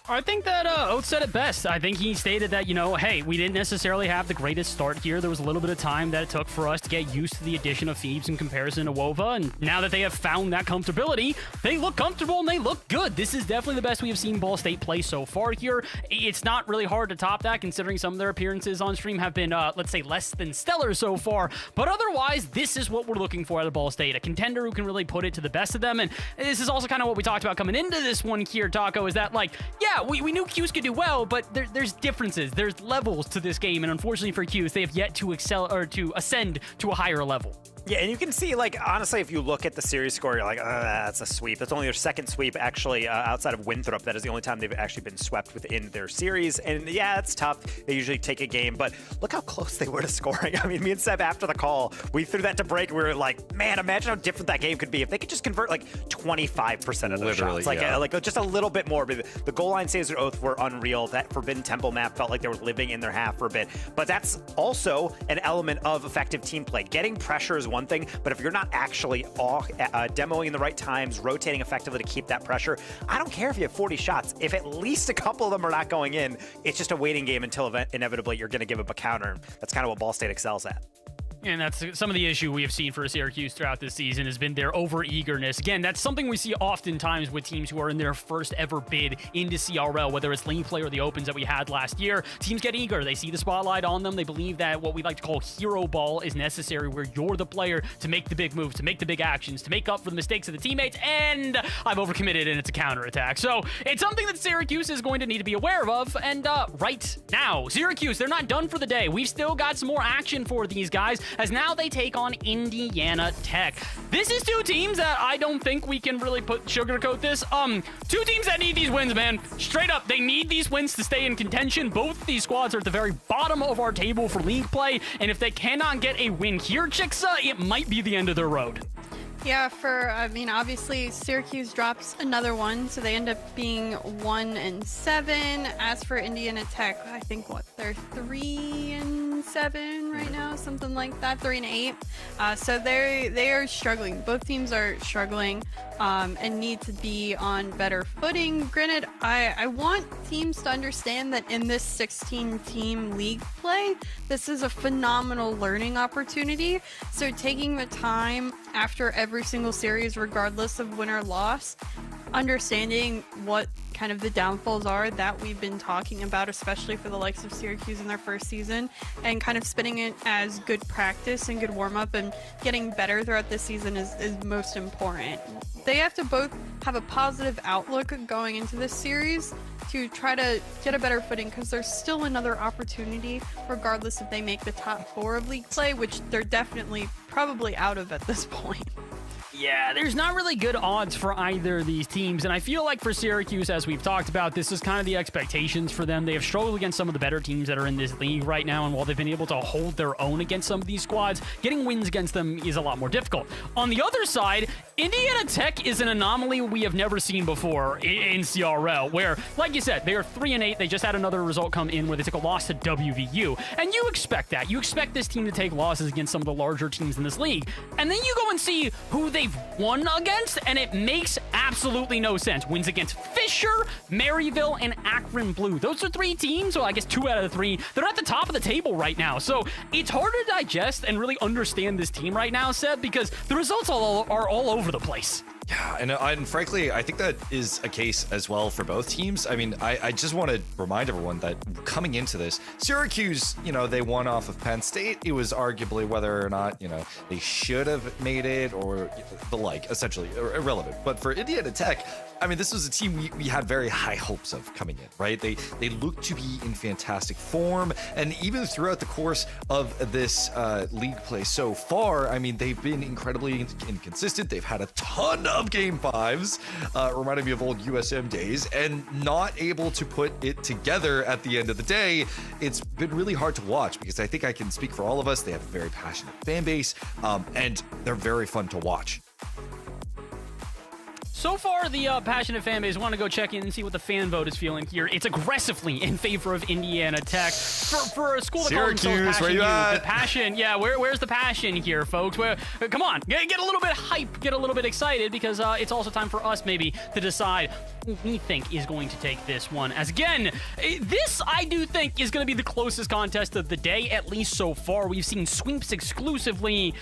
I think that Oath said it best. I think he stated that, hey, we didn't necessarily have the greatest start here. There was a little bit of time that it took for us to get used to the addition of Phoebes in comparison to Wova. And now that they have found that comfortability, they look comfortable and they look good. This is definitely the best we have seen Ball State play so far here. It's not really hard to top that considering some of their appearances on stream have been, let's say, less than stellar so far. But otherwise, this is what we're looking for out of Ball State. A contender who can really put it to the best of them. And this is also kind of what we talked about coming into this one here, Taco, is that, like, yeah, we knew Q's could do well, but there's differences. There's levels to this game, and unfortunately for Q's, they have yet to excel or to ascend to a higher level. Yeah, and you can see, like, honestly, if you look at the series score, you're like, that's a sweep. That's only their second sweep, actually, outside of Winthrop. That is the only time they've actually been swept within their series. And yeah, it's tough. They usually take a game, but look how close they were to scoring. I mean, me and Seb, after the call, we threw that to break, and we were like, man, imagine how different that game could be if they could just convert, like, 25% of those shots. Like, yeah. Like, just a little bit more. But the goal line saves at Oath were unreal. That Forbidden Temple map felt like they were living in their half for a bit. But that's also an element of effective team play. Getting pressure is one thing, but if you're not actually demoing in the right times, rotating effectively to keep that pressure, I don't care if you have 40 shots. If at least a couple of them are not going in, it's just a waiting game until inevitably you're going to give up a counter. That's kind of what Ball State excels at. And that's some of the issue we have seen for Syracuse throughout this season has been their over-eagerness. Again, that's something we see oftentimes with teams who are in their first ever bid into CRL, whether it's league play or the opens that we had last year. Teams get eager. They see the spotlight on them. They believe that what we like to call hero ball is necessary, where you're the player to make the big moves, to make the big actions, to make up for the mistakes of the teammates, and I've overcommitted and it's a counterattack. So it's something that Syracuse is going to need to be aware of, and right now, Syracuse, they're not done for the day. We've still got some more action for these guys, as now they take on Indiana Tech. This is two teams that I don't think we can really sugarcoat this. Two teams that need these wins, man. Straight up, they need these wins to stay in contention. Both of these squads are at the very bottom of our table for league play, and if they cannot get a win here, Chicksa, it might be the end of their road. Yeah, obviously Syracuse drops another one, so they end up being 1-7. As for Indiana Tech, I think they're 3-7 right now, something like that, 3-8. So they are struggling. Both teams are struggling and need to be on better footing. Granted, I want teams to understand that in this 16-team league play, this is a phenomenal learning opportunity. So taking the time after every single series, regardless of win or loss, understanding what kind of the downfalls are that we've been talking about, especially for the likes of Syracuse in their first season, and kind of spinning it as good practice and good warm-up and getting better throughout this season is most important. They have to both have a positive outlook going into this series to try to get a better footing, because there's still another opportunity regardless if they make the top 4 of league play, which they're definitely probably out of at this point. Yeah, there's not really good odds for either of these teams, and I feel like for Syracuse, as we've talked about, this is kind of the expectations for them. They have struggled against some of the better teams that are in this league right now, and while they've been able to hold their own against some of these squads, getting wins against them is a lot more difficult. On the other side, Indiana Tech is an anomaly we have never seen before in CRL, where, like you said, they are 3-8. They just had another result come in where they took a loss to WVU. And you expect that. You expect this team to take losses against some of the larger teams in this league. And then you go and see who they've won against, and it makes absolutely no sense. Wins against Fisher, Maryville, and Akron Blue. Those are 3 teams, so I guess 2 out of the 3. They're at the top of the table right now. So it's hard to digest and really understand this team right now, Seb, because the results are all over the place. Yeah, and frankly, I think that is a case as well for both teams. I mean, I just want to remind everyone that coming into this, Syracuse, they won off of Penn State. It was arguably whether or not, they should have made it or the like, essentially irrelevant. But for Indiana Tech, I mean, this was a team we had very high hopes of coming in, right? They look to be in fantastic form. And even throughout the course of this league play so far, I mean, they've been incredibly inconsistent. They've had a ton of game 5s, reminding me of old USM days, and not able to put it together at the end of the day. It's been really hard to watch because I think I can speak for all of us. They have a very passionate fan base, and they're very fun to watch. So far, the passionate fan base want to go check in and see what the fan vote is feeling here. It's aggressively in favor of Indiana Tech. For a school that calls themselves Syracuse, where you Passion U, at? the passion, yeah, where's the passion here, folks? Come on, get a little bit hype, get a little bit excited, because it's also time for us maybe to decide who we think is going to take this one. As again, this I do think is going to be the closest contest of the day, at least so far. We've seen sweeps exclusively.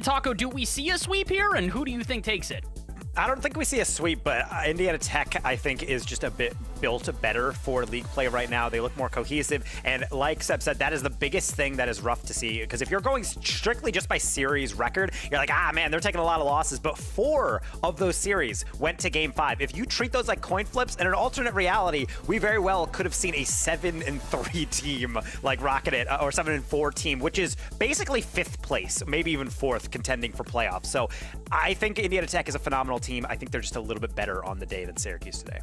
Taco, do we see a sweep here, and who do you think takes it? I don't think we see a sweep, but Indiana Tech, I think, is just a bit built better for league play right now. They look more cohesive, and like Seb said, that is the biggest thing that is rough to see, because if you're going strictly just by series record, you're like, man, they're taking a lot of losses, but 4 of those series went to game 5. If you treat those like coin flips, in an alternate reality, we very well could have seen a 7-3 team like Rocket or 7-4 team, which is basically 5th place, maybe even 4th, contending for playoffs. So I think Indiana Tech is a phenomenal team. I think they're just a little bit better on the day than Syracuse today.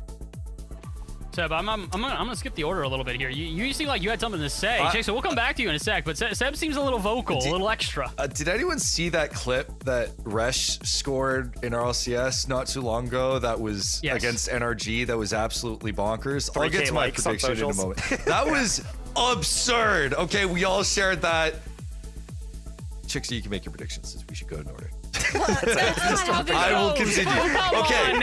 Seb, I'm gonna skip the order a little bit here. You seem like you had something to say. Jake, so we'll come back to you in a sec, but Seb seems a little vocal, a little extra. Did anyone see that clip that Resh scored in RLCS not too long ago that was against NRG that was absolutely bonkers? I'll get to my prediction in a moment. That was absurd. Okay, we all shared that. Chixie, you can make your predictions since we should go in order. I will continue. Okay.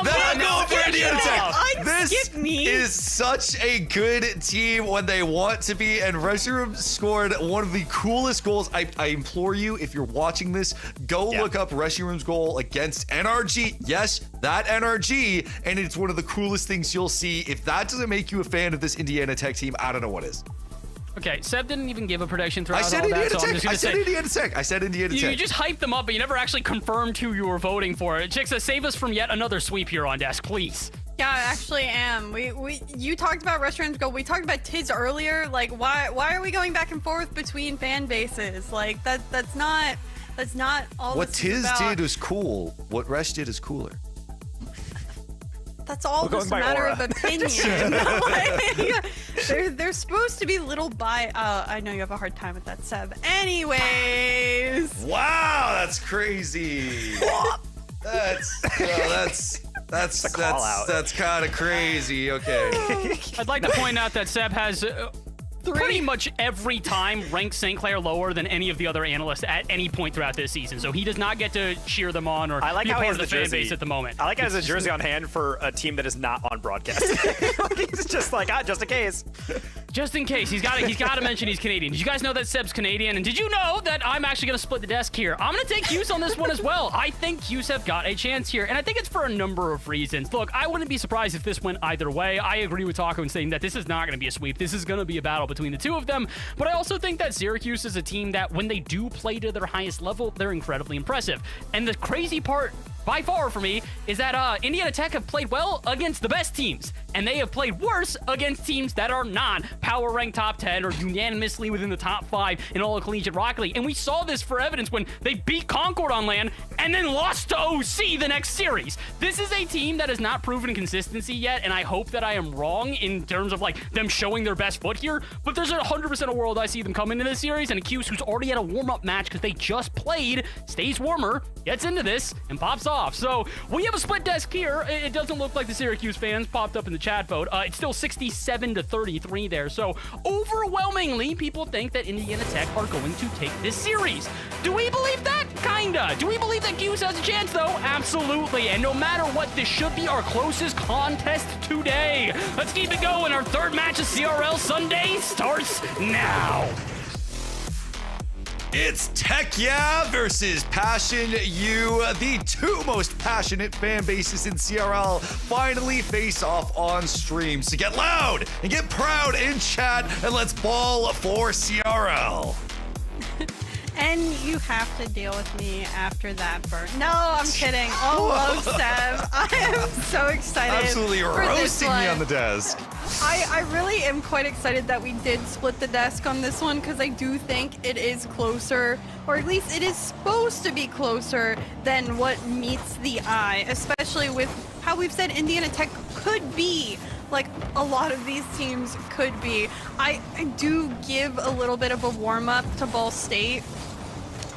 Then I'm going for Indiana Tech. This is such a good team when they want to be, and Reshiram scored one of the coolest goals. I implore you, if you're watching this, go look up Reshiram's goal against NRG. Yes, that NRG, and it's one of the coolest things you'll see. If that doesn't make you a fan of this Indiana Tech team, I don't know what is. Okay, Seb didn't even give a prediction throughout I said all that, Indiana so I'm Tech. just gonna I said say, Indiana Tech. I said Indiana Tech. You just hyped them up, but you never actually confirmed who you were voting for. Chixa, save us from yet another sweep here on desk, please. Yeah, I actually am. You talked about restaurants go. We talked about Tiz earlier. Like, why are we going back and forth between fan bases? Like that's not all. What this is Tiz about. did was cool. What Resh did is cooler. That's all just a matter of opinion. Like, they're supposed to be little I know you have a hard time with that, Seb. Anyways. Wow, that's crazy. That's kind of crazy. Okay. I'd like to point out that Seb has pretty much every time ranked St. Clair lower than any of the other analysts at any point throughout this season. So he does not get to cheer them on or be a part of the fan base at the moment. I like how he has a jersey on hand for a team that is not on broadcast. He's just like, just in case. Just in case. He's got to mention he's Canadian. Did you guys know that Seb's Canadian? And did you know that I'm actually going to split the desk here? I'm going to take Hughes on this one as well. I think Hughes have got a chance here, and I think it's for a number of reasons. Look, I wouldn't be surprised if this went either way. I agree with Taco in saying that this is not going to be a sweep. This is going to be a battle between the two of them, but I also think that Syracuse is a team that when they do play to their highest level, they're incredibly impressive. And the crazy part by far for me is that Indiana Tech have played well against the best teams, and they have played worse against teams that are not power ranked top 10 or unanimously within the top 5 in all of collegiate Rocket League. And we saw this for evidence when they beat Concord on LAN and then lost to OC the next series. This is a team that has not proven consistency yet, and I hope that I am wrong in terms of like them showing their best foot here, but there's a 100% a world I see them come into this series, and Accuse, who's already had a warm-up match because they just played, stays warmer, gets into this, and pops off off. So we have a split desk here. It doesn't look like the Syracuse fans popped up in the chat vote. It's still 67-33 there. So overwhelmingly, people think that Indiana Tech are going to take this series. Do we believe that? Kinda. Do we believe that Cuse has a chance, though? Absolutely. And no matter what, this should be our closest contest today. Let's keep it going. Our third match of CRL Sunday starts now. It's Tech Yeah versus Passion U. The two most passionate fan bases in CRL finally face off on stream. So get loud and get proud in chat and let's ball for CRL. And you have to deal with me after that burn. No, I'm kidding. Oh, love Seb. I am so excited. Absolutely for this roasting me on the desk. I really am quite excited that we did split the desk on this one because I do think it is closer, or at least it is supposed to be closer than what meets the eye, especially with how we've said Indiana Tech could be. Like a lot of these teams could be. I do give a little bit of a warm-up to Ball State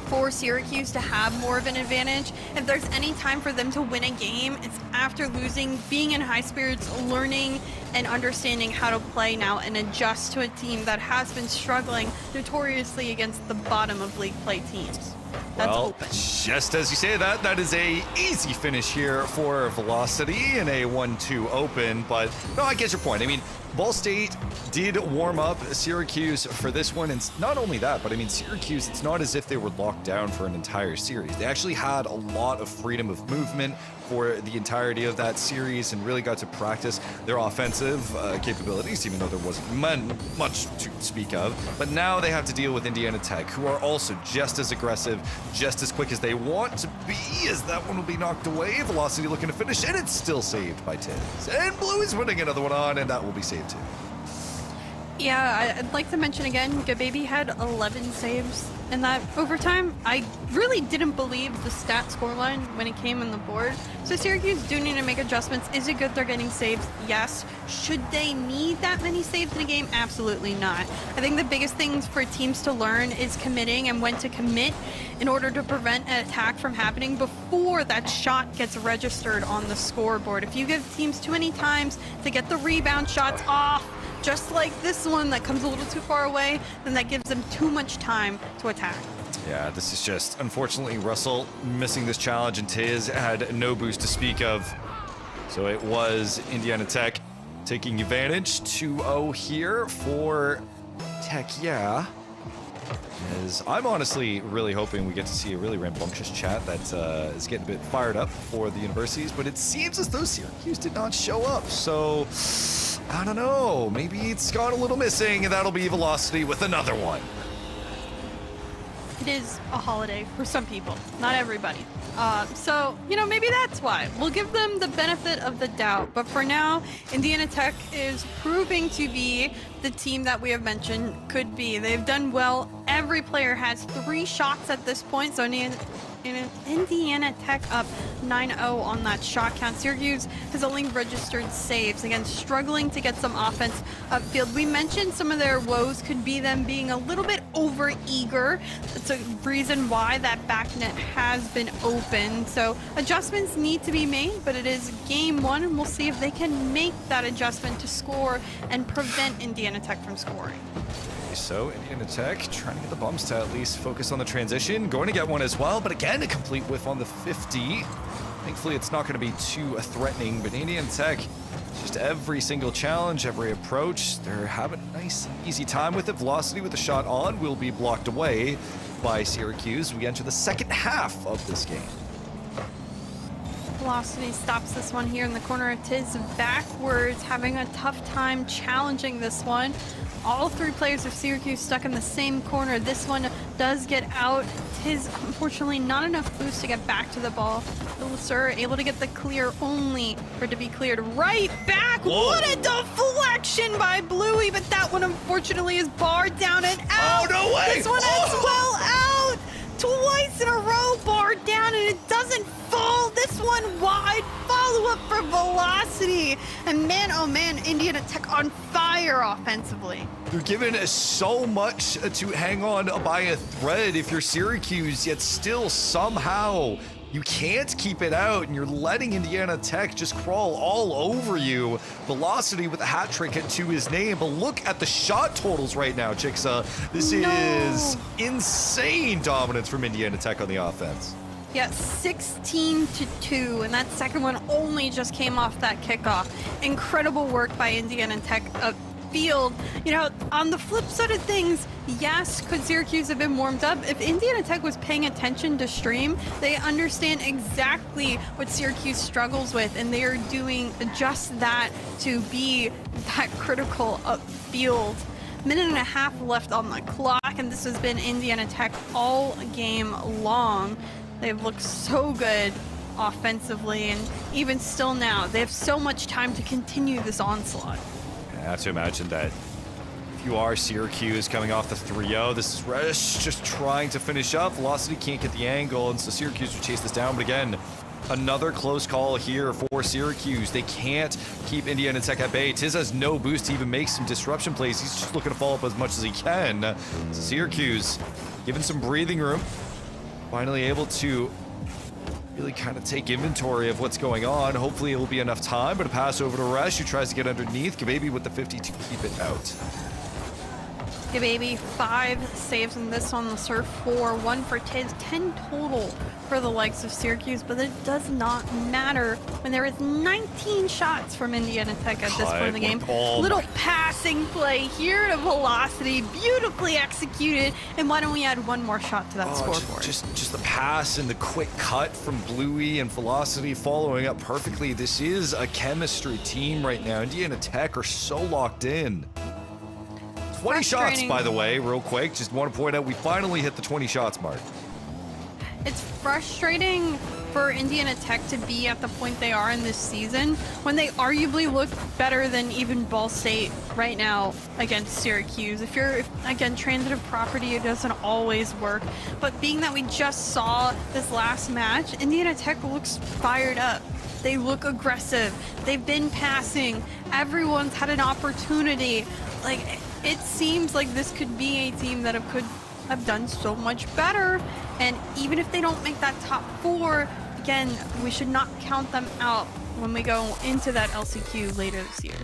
for Syracuse to have more of an advantage. If there's any time for them to win a game, it's after losing, being in high spirits, learning and understanding how to play now and adjust to a team that has been struggling notoriously against the bottom of league play teams. That's Well, open. just as you say that, that is a easy finish here for Velocity in a 1-2 open, but no, I get your point. I mean, Ball State did warm up Syracuse for this one, and not only that, but I mean, Syracuse, it's not as if they were locked down for an entire series. They actually had a lot of freedom of movement for the entirety of that series and really got to practice their offensive capabilities, even though there wasn't much to speak of. But now they have to deal with Indiana Tech, who are also just as aggressive, just as quick as they want to be, as that one will be knocked away. Velocity looking to finish, and it's still saved by Tiz. And Blue is putting another one on, and that will be saved too. Yeah, I'd like to mention again, Gababy had 11 saves in that overtime. I really didn't believe the stat scoreline when it came on the board. So Syracuse do need to make adjustments. Is it good they're getting saves? Yes. Should they need that many saves in a game? Absolutely not. I think the biggest things for teams to learn is committing and when to commit in order to prevent an attack from happening before that shot gets registered on the scoreboard. If you give teams too many times to get the rebound shots off, just like this one that comes a little too far away, then that gives them too much time to attack. Yeah, this is just, unfortunately, Russell missing this challenge, and Tiz had no boost to speak of. So it was Indiana Tech taking advantage. 2-0 here for Tech, yeah. As I'm honestly really hoping we get to see a really rambunctious chat that is getting a bit fired up for the universities, but it seems as though Syracuse did not show up. So, I don't know, maybe it's gone a little missing, and that'll be Velocity with another one. It is a holiday for some people, not everybody. So, you know, maybe that's why. We'll give them the benefit of the doubt. But for now, Indiana Tech is proving to be the team that we have mentioned could be. They've done well. Every player has 3 shots at this point. So Indiana Tech up 9-0 on that shot count. Syracuse has only registered saves. Again, struggling to get some offense upfield. We mentioned some of their woes could be them being a little bit over-eager. That's a reason why that back net has been open. So adjustments need to be made, but it is game 1, and we'll see if they can make that adjustment to score and prevent Indiana Tech from scoring. So Indiana Tech trying to get the bumps to at least focus on the transition. Going to get one as well, but again, a complete whiff on the 50. Thankfully, it's not going to be too threatening, but Indiana Tech, just every single challenge, every approach, they're having a nice, easy time with it. Velocity with the shot on will be blocked away by Syracuse. We enter the second half of this game. Velocity stops this one here in the corner of Tiz backwards, having a tough time challenging this one. All 3 players of Syracuse stuck in the same corner. This one does get out. Tiz, unfortunately, not enough boost to get back to the ball. Sir able to get the clear only for it to be cleared right back. Whoa. What a deflection by Bluey, but that one unfortunately is barred down and out. Oh, no way. This one as well out. Twice in a row barred down, and it doesn't fall. This one wide. Follow-up for Velocity. And man, oh man, Indiana Tech on fire offensively. You're given so much to hang on by a thread if you're Syracuse, yet still somehow You can't keep it out, and you're letting Indiana Tech just crawl all over you. Velocity with a hat trick to his name, but look at the shot totals right now, Chixa. This is insane dominance from Indiana Tech on the offense. Yeah, 16-2, and that second one only just came off that kickoff. Incredible work by Indiana Tech field. You know, on the flip side of things, yes, could Syracuse have been warmed up? If Indiana Tech was paying attention to stream, they understand exactly what Syracuse struggles with, and they are doing just that to be that critical upfield. Minute and a half left on the clock, and this has been Indiana Tech all game long. They've looked so good offensively, and even still now, they have so much time to continue this onslaught. I have to imagine that if you are Syracuse coming off the 3-0, this is Resh just trying to finish up. Velocity can't get the angle, and so Syracuse will chase this down. But again, another close call here for Syracuse. They can't keep Indiana Tech at bay. Tiz has no boost to even make some disruption plays. He's just looking to follow up as much as he can. So Syracuse given some breathing room. Finally able to really kind of take inventory of what's going on. Hopefully it will be enough time, but a pass over to Resh, who tries to get underneath. Gababy with the 50 to keep it out. Gababy, 5 saves in this on the surf, 4, 1 for Tiz, 10 total for the likes of Syracuse, but it does not matter when there is 19 shots from Indiana Tech at this point in the game. Little passing play here to Velocity, beautifully executed, and why don't we add one more shot to that scoreboard? Just the pass and the quick cut from Bluey and Velocity following up perfectly. This is a chemistry team right now. Indiana Tech are so locked in. 20 shots, by the way, real quick. Just want to point out we finally hit the 20 shots mark. It's frustrating for Indiana Tech to be at the point they are in this season when they arguably look better than even Ball State right now against Syracuse. If again, transitive property, it doesn't always work. But being that we just saw this last match, Indiana Tech looks fired up. They look aggressive. They've been passing. Everyone's had an opportunity. Like, it seems like this could be a team that could have done so much better. And even if they don't make that top 4, again, we should not count them out when we go into that LCQ later this year.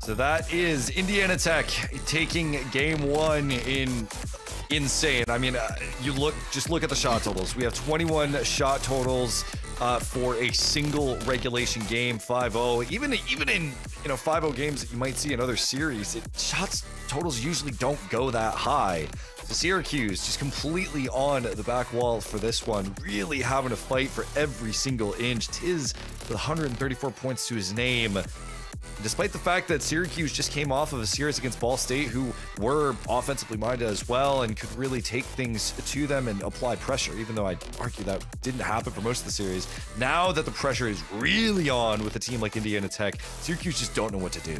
So that is Indiana Tech taking game 1 in insane. I mean, just look at the shot totals. We have 21 shot totals for a single regulation game, 5-0. Even in 5-0 games that you might see in other series, shots totals usually don't go that high. So Syracuse just completely on the back wall for this one, really having to fight for every single inch. Tiz with 134 points to his name. Despite the fact that Syracuse just came off of a series against Ball State, who were offensively minded as well and could really take things to them and apply pressure, even though I'd argue that didn't happen for most of the series. Now that the pressure is really on with a team like Indiana Tech, Syracuse just don't know what to do.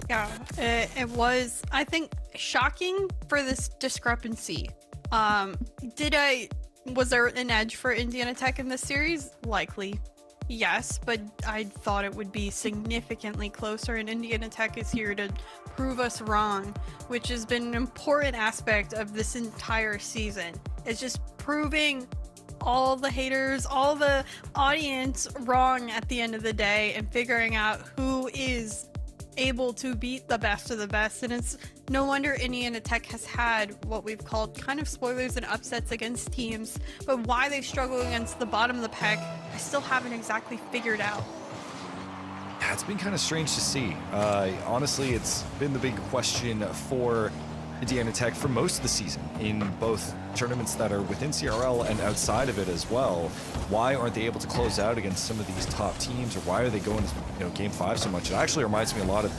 Yeah, it was, I think, shocking for this discrepancy. Was there an edge for Indiana Tech in this series? Likely. Yes, but I thought it would be significantly closer, and Indiana Tech is here to prove us wrong, which has been an important aspect of this entire season. It's just proving all the haters, all the audience wrong at the end of the day, and figuring out who is able to beat the best of the best. And it's no wonder Indiana Tech has had what we've called kind of spoilers and upsets against teams, but why they struggle against the bottom of the pack, I still haven't exactly figured out. Yeah, it's been kind of strange to see. Honestly, it's been the big question for Indiana Tech for most of the season in both tournaments that are within CRL and outside of it as well. Why aren't they able to close out against some of these top teams, or why are they going to game 5 so much? It actually reminds me a lot of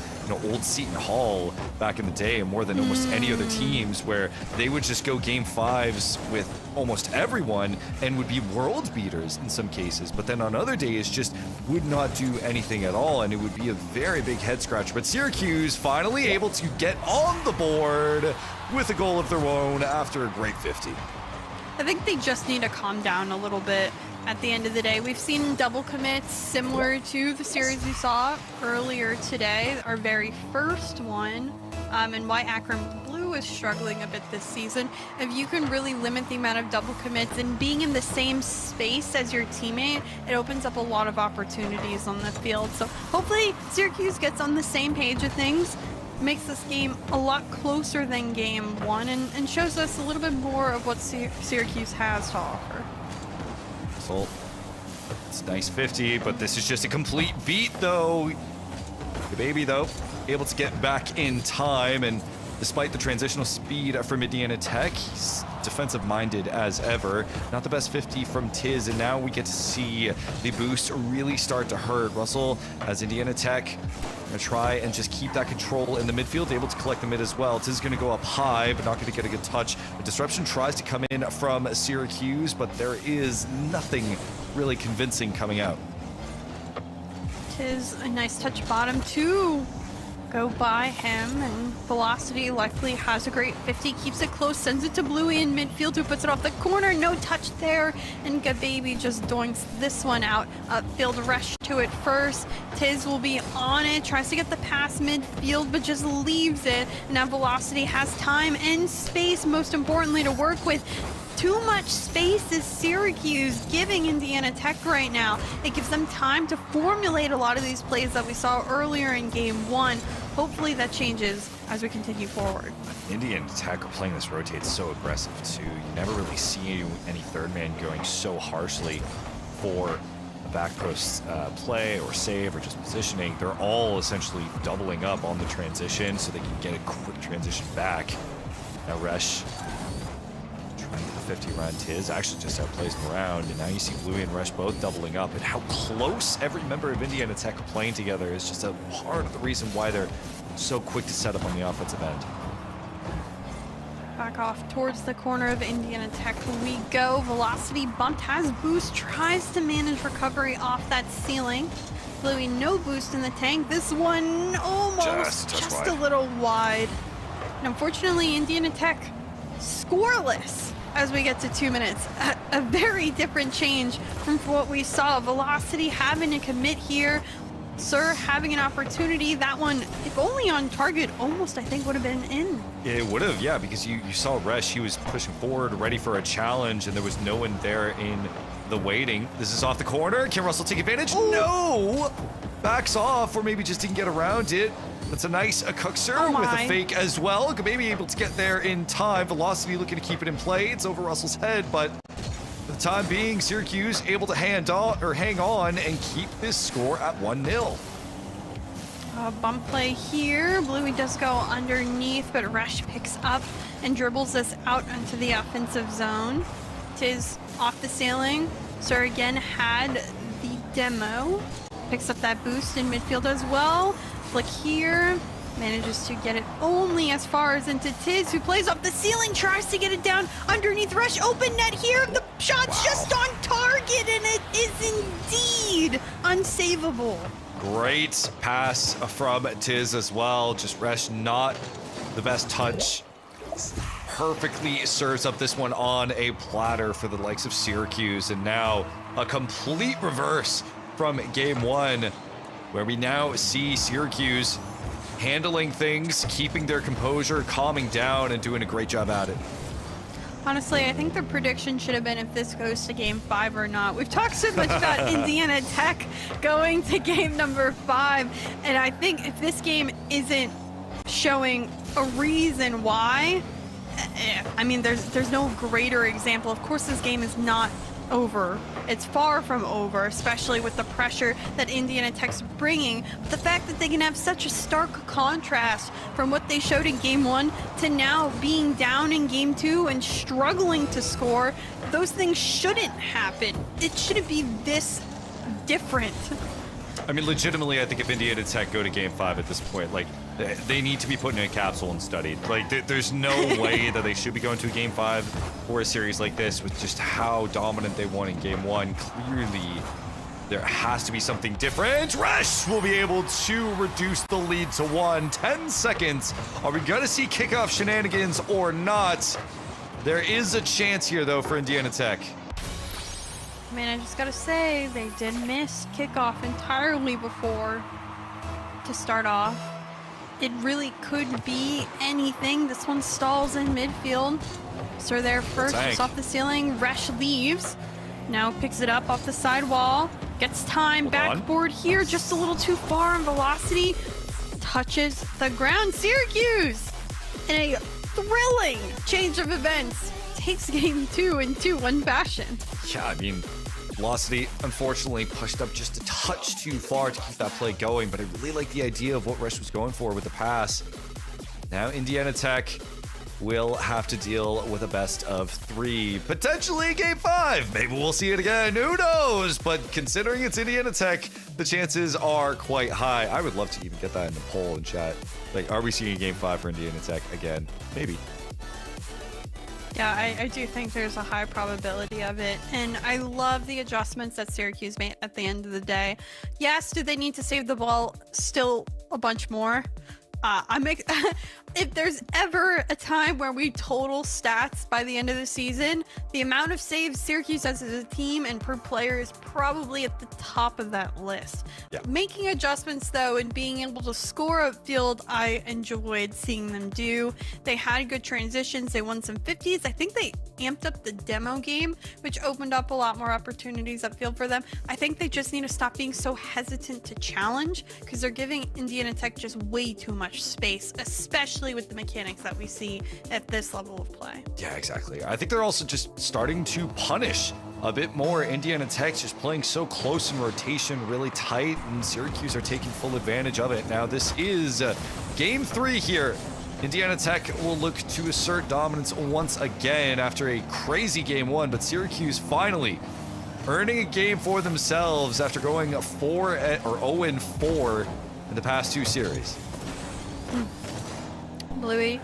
old Seton Hall back in the day, and more than almost any other teams, where they would just go game 5s with almost everyone and would be world beaters in some cases, but then on other days just would not do anything at all, and it would be a very big head scratcher. But Syracuse finally able to get on the board with a goal of their own after a great 50. I think they just need to calm down a little bit. At the end of the day, we've seen double commits similar to the series we saw earlier today, our very first one, in White Akron Blue Blue is struggling a bit this season. If you can really limit the amount of double commits and being in the same space as your teammate, it opens up a lot of opportunities on the field. So hopefully Syracuse gets on the same page of things, makes this game a lot closer than game one, and shows us a little bit more of what Syracuse has to offer. So it's a nice 50, but this is just a complete beat, though. The baby, though, able to get back in time, and despite the transitional speed from Indiana Tech, he's defensive-minded as ever. Not the best 50 from Tiz, and now we get to see the boost really start to hurt. Russell, as Indiana Tech, gonna try and just keep that control in the midfield, able to collect the mid as well. Tiz is gonna go up high, but not gonna get a good touch. The disruption tries to come in from Syracuse, but there is nothing really convincing coming out. Tiz, a nice touch bottom too. Go by him, and Velocity likely has a great 50, keeps it close, sends it to Bluey in midfield, who puts it off the corner, no touch there, and Gababy just doinks this one out. Upfield rush to it first. Tiz will be on it, tries to get the pass midfield, but just leaves it. Now Velocity has time and space, most importantly, to work with. Too much space is Syracuse giving Indiana Tech right now. It gives them time to formulate a lot of these plays that we saw earlier in game one. Hopefully that changes as we continue forward. Indiana Tech are playing this rotate so aggressive too. You never really see any third man going so harshly for a back post play or save or just positioning. They're all essentially doubling up on the transition so they can get a quick transition back. Now Resh trying to get the 50 around Tiz, actually just outplays him around, and now you see Bluey and Resh both doubling up, and how close every member of Indiana Tech are playing together is just a part of the reason why they're so quick to set up on the offensive end. Back off towards the corner of Indiana Tech we go. Velocity bumped, has boost, tries to manage recovery off that ceiling. Bluey, no boost in the tank. This one almost just a little wide. And unfortunately, Indiana Tech scoreless as we get to 2 minutes. A very different change from what we saw. Velocity having to commit here. Sir having an opportunity. That one, if only on target, almost I think would have been in. It would have, yeah, because you saw Resh, he was pushing forward, ready for a challenge, and there was no one there in the waiting. This is off the corner. Can Russell take advantage? Ooh. No! Backs off, or maybe just didn't get around it. That's a nice Cookser with a fake as well. Maybe able to get there in time. Velocity looking to keep it in play. It's over Russell's head, but for the time being, Syracuse able to hang on and keep this score at 1-0. Bump play here. Bluey does go underneath, but Resh picks up and dribbles this out into the offensive zone. Tiz off the ceiling. Sir again had the demo. Picks up that boost in midfield as well. Flick here. Manages to get it only as far as into Tiz, who plays off the ceiling, tries to get it down underneath Resh. Open net here. The shot's just on target, and it is indeed unsavable. Great pass from Tiz as well. Just Resh, not the best touch. Perfectly serves up this one on a platter for the likes of Syracuse. And now a complete reverse from game one, where we now see Syracuse handling things, keeping their composure, calming down, and doing a great job at it. Honestly, I think the prediction should have been if this goes to game 5 or not. We've talked so much about Indiana Tech going to game number 5, and I think if this game isn't showing a reason why, I mean, there's no greater example. Of course, this game is not over. It's far from over, especially with the pressure that Indiana Tech's bringing. But the fact that they can have such a stark contrast from what they showed in game 1 to now being down in game 2 and struggling to score, those things shouldn't happen. It shouldn't be this different. I mean, legitimately, I think if Indiana Tech go to game 5 at this point, like, they need to be put in a capsule and studied. Like, there's no way that they should be going to a game 5 for a series like this with just how dominant they won in game 1. Clearly, there has to be something different. Resh will be able to reduce the lead to 1. 10 seconds. Are we going to see kickoff shenanigans or not? There is a chance here, though, for Indiana Tech. I mean, I just gotta say, they did miss kickoff entirely before to start off. it really could be anything. This one stalls in midfield. So there first, Tank. just off the ceiling. Resh leaves. Now picks it up off the side wall. Gets time. Hold on. Backboard here, just a little too far on velocity. Touches the ground. Syracuse, in a thrilling change of events, takes game 2 in 2-1 fashion. Yeah, I mean, Velocity unfortunately pushed up just a touch too far to keep that play going, but I really like the idea of what Resh was going for with the pass. Now Indiana Tech will have to deal with a best of 3, potentially game 5. Maybe we'll see it again, who knows? But considering it's Indiana Tech, the chances are quite high. I would love to even get that in the poll in chat. Like, are we seeing game 5 for Indiana Tech again? Maybe. Yeah, I do think there's a high probability of it, and I love the adjustments that Syracuse made at the end of the day. Yes, do they need to save the ball still a bunch more? If there's ever a time where we total stats by the end of the season, the amount of saves Syracuse has as a team and per player is probably at the top of that list. Yeah. Making adjustments though and being able to score upfield, I enjoyed seeing them do. They had good transitions. They won some 50s. I think they amped up the demo game, which opened up a lot more opportunities upfield for them. I think they just need to stop being so hesitant to challenge, because they're giving Indiana Tech just way too much space, especially with the mechanics that we see at this level of play. Yeah, exactly. I think they're also just starting to punish a bit more. Indiana Tech just playing so close in rotation, really tight, and Syracuse are taking full advantage of it. Now this is game 3 here. Indiana Tech will look to assert dominance once again after a crazy game 1, but Syracuse finally earning a game for themselves after going 0-4 in the past 2 series. Bluey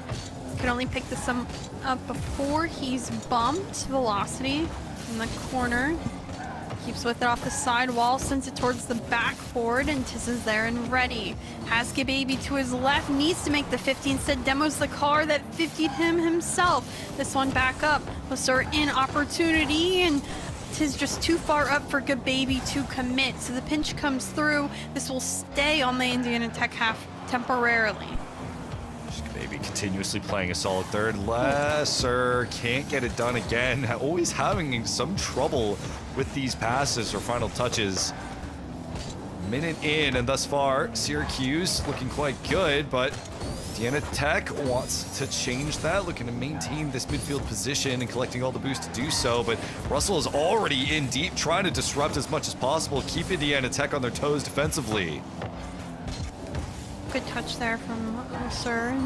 can only pick this up before he's bumped. Velocity in the corner. Keeps with it off the side wall, sends it towards the backboard, and Tiz is there and ready. Has Gababy to his left, needs to make the 50, instead demos the car that 50'd him himself. This one back up. Lasseur in opportunity, and Tiz just too far up for Gababy to commit. So the pinch comes through. This will stay on the Indiana Tech half temporarily. Maybe continuously playing a solid third. Lasseur can't get it done again. Always having some trouble with these passes or final touches. Minute in, and thus far, Syracuse looking quite good, but Indiana Tech wants to change that, looking to maintain this midfield position and collecting all the boost to do so, but Russell is already in deep, trying to disrupt as much as possible, keep Indiana Tech on their toes defensively. Good touch there from Lasseur.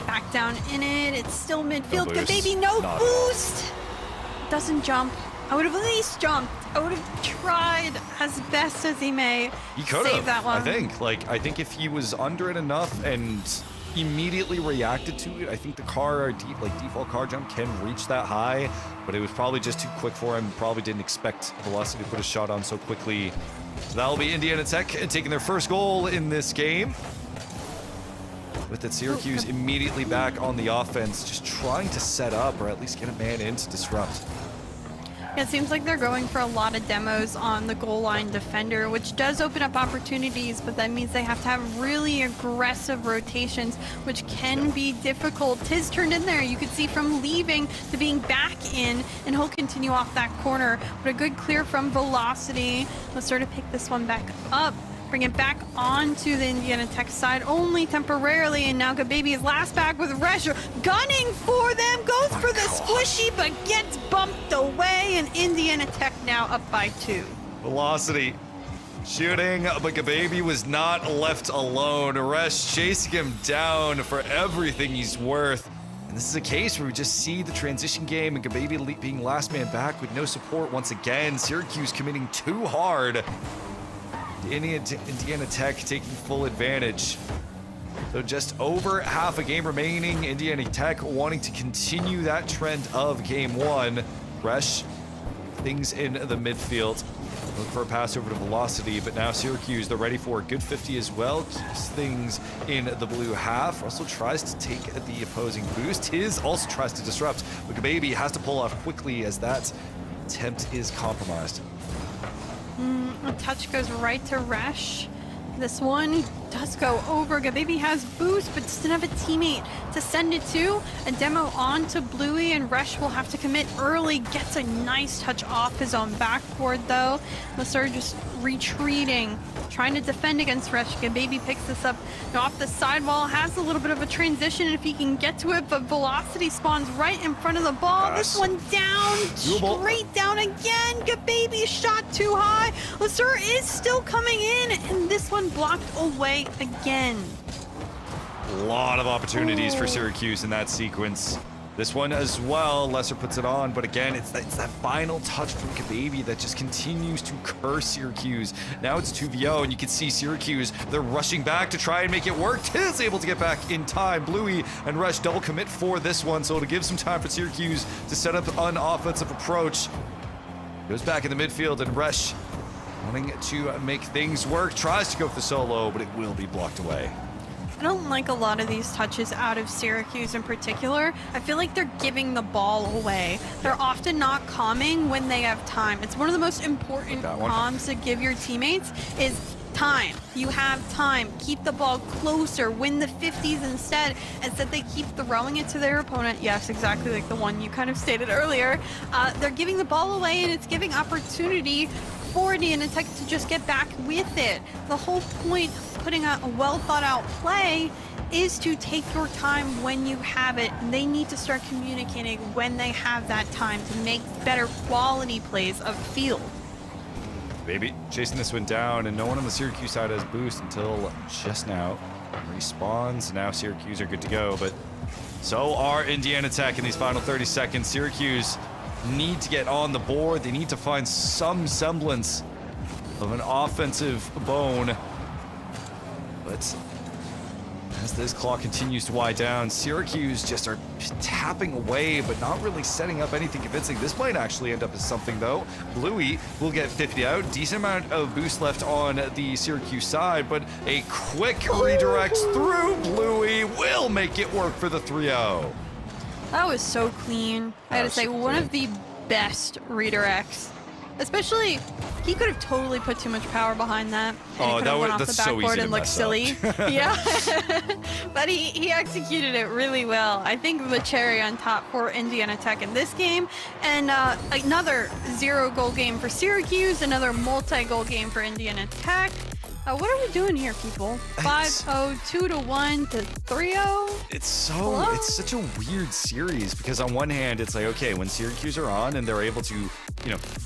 Back down in it. It's still midfield. No boost. Gababy, no Not at boost. Doesn't jump. I would have at least jumped. I would have tried as best as he may. He could save have, that one. I think if he was under it enough and immediately reacted to it, I think the car, default car jump can reach that high, but it was probably just too quick for him. Probably didn't expect Velocity to put a shot on so quickly. So that'll be Indiana Tech taking their first goal in this game. With it, Syracuse immediately back on the offense, just trying to set up or at least get a man in to disrupt. It seems like they're going for a lot of demos on the goal line defender, which does open up opportunities, but that means they have to have really aggressive rotations, which can be difficult. Tiz turned in there. You could see from leaving to being back in, and he'll continue off that corner. But a good clear from Velocity. Let's sort of pick this one back up. Bring it back onto the Indiana Tech side, only temporarily, and now Gababy's last back with Resher gunning for them, goes for the squishy, but gets bumped away, and Indiana Tech now up by 2. Velocity shooting, but Gababy was not left alone. Resh chasing him down for everything he's worth. And this is a case where we just see the transition game and Gababy being last man back with no support once again. Syracuse committing too hard. Indiana Tech taking full advantage. So just over half a game remaining. Indiana Tech wanting to continue that trend of game 1. Resh, things in the midfield. Look for a pass over to Velocity, but now Syracuse, they're ready for a good 50 as well. Keeps things in the blue half. Russell tries to take the opposing boost. Tiz also tries to disrupt, but Gababy has to pull off quickly as that attempt is compromised. A touch goes right to Resh. This one does go over. Gababy has boost, but doesn't have a teammate to send it to. A demo on to Bluey, and Resh will have to commit early. Gets a nice touch off his own backboard, though. Lasur just retreating, trying to defend against Resh. Gababy picks this up off the sidewall, has a little bit of a transition if he can get to it, but Velocity spawns right in front of the ball. This one down, straight down again. Gababy shot too high. Lasur is still coming in, and this one blocked away again. A lot of opportunities for Syracuse in that sequence. This one as well, Lesser puts it on, but again, it's that final touch from Gababy that just continues to curse Syracuse. Now it's 2v0, and you can see Syracuse, they're rushing back to try and make it work. Tiz able to get back in time. Bluey and Rush double commit for this one, so it'll give some time for Syracuse to set up an offensive approach. Goes back in the midfield, and Rush wanting to make things work, tries to go for the solo, but it will be blocked away. I don't like a lot of these touches out of Syracuse in particular. I feel like they're giving the ball away. They're often not calming when they have time. It's one of the most important comms to give your teammates is time. You have time. Keep the ball closer. Win the 50s instead they keep throwing it to their opponent. Yes, exactly like the one you kind of stated earlier. They're giving the ball away, and it's giving opportunity for Indiana Tech to just get back with it. The whole point of putting out a well thought out play is to take your time when you have it. And they need to start communicating when they have that time to make better quality plays of field. Baby chasing this one down, and no one on the Syracuse side has boost until just now. Respawns, and now Syracuse are good to go, but so are Indiana Tech in these final 30 seconds. Syracuse need to get on the board. They need to find some semblance of an offensive bone. But as this clock continues to wind down, Syracuse just are tapping away, but not really setting up anything convincing. This might actually end up as something, though. Bluey will get 50 out. Decent amount of boost left on the Syracuse side, but a quick redirect through Bluey will make it work for the 3-0. That was so clean. I gotta say, one of the best redirects. Especially, he could have totally put too much power behind that. And that's so easy to and looked mess silly. Yeah. But he executed it really well. I think the cherry on top for Indiana Tech in this game. And another 0-goal game for Syracuse, another multi-goal game for Indiana Tech. What are we doing here, people? 5-0, 2-1 to 3-0? It's such a weird series because on one hand, it's like, okay, when Syracuse are on and they're able to,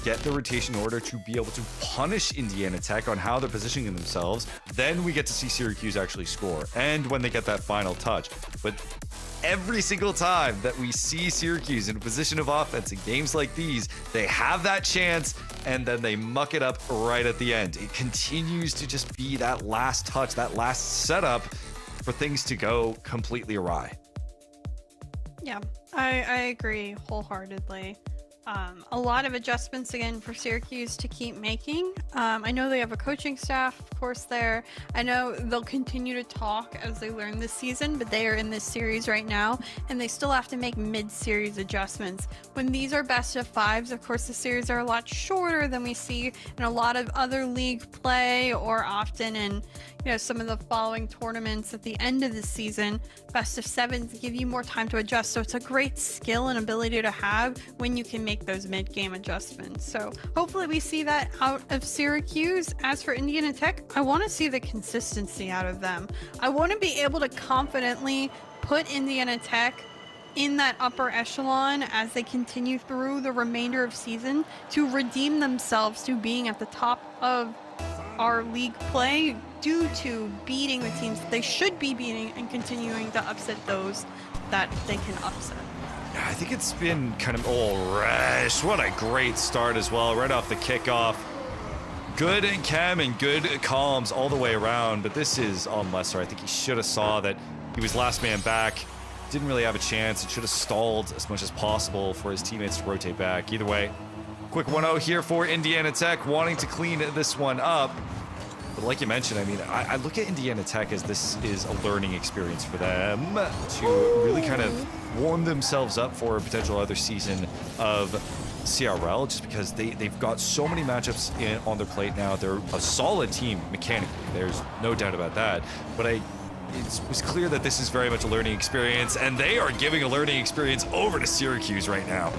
get the rotation order to be able to punish Indiana Tech on how they're positioning themselves, then we get to see Syracuse actually score. And when they get that final touch. But every single time that we see Syracuse in a position of offense in games like these, they have that chance and then they muck it up right at the end. It continues to just be that last touch, that last setup for things to go completely awry. Yeah, I agree wholeheartedly. A lot of adjustments again for Syracuse to keep making. I know they have a coaching staff, of course, there. I know they'll continue to talk as they learn this season, but they are in this series right now, and they still have to make mid-series adjustments. When these are best of fives, of course, the series are a lot shorter than we see in a lot of other league play or often in some of the following tournaments at the end of the season. Best of sevens give you more time to adjust, so it's a great skill and ability to have when you can make those mid-game adjustments. So hopefully we see that out of Syracuse. As for Indiana Tech, I want to see the consistency out of them. I want to be able to confidently put Indiana Tech in that upper echelon as they continue through the remainder of season to redeem themselves to being at the top of our league play due to beating the teams that they should be beating and continuing to upset those that they can upset. I think it's been kind of Resh. What a great start as well, right off the kickoff. Good chem and good comms all the way around, but this is on Lesser. I think he should have saw that he was last man back. Didn't really have a chance. It should have stalled as much as possible for his teammates to rotate back. Either way, quick 1-0 here for Indiana Tech, wanting to clean this one up. But like you mentioned, I mean, I look at Indiana Tech as this is a learning experience for them to really kind of warm themselves up for a potential other season of CRL, just because they've got so many matchups on their plate now. They're a solid team mechanically. There's no doubt about that. But it was clear that this is very much a learning experience, and they are giving a learning experience over to Syracuse right now.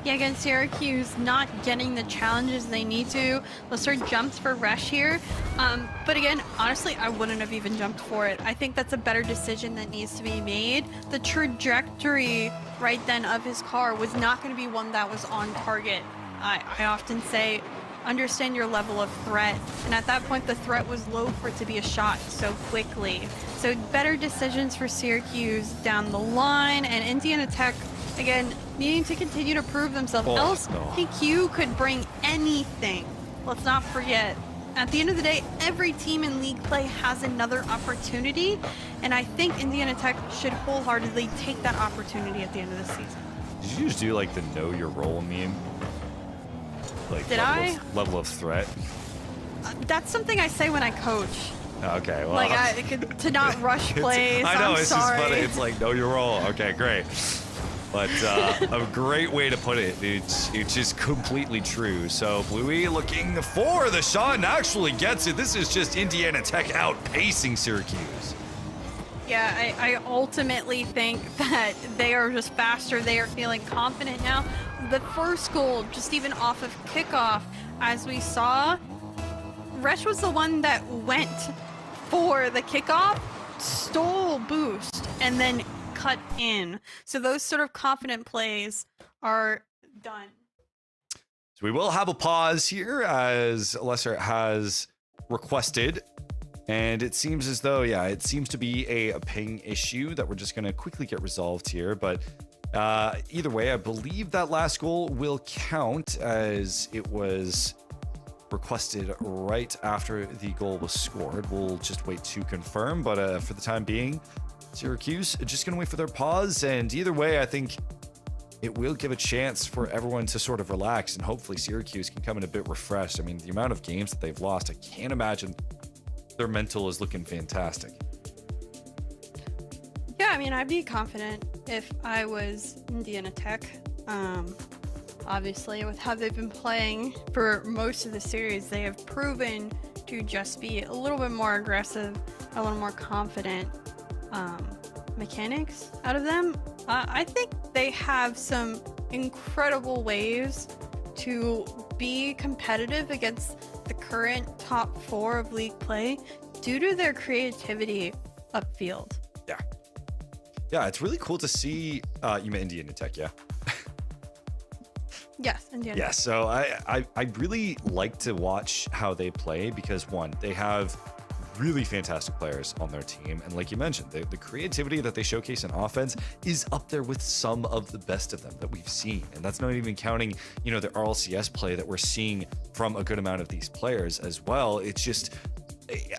Yeah, again, Syracuse not getting the challenges they need to. Lessard jumps for Resh here. But again, honestly, I wouldn't have even jumped for it. I think that's a better decision that needs to be made. The trajectory right then of his car was not going to be one that was on target. I often say, understand your level of threat. And at that point, the threat was low for it to be a shot so quickly. So better decisions for Syracuse down the line. And Indiana Tech, again, needing to continue to prove themselves. LCQ could bring anything. Let's not forget. At the end of the day, every team in league play has another opportunity, and I think Indiana Tech should wholeheartedly take that opportunity at the end of the season. Did you just do like the know your role meme? Like Did I? Level of threat. That's something I say when I coach. Okay, well. Like to not rush plays. I know, I'm it's sorry. just funny. It's like know your role. Okay, great. But a great way to put it. It's just completely true. So Bluey looking for the shot and actually gets it. This is just Indiana Tech outpacing Syracuse. Yeah, I ultimately think that they are just faster. They are feeling confident now. The first goal, just even off of kickoff, as we saw, Resh was the one that went for the kickoff, stole boost, and then cut in. So those sort of confident plays are done. So we will have a pause here as Lesser has requested. And it seems as though, yeah, it seems to be a ping issue that we're just going to quickly get resolved here. But either way, I believe that last goal will count as it was requested right after the goal was scored. We'll just wait to confirm. But for the time being, Syracuse just going to wait for their pause. And either way, I think it will give a chance for everyone to sort of relax. And hopefully Syracuse can come in a bit refreshed. I mean, the amount of games that they've lost, I can't imagine their mental is looking fantastic. Yeah, I mean, I'd be confident if I was Indiana Tech. Obviously, with how they've been playing for most of the series, they have proven to just be a little bit more aggressive, a little more confident mechanics out of them. I think they have some incredible ways to be competitive against the current top 4 of league play due to their creativity upfield. Yeah, it's really cool to see. You meant Indiana Tech, yeah? Yes, Indiana. Yeah, so I really like to watch how they play because, one, they have really fantastic players on their team. And like you mentioned, the creativity that they showcase in offense is up there with some of the best of them that we've seen. And that's not even counting, the RLCS play that we're seeing from a good amount of these players as well. It's just,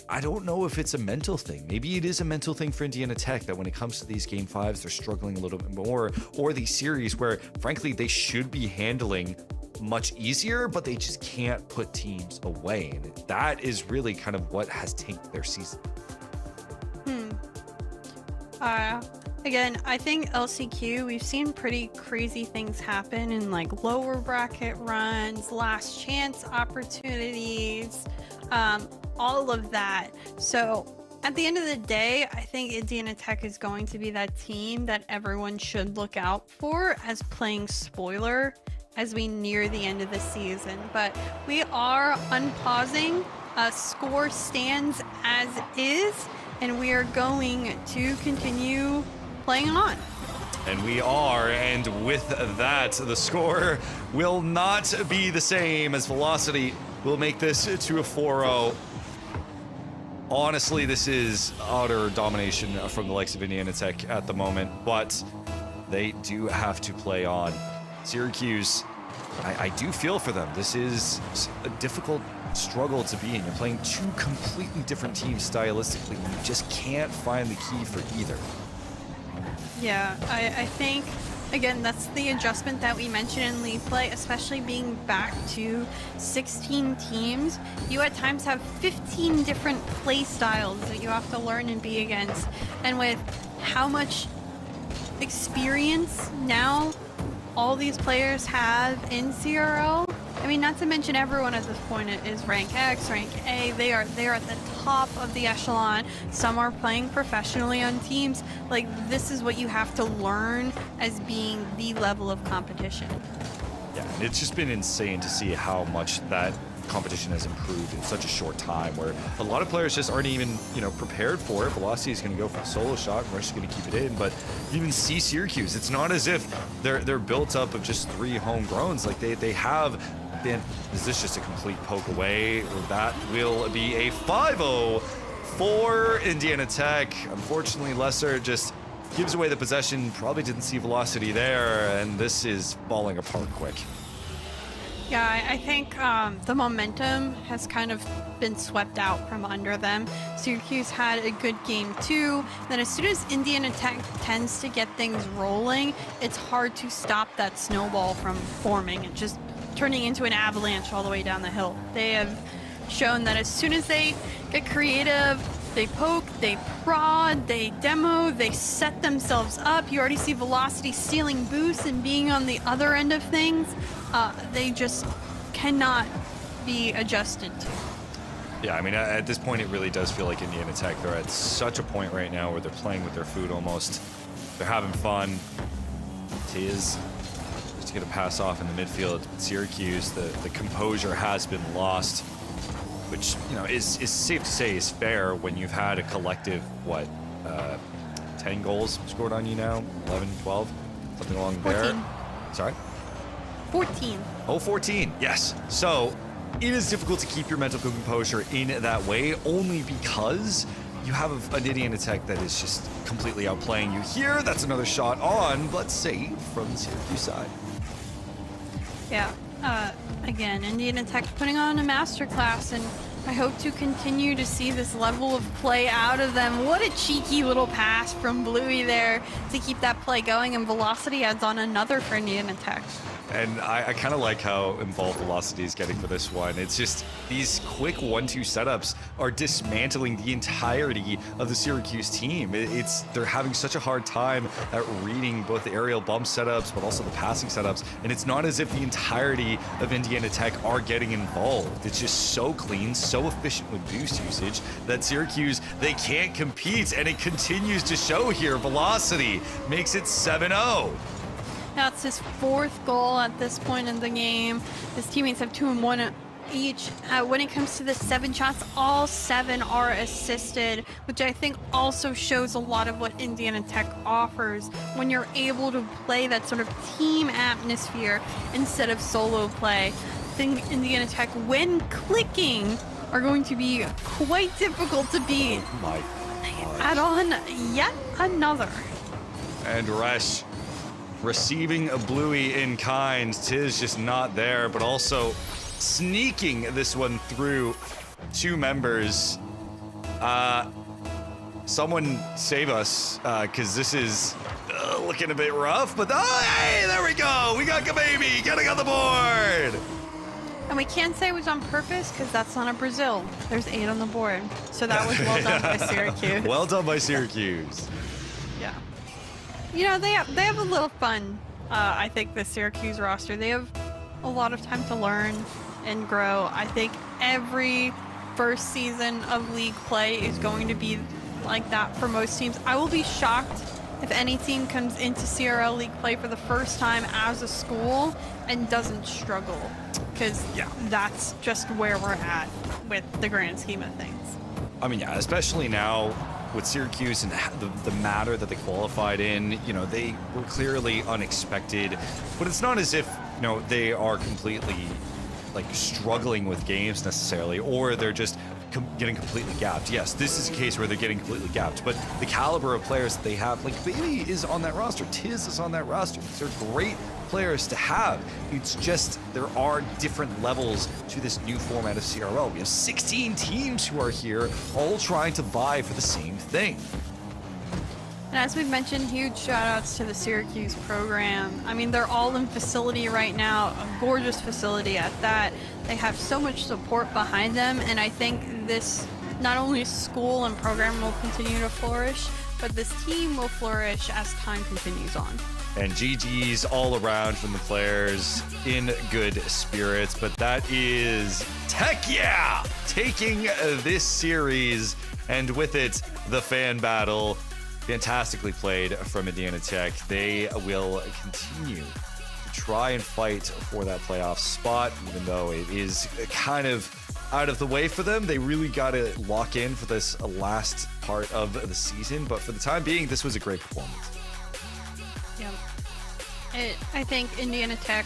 I don't know if it's a mental thing. Maybe it is a mental thing for Indiana Tech that when it comes to these game 5s, they're struggling a little bit more, or these series where, frankly, they should be handling much easier, but they just can't put teams away. And that is really kind of what has tanked their season. Again, I think LCQ, we've seen pretty crazy things happen in like lower bracket runs, last chance opportunities, all of that. So at the end of the day, I think Indiana Tech is going to be that team that everyone should look out for as playing spoiler as we near the end of the season. But we are unpausing. Score stands as is, and we are going to continue playing on. And we are, and with that, the score will not be the same as Velocity will make this to a 4-0. Honestly, this is utter domination from the likes of Indiana Tech at the moment, but they do have to play on. Syracuse, I do feel for them. This is a difficult struggle to be in. You're playing two completely different teams stylistically, and you just can't find the key for either. Yeah, I think Again, that's the adjustment that we mentioned in league play, especially being back to 16 teams. You at times have 15 different play styles that you have to learn and be against. And with how much experience now all these players have in CRL, I mean, not to mention everyone at this point is rank X, rank A. They are at the top of the echelon. Some are playing professionally on teams. Like, this is what you have to learn as being the level of competition. Yeah, and it's just been insane to see how much that competition has improved in such a short time, where a lot of players just aren't even, prepared for it. Velocity is going to go for the solo shot, and Rush is going to keep it in. But you even see Syracuse. It's not as if they're built up of just 3 homegrowns. Like they have been. Is this just a complete poke away? Or that will be a 5-0 for Indiana Tech. Unfortunately, Lesser just gives away the possession. Probably didn't see Velocity there, and this is falling apart quick. Yeah, I think the momentum has kind of been swept out from under them. Syracuse had a good game too. Then as soon as Indiana Tech tends to get things rolling, it's hard to stop that snowball from forming and just turning into an avalanche all the way down the hill. They have shown that as soon as they get creative, they poke, they prod, they demo, they set themselves up. You already see Velocity stealing boosts and being on the other end of things. They just cannot be adjusted to. Yeah, I mean, at this point, it really does feel like Indiana Tech. They're at such a point right now where they're playing with their food almost. They're having fun. Tiz just going to pass off in the midfield. Syracuse, the composure has been lost, which, is safe to say is fair when you've had a collective, 10 goals scored on you now? 11, 12? Something along 14. there? Sorry? 14. Oh, 14, yes. So it is difficult to keep your mental composure in that way, only because you have an Indiana Tech that is just completely outplaying you here. That's another shot on, but saved from the Syracuse side. Yeah. Again, Indiana Tech putting on a masterclass, and I hope to continue to see this level of play out of them. What a cheeky little pass from Bluey there to keep that play going, and Velocity adds on another for Indiana Tech. And I kind of like how involved Velocity is getting for this one. It's just these quick 1-2 setups are dismantling the entirety of the Syracuse team. They're having such a hard time at reading both the aerial bump setups, but also the passing setups. And it's not as if the entirety of Indiana Tech are getting involved. It's just so clean, so efficient with boost usage that Syracuse, they can't compete. And it continues to show here. Velocity makes it 7-0. That's his 4th goal at this point in the game. His teammates have 2 and 1 each. When it comes to the 7 shots, all 7 are assisted, which I think also shows a lot of what Indiana Tech offers when you're able to play that sort of team atmosphere instead of solo play. I think Indiana Tech, when clicking, are going to be quite difficult to beat. Oh my God. Add on yet another. And Resh receiving a Bluey in kind. Tiz just not there, but also sneaking this one through 2 members. Someone save us, because this is looking a bit rough, but hey, there we go. We got Kababy getting on the board. And we can't say it was on purpose because that's not a Brazil. There's 8 on the board. So that was well done by Syracuse. Well done by Syracuse. Yeah. They have a little fun. I think the Syracuse roster, they have a lot of time to learn and grow. I think every first season of league play is going to be like that for most teams. I will be shocked if any team comes into CRL league play for the first time as a school and doesn't struggle, because that's just where we're at with the grand scheme of things. I mean, yeah, especially now with Syracuse and the matter that they qualified in, they were clearly unexpected, but it's not as if, they are completely struggling with games necessarily, or they're just getting completely gapped. Yes, this is a case where they're getting completely gapped, but the caliber of players that they have, Baby is on that roster, Tiz is on that roster. These are great players to have. It's just there are different levels to this new format of CRL. We have 16 teams who are here, all trying to vie for the same thing. And as we've mentioned, huge shout outs to the Syracuse program. I mean, they're all in facility right now, a gorgeous facility at that. They have so much support behind them, and I think this not only school and program will continue to flourish, but this team will flourish as time continues on. And GG's all around from the players, in good spirits. But that is Tech Yeah taking this series, and with it, the fan battle. Fantastically played from Indiana Tech. They will continue to try and fight for that playoff spot, even though it is kind of out of the way for them. They really got to lock in for this last part of the season. But for the time being, this was a great performance. Yep. I think Indiana Tech,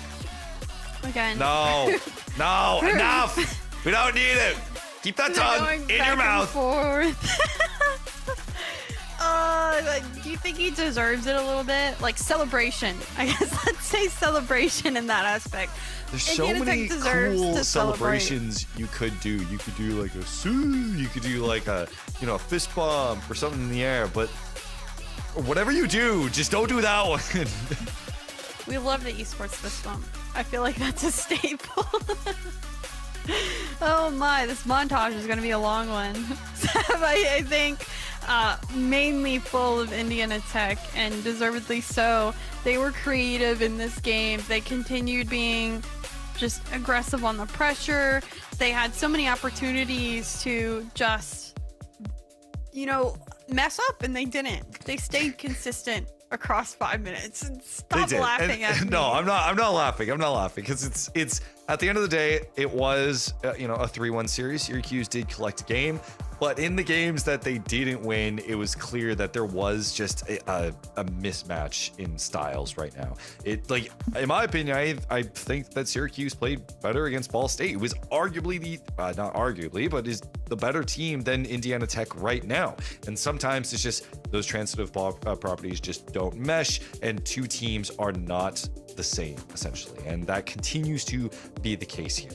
again. No, enough. We don't need it. Keep that tongue in your mouth. Do you think he deserves it a little bit? Like celebration. I guess let's say celebration in that aspect. There's so many cool celebrations you could do. You could do like a sue. You could do like a, a fist bump or something in the air. But whatever you do, just don't do that one. We love the esports fist bump. I feel like that's a staple. Oh my, this montage is going to be a long one. I think mainly full of Indiana Tech, and deservedly so. They were creative in this game. They continued being just aggressive on the pressure. They had so many opportunities to just, mess up, and they didn't. They stayed consistent across 5 minutes. Stop laughing at me. No, I'm not laughing. I'm not laughing because it's at the end of the day, it was a 3-1 series. Syracuse did collect a game, but in the games that they didn't win, it was clear that there was just a mismatch in styles right now. In my opinion, I think that Syracuse played better against Ball State. It was arguably not arguably, but is the better team than Indiana Tech right now. And sometimes it's just those transitive properties just don't mesh, and two teams are not the same, essentially. And that continues to be the case here.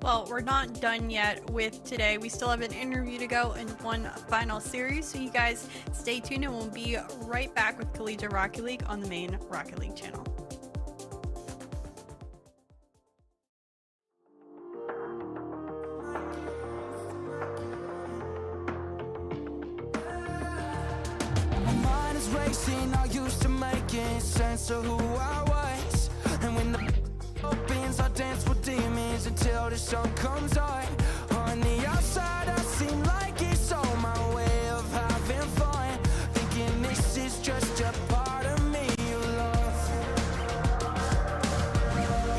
Well, we're not done yet with today. We still have an interview to go and one final series. So you guys stay tuned, and we'll be right back with Collegiate Rocket League on the main Rocket League channel. My mind is racing, I used to making sense of who I was. And when the opens, I dance with demons until the sun comes on. On the outside, I seem like it's all my way of having fun. Thinking this is just a part of me you love.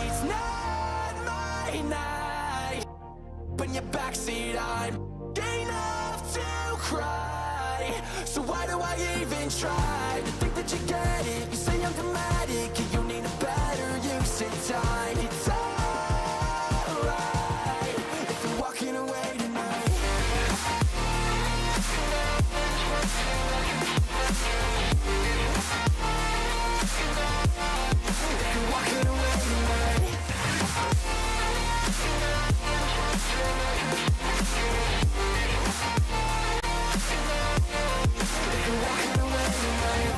It's not my night. When your backseat, I'm gay enough to cry. So why do I even try to think that you get it? You say I'm dramatic, and you need a better use of time. It's alright if you're walking away tonight. If you're walking away tonight.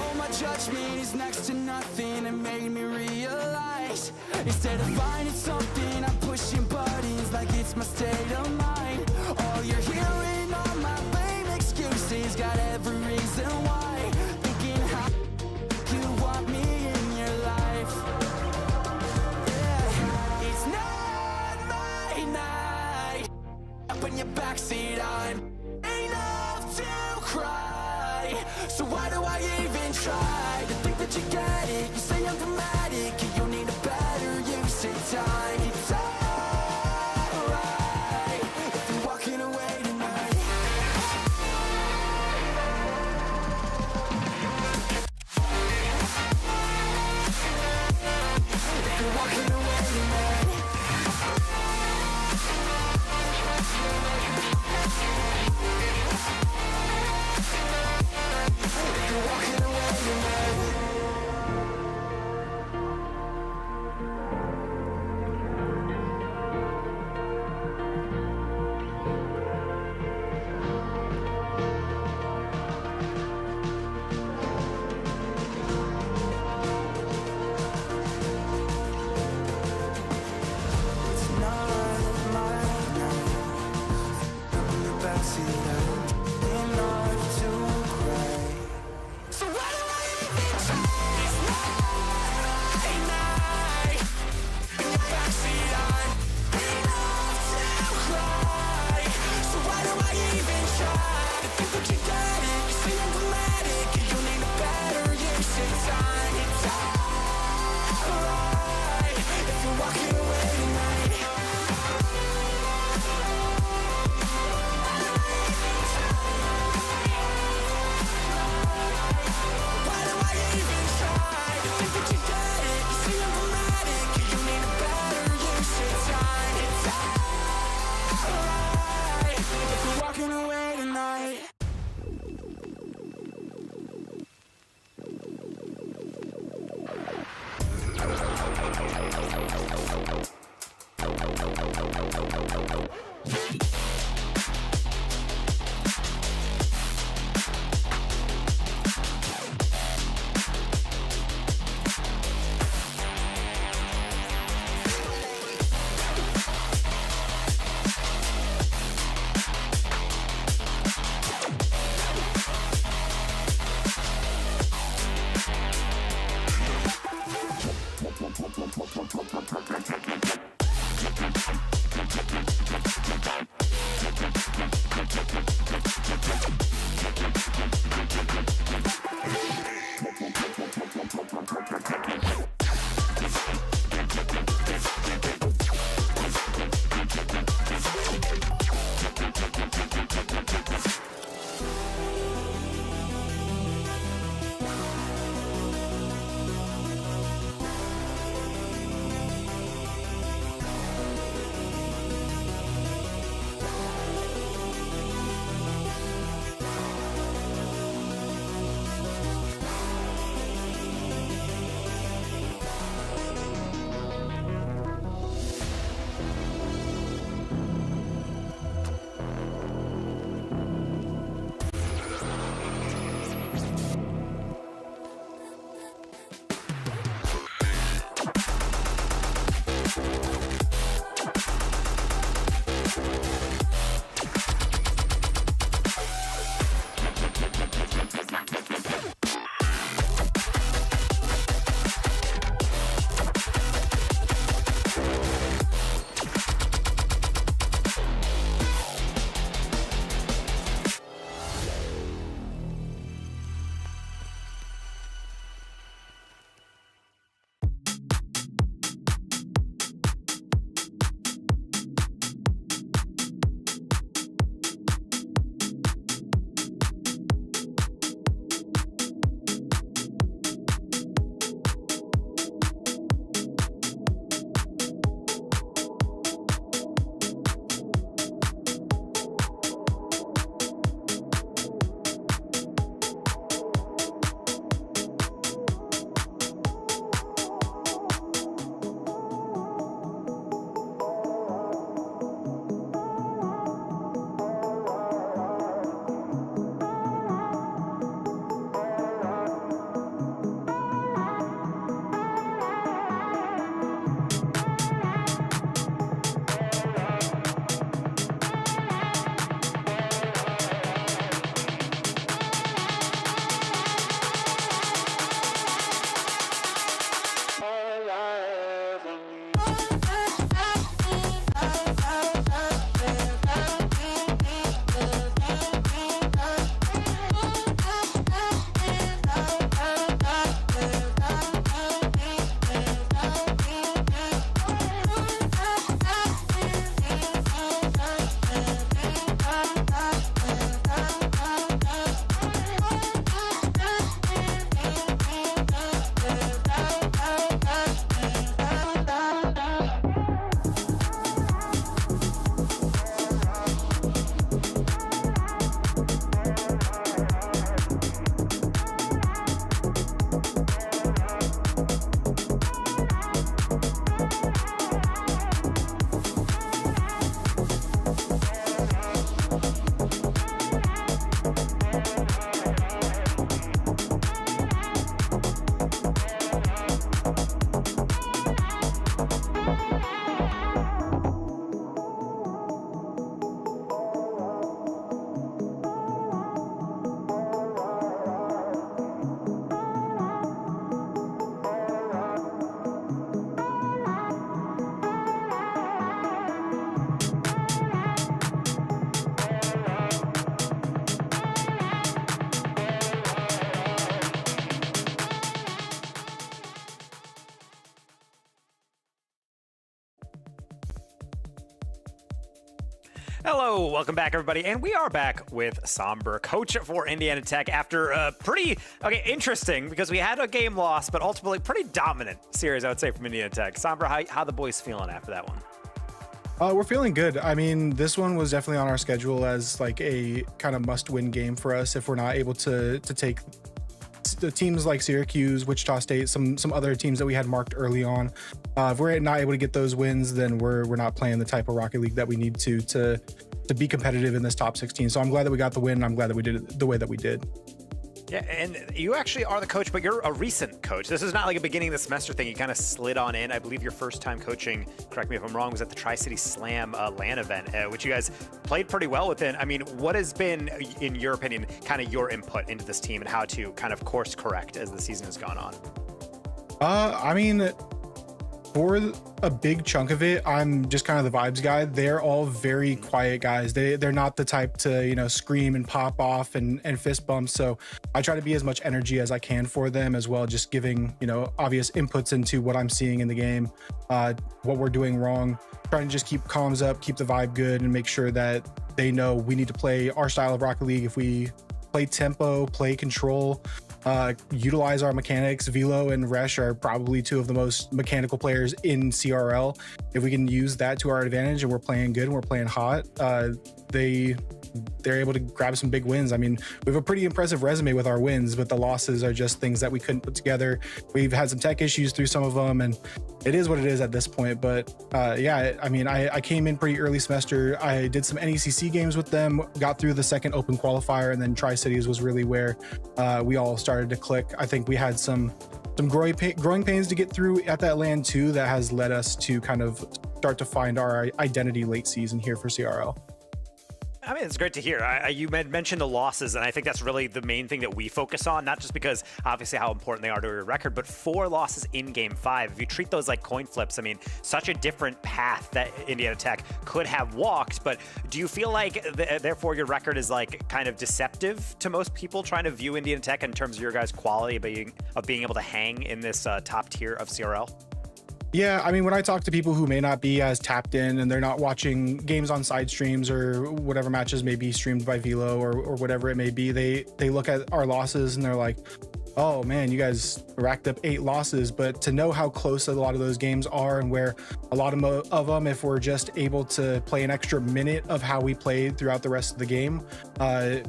All my judgment is next to nothing. It made me realize instead of finding something, I'm pushing buttons like it's my state of mind. All you're hearing are my lame excuses. Got every reason why. Thinking how you want me in your life. Yeah, it's not my night. Up in your backseat, I'm enough to cry. So why do I even try to think that you get it? You say I'm dramatic, and you need a better use of time. It's alright if you're walking away tonight. If you're walking away tonight. If you're walking away tonight. Hello, welcome back, everybody, and we are back with Somber, coach for Indiana Tech, after a pretty interesting, because we had a game loss, but ultimately pretty dominant series, I would say, from Indiana Tech. Somber, how the boys feeling after that one? We're feeling good. I mean, this one was definitely on our schedule as like a kind of must-win game for us if we're not able to take the teams like Syracuse, Wichita State, some other teams that we had marked early on. If we're not able to get those wins, then we're not playing the type of Rocket League that we need to be competitive in this top 16. So I'm glad that we got the win, and I'm glad that we did it the way that we did. Yeah, and you actually are the coach, but you're a recent coach. This is not like a beginning of the semester thing. You kind of slid on in. I believe your first time coaching, correct me if I'm wrong, was at the Tri-City Slam LAN event, which you guys played pretty well within. I mean, what has been, in your opinion, kind of your input into this team and how to kind of course correct as the season has gone on? I mean, for a big chunk of it, I'm just kind of the vibes guy. They're all very quiet guys. They're not the type to, scream and pop off and fist bump. So I try to be as much energy as I can for them as well, just giving, obvious inputs into what I'm seeing in the game, what we're doing wrong, trying to just keep comms up, keep the vibe good, and make sure that they know we need to play our style of Rocket League. If we play tempo, play control, utilize our mechanics. Velo and Resh are probably two of the most mechanical players in CRL. If we can use that to our advantage and we're playing good and we're playing hot, they're able to grab some big wins. I mean, we have a pretty impressive resume with our wins, but the losses are just things that we couldn't put together. We've had some tech issues through some of them, and it is what it is at this point. But yeah, I mean, I came in pretty early semester. I did some NECC games with them, got through the second open qualifier, and then Tri-Cities was really where we all started to click. I think we had some growing pains to get through at that LAN too, that has led us to kind of start to find our identity late season here for CRL. I mean, it's great to hear. You mentioned the losses, and I think that's really the main thing that we focus on, not just because obviously how important they are to your record, but 4 losses in Game 5. If you treat those like coin flips, I mean, such a different path that Indiana Tech could have walked, but do you feel like, therefore, your record is like kind of deceptive to most people trying to view Indiana Tech in terms of your guys' quality of being able to hang in this top tier of CRL? Yeah, I mean, when I talk to people who may not be as tapped in and they're not watching games on side streams or whatever matches may be streamed by Velo or whatever it may be, they look at our losses and they're like, oh man, you guys racked up 8 losses. But to know how close a lot of those games are, and where a lot of them, if we're just able to play an extra minute of how we played throughout the rest of the game,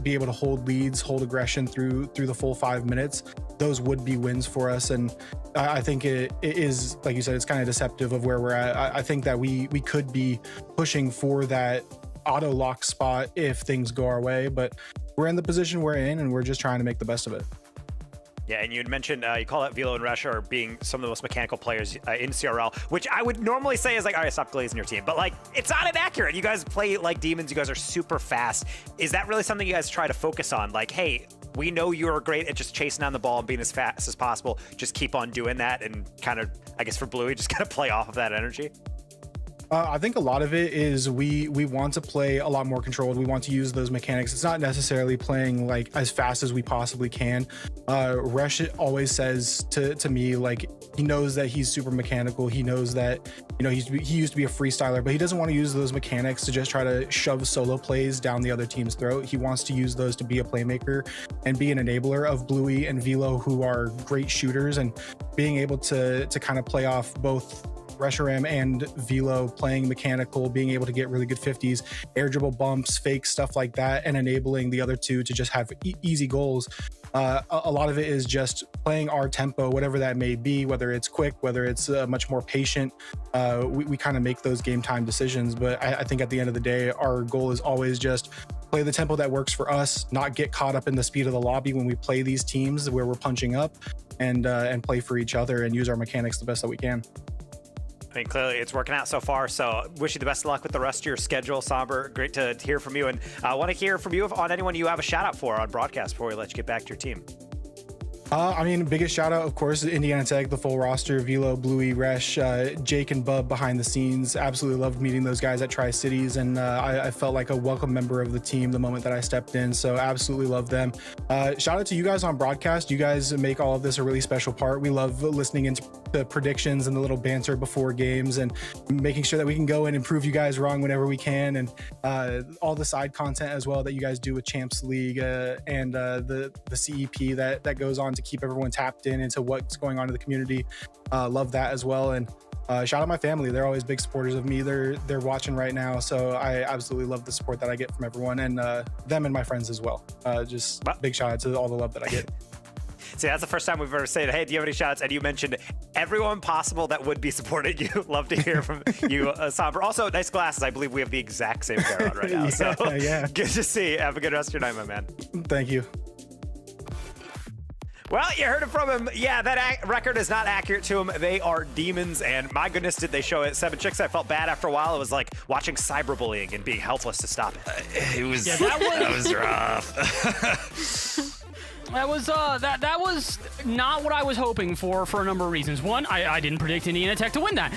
be able to hold leads, hold aggression through the full 5 minutes, those would be wins for us. And I think it is, like you said, it's kind of deceptive of where we're at. I think that we could be pushing for that auto lock spot if things go our way, but we're in the position we're in and we're just trying to make the best of it. Yeah, and you had mentioned, you call out Velo and Resh are being some of the most mechanical players in CRL, which I would normally say is like, all right, stop glazing your team. But like, it's not inaccurate. You guys play like demons. You guys are super fast. Is that really something you guys try to focus on? Like, hey, we know you're great at just chasing down the ball and being as fast as possible. Just keep on doing that and kind of, I guess for Bluey, just kind of play off of that energy. I think a lot of it is we want to play a lot more controlled. We want to use those mechanics. It's not necessarily playing like as fast as we possibly can. Resh always says to me, like, he knows that he's super mechanical. He knows that, he used to be a freestyler, but he doesn't want to use those mechanics to just try to shove solo plays down the other team's throat. He wants to use those to be a playmaker and be an enabler of Bluey and Velo, who are great shooters, and being able to kind of play off both Reshiram and Velo, playing mechanical, being able to get really good 50s, air dribble bumps, fake stuff like that, and enabling the other two to just have easy goals. A lot of it is just playing our tempo, whatever that may be, whether it's quick, whether it's much more patient. We kind of make those game time decisions, but I think at the end of the day, our goal is always just play the tempo that works for us, not get caught up in the speed of the lobby when we play these teams where we're punching up, and play for each other and use our mechanics the best that we can. I mean, clearly it's working out so far, so wish you the best of luck with the rest of your schedule, Somber. Great to hear from you, and I want to hear from you on anyone you have a shout out for on broadcast before we let you get back to your team. I mean, biggest shout out, of course, Indiana Tech, the full roster, Velo, Bluey, Resh, Jake, and Bub behind the scenes. Absolutely loved meeting those guys at Tri-Cities, and I felt like a welcome member of the team the moment that I stepped in, so absolutely love them. Shout out to you guys on broadcast. You guys make all of this a really special part. We love listening into the predictions and the little banter before games and making sure that we can go in and prove you guys wrong whenever we can, and all the side content as well that you guys do with Champs League and the CEP that goes on to keep everyone tapped into what's going on in the community. Love that as well. And shout out my family. They're always big supporters of me. They're watching right now, so I absolutely love the support that I get from everyone, and them and my friends as well. Just big shout out to all the love that I get. See, that's the first time we've ever said, hey, do you have any shout-outs? And you mentioned everyone possible that would be supporting you. Love to hear from you, Somber. Also, nice glasses. I believe we have the exact same pair on right now. So yeah. Good to see you. Have a good rest of your night, my man. Thank you. Well, you heard it from him. Yeah, that record is not accurate to him. They are demons, and my goodness, did they show it. 7 Chicks, I felt bad after a while. It was like watching cyberbullying and being helpless to stop it. It was, that was rough. That was not what I was hoping for a number of reasons. One, I didn't predict Indiana Tech to win that.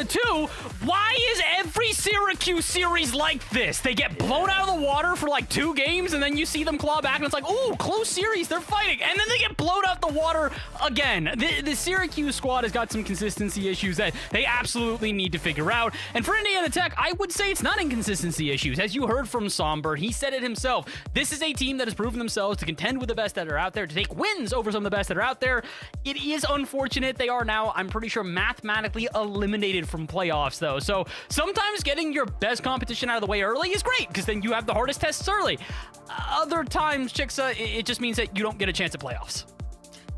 Two, why is every Syracuse series like this? They get blown out of the water for like 2 games, and then you see them claw back, and it's like, ooh, close series, they're fighting. And then they get blown out the water again. The Syracuse squad has got some consistency issues that they absolutely need to figure out. And for Indiana Tech, I would say it's not inconsistency issues. As you heard from Somber, he said it himself. This is a team that has proven themselves to contend with the best that are out there, to take wins over some of the best that are out there. It is unfortunate they are now, I'm pretty sure, mathematically eliminated from playoffs, though. So sometimes getting your best competition out of the way early is great, because then you have the hardest tests early. Other times, Chicksa, it just means that you don't get a chance at playoffs.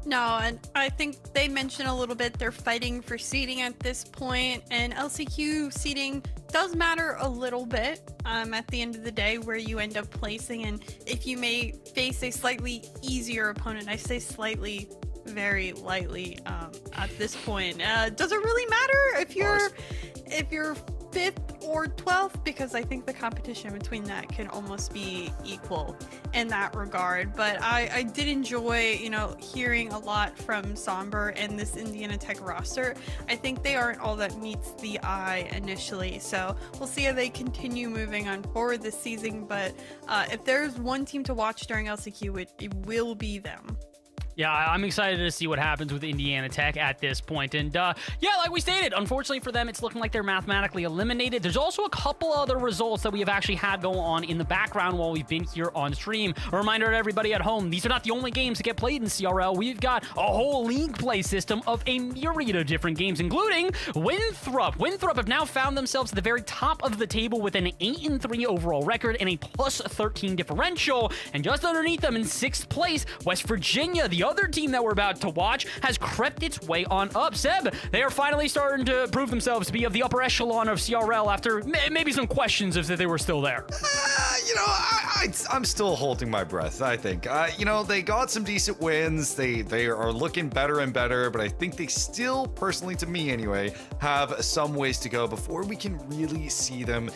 No, and I think they mentioned a little bit they're fighting for seeding at this point, and LCQ seeding does matter a little bit at the end of the day where you end up placing, and if you may face a slightly easier opponent. I say slightly very lightly at this point. Does it really matter if you're 5th or 12th? Because I think the competition between that can almost be equal in that regard. But I did enjoy, hearing a lot from Somber and this Indiana Tech roster. I think they aren't all that meets the eye initially. So we'll see how they continue moving on forward this season. But if there's one team to watch during LCQ, it will be them. Yeah, I'm excited to see what happens with Indiana Tech at this point. And yeah, like we stated, unfortunately for them, it's looking like they're mathematically eliminated. There's also a couple other results that we have actually had go on in the background while we've been here on stream. A reminder to everybody at home, these are not the only games that get played in CRL. We've got a whole league play system of a myriad of different games, including Winthrop. Winthrop have now found themselves at the very top of the table with an 8-3 overall record and a +13 differential. And just underneath them in 6th place, West Virginia, the other team that we're about to watch, has crept its way on up. Seb, they are finally starting to prove themselves to be of the upper echelon of CRL after maybe some questions if they were still there. I'm still holding my breath, I think. They got some decent wins. They are looking better and better, but I think they still, personally to me anyway, have some ways to go before we can really see them,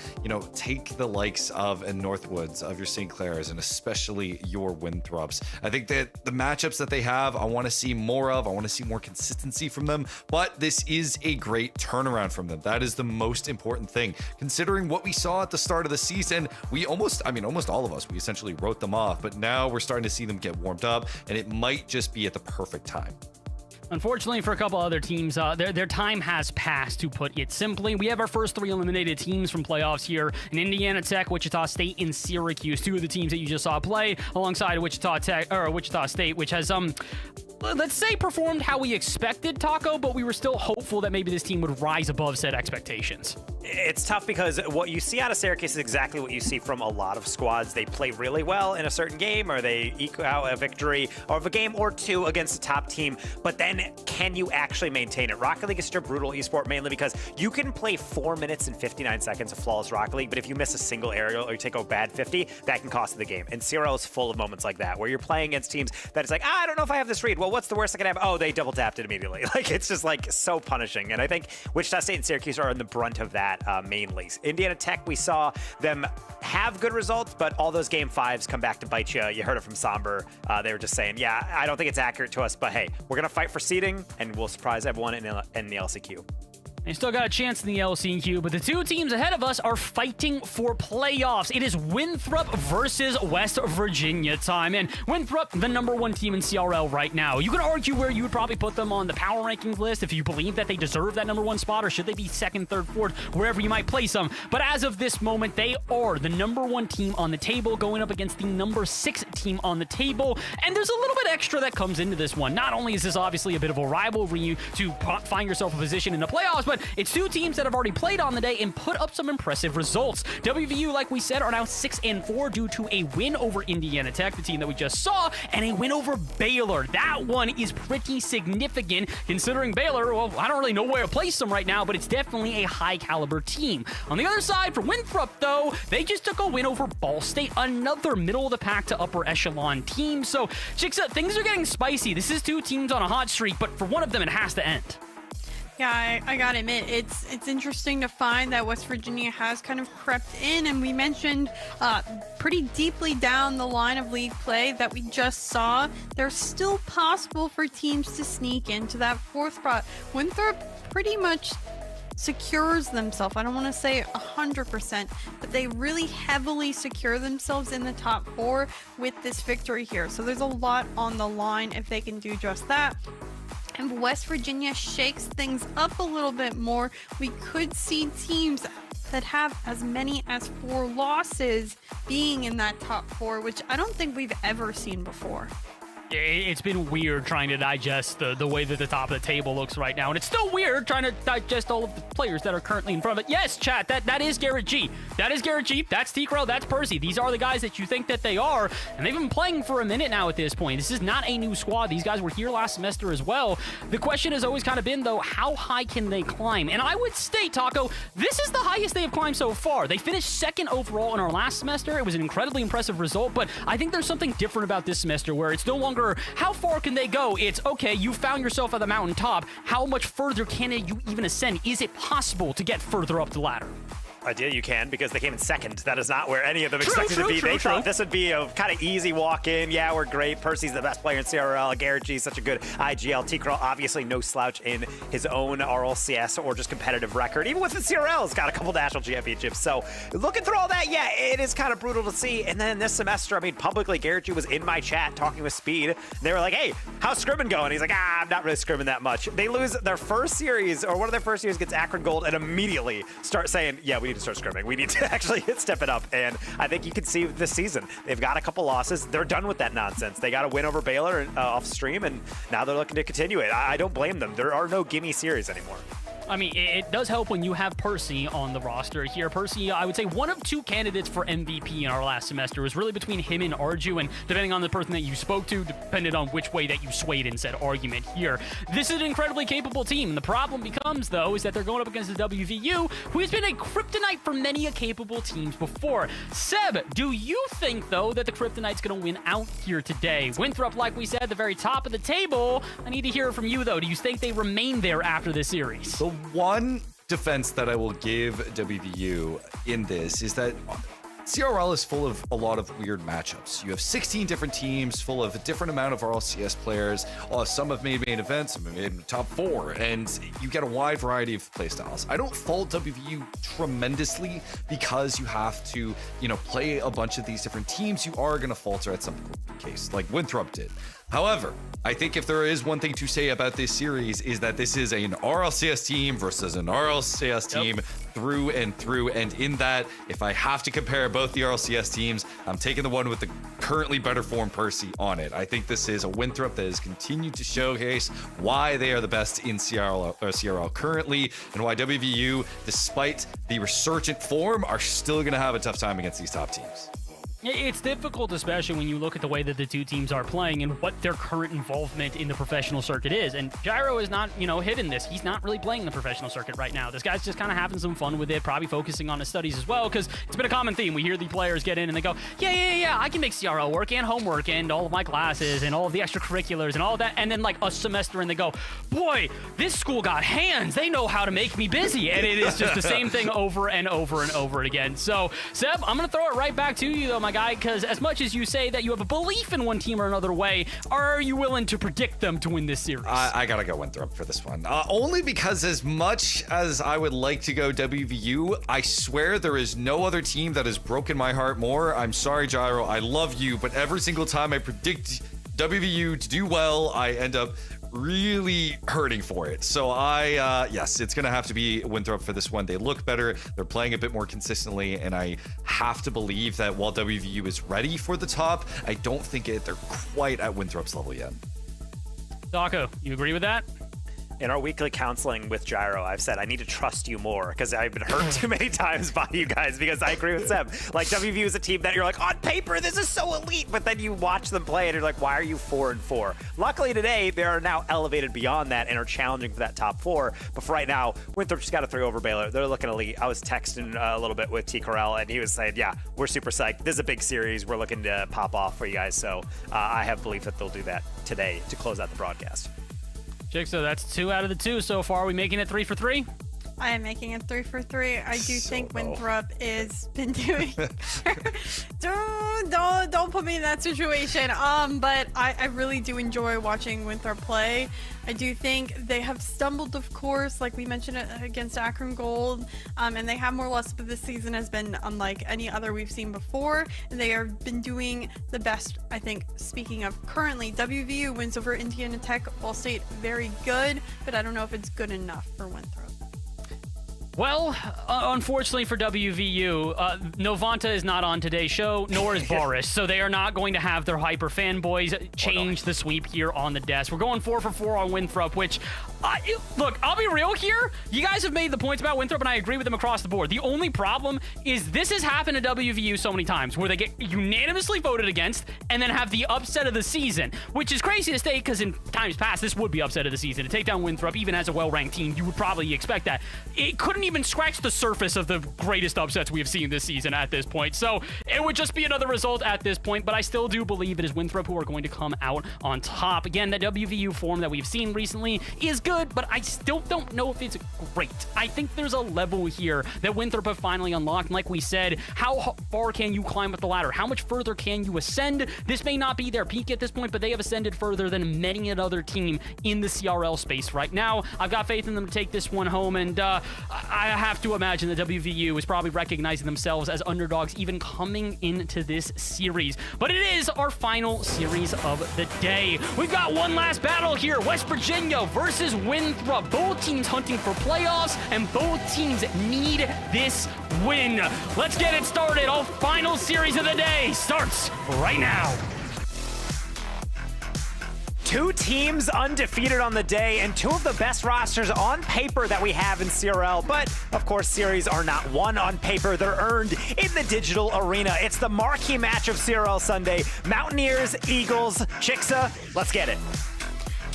take the likes of Northwoods, of your St. Clairs, and especially your Winthrops. I think that the matchups that they have, I want to see more of. I want to see more consistency from them, but this is a great turnaround from them. That is the most important thing. Considering what we saw at the start of the season, almost all of us, we essentially wrote them off, but now we're starting to see them get warmed up, and it might just be at the perfect time. Unfortunately for a couple other teams, their time has passed, to put it simply. We have our first 3 eliminated teams from playoffs here in Indiana Tech, Wichita State, and Syracuse, 2 of the teams that you just saw play, alongside Wichita State, which has let's say performed how we expected, Taco, but we were still hopeful that maybe this team would rise above said expectations. It's tough because what you see out of Syracuse is exactly what you see from a lot of squads. They play really well in a certain game, or they eke out a victory of a game or 2 against a top team, but then can you actually maintain it? Rocket League is such a brutal esport mainly because you can play 4 minutes and 59 seconds of flawless Rocket League, but if you miss a single aerial or you take a bad 50, that can cost the game. And CRL is full of moments like that, where you're playing against teams that it's like, I don't know if I have this read. Well, what's the worst that can happen? Oh, they double tapped it immediately. Like, it's just like so punishing. And I think Wichita State and Syracuse are in the brunt of that. that mainly. Indiana Tech, we saw them have good results, but all those game 5s come back to bite you. You heard it from Somber. They were just saying, yeah, I don't think it's accurate to us, but hey, we're going to fight for seeding, and we'll surprise everyone in the LCQ. They still got a chance in the LCQ, but the two teams ahead of us are fighting for playoffs. It is Winthrop versus West Virginia time, and Winthrop, the #1 team in CRL right now. You can argue where you would probably put them on the power rankings list if you believe that they deserve that #1 spot, or should they be second, third, fourth, wherever you might place them. But as of this moment, they are the #1 team on the table going up against the #6 team on the table, and there's a little bit extra that comes into this one. Not only is this obviously a bit of a rivalry to find yourself a position in the playoffs, but it's two teams that have already played on the day and put up some impressive results. WVU, like we said, are now 6-4 due to a win over Indiana Tech, the team that we just saw, and a win over Baylor. That one is pretty significant considering Baylor, well, I don't really know where to place them right now, but it's definitely a high caliber team. On the other side, for Winthrop, though, they just took a win over Ball State, another middle of the pack to upper echelon team. So, Chicksa, things are getting spicy. This is two teams on a hot streak, but for one of them, it has to end. Yeah, I gotta admit, it's interesting to find that West Virginia has kind of crept in, and we mentioned pretty deeply down the line of league play that we just saw. There's still possible for teams to sneak into that 4th spot. Winthrop pretty much secures themselves. I don't want to say 100%, but they really heavily secure themselves in the top 4 with this victory here. So there's a lot on the line if they can do just that. And West Virginia shakes things up a little bit more. We could see teams that have as many as 4 losses being in that top 4, which I don't think we've ever seen before. It's been weird trying to digest the way that the top of the table looks right now, and it's still weird trying to digest all of the players that are currently in front of it. Yes, chat, that is Garrett G. That is Garrett G. That's T-Crow. That's Percy. These are the guys that you think that they are, and they've been playing for a minute now at this point. This is not a new squad. These guys were here last semester as well. The question has always kind of been, though, how high can they climb? And I would state, Taco, this is the highest they have climbed so far. They finished 2nd overall in our last semester. It was an incredibly impressive result, but I think there's something different about this semester where it's no longer how far can they go. It's okay, you found yourself at the mountaintop. How much further can you even ascend? Is it possible to get further up the ladder? Idea you can, because they came in 2nd. That is not where any of them expected to be. They thought this would be a kind of easy walk in. Yeah, we're great. Percy's the best player in CRL. Garrett G's such a good IGL. T-Crow, obviously no slouch in his own RLCS or just competitive record. Even with the CRL, he's got a couple national championships. So looking through all that, yeah, it is kind of brutal to see. And then this semester, I mean, publicly, Garrett G was in my chat talking with Speed. They were like, hey, how's scrimming going? He's like, I'm not really scrimming that much. They lose their first series, or one of their first series gets Akron Gold, and immediately start saying, yeah, we need to start scrimming. We need to actually step it up. And I think you can see this season, they've got a couple losses. They're done with that nonsense. They got a win over Baylor off stream, and now they're looking to continue it. I don't blame them. There are no gimme series anymore. I mean, it does help when you have Percy on the roster here. Percy, I would say one of 2 candidates for MVP in our last semester. It was really between him and Arju, and depending on the person that you spoke to, depended on which way that you swayed in said argument here. This is an incredibly capable team. The problem becomes, though, is that they're going up against the WVU, who has been a kryptonite for many a capable teams before. Seb, do you think, though, that the kryptonite's going to win out here today? Winthrop, like we said, at the very top of the table. I need to hear from you, though. Do you think they remain there after this series? The one defense that I will give WVU in this is that CRL is full of a lot of weird matchups. You have 16 different teams full of a different amount of RLCS players. Some have made main events, some have made top 4, and you get a wide variety of playstyles. I don't fault WVU tremendously because you have to, play a bunch of these different teams. You are going to falter at some case, like Winthrop did. However, I think if there is one thing to say about this series is that this is an RLCS team versus an RLCS team through and through. And in that, if I have to compare both the RLCS teams, I'm taking the one with the currently better form Percy on it. I think this is a Winthrop that has continued to showcase why they are the best in CRL currently, and why WVU, despite the resurgent form, are still going to have a tough time against these top teams. It's difficult, especially when you look at the way that the two teams are playing and what their current involvement in the professional circuit is. And Gyro is not, hidden this. He's not really playing the professional circuit right now. This guy's just kind of having some fun with it, probably focusing on his studies as well, because it's been a common theme. We hear the players get in and they go, yeah, I can make CRL work and homework and all of my classes and all of the extracurriculars and all of that. And then like a semester and they go, boy, this school got hands. They know how to make me busy. And it is just the same thing over and over and over again. So, Seb, I'm going to throw it right back to you, though, my guy, because as much as you say that you have a belief in one team or another way, are you willing to predict them to win this series? I gotta go Winthrop for this one. Only because as much as I would like to go WVU, I swear there is no other team that has broken my heart more. I'm sorry, Gyro. I love you, but every single time I predict WVU to do well, I end up really hurting for it. So yes, it's gonna have to be Winthrop for this one. They look better, they're playing a bit more consistently, and I have to believe that while WVU is ready for the top, I don't think they're quite at Winthrop's level yet. Daco, you agree with that? In our weekly counseling with Gyro, I've said I need to trust you more because I've been hurt too many times by you guys, because I agree with Seb. Like, WVU is a team that you're like, on paper, this is so elite, but then you watch them play and you're like, why are you 4-4? Luckily today, they are now elevated beyond that and are challenging for that top 4. But for right now, Winthrop just got to 3 over Baylor. They're looking elite. I was texting a little bit with T. Corral, and he was saying, yeah, we're super psyched. This is a big series. We're looking to pop off for you guys. So I have belief that they'll do that today to close out the broadcast. So that's 2 out of the 2 so far. Are we making it 3 for 3? I am making it 3 for 3. I do think Winthrop is been doing. don't put me in that situation. But I really do enjoy watching Winthrop play. I do think they have stumbled, of course, like we mentioned against Akron Gold, and they have more or less, but this season has been unlike any other we've seen before, and they have been doing the best, I think. Speaking of currently, WVU wins over Indiana Tech, Ball State, very good, but I don't know if it's good enough for Winthrop. Well, unfortunately for WVU, Novanta is not on today's show, nor is Boris, so they are not going to have their hyper fanboys change the sweep here on the desk. We're going 4 for 4 on Winthrop, which, look, I'll be real here. You guys have made the points about Winthrop, and I agree with them across the board. The only problem is this has happened to WVU so many times, where they get unanimously voted against and then have the upset of the season, which is crazy to state because in times past, this would be upset of the season. To take down Winthrop, even as a well-ranked team, you would probably expect that. It couldn't even scratch the surface of the greatest upsets we have seen this season at this point. So it would just be another result at this point, but I still do believe it is Winthrop who are going to come out on top. Again, the WVU form that we've seen recently is good, but I still don't know if it's great. I think there's a level here that Winthrop have finally unlocked. And like we said, how far can you climb up the ladder? How much further can you ascend? This may not be their peak at this point, but they have ascended further than many another team in the CRL space right now. I've got faith in them to take this one home, and I have to imagine that WVU is probably recognizing themselves as underdogs even coming into this series. But it is our final series of the day. We've got one last battle here. West Virginia versus Winthrop. Both teams hunting for playoffs, and both teams need this win. Let's get it started. Our final series of the day starts right now. 2 teams undefeated on the day, and 2 of the best rosters on paper that we have in CRL. But, of course, series are not won on paper. They're earned in the digital arena. It's the marquee match of CRL Sunday. Mountaineers, Eagles, Chicksa. Let's get it.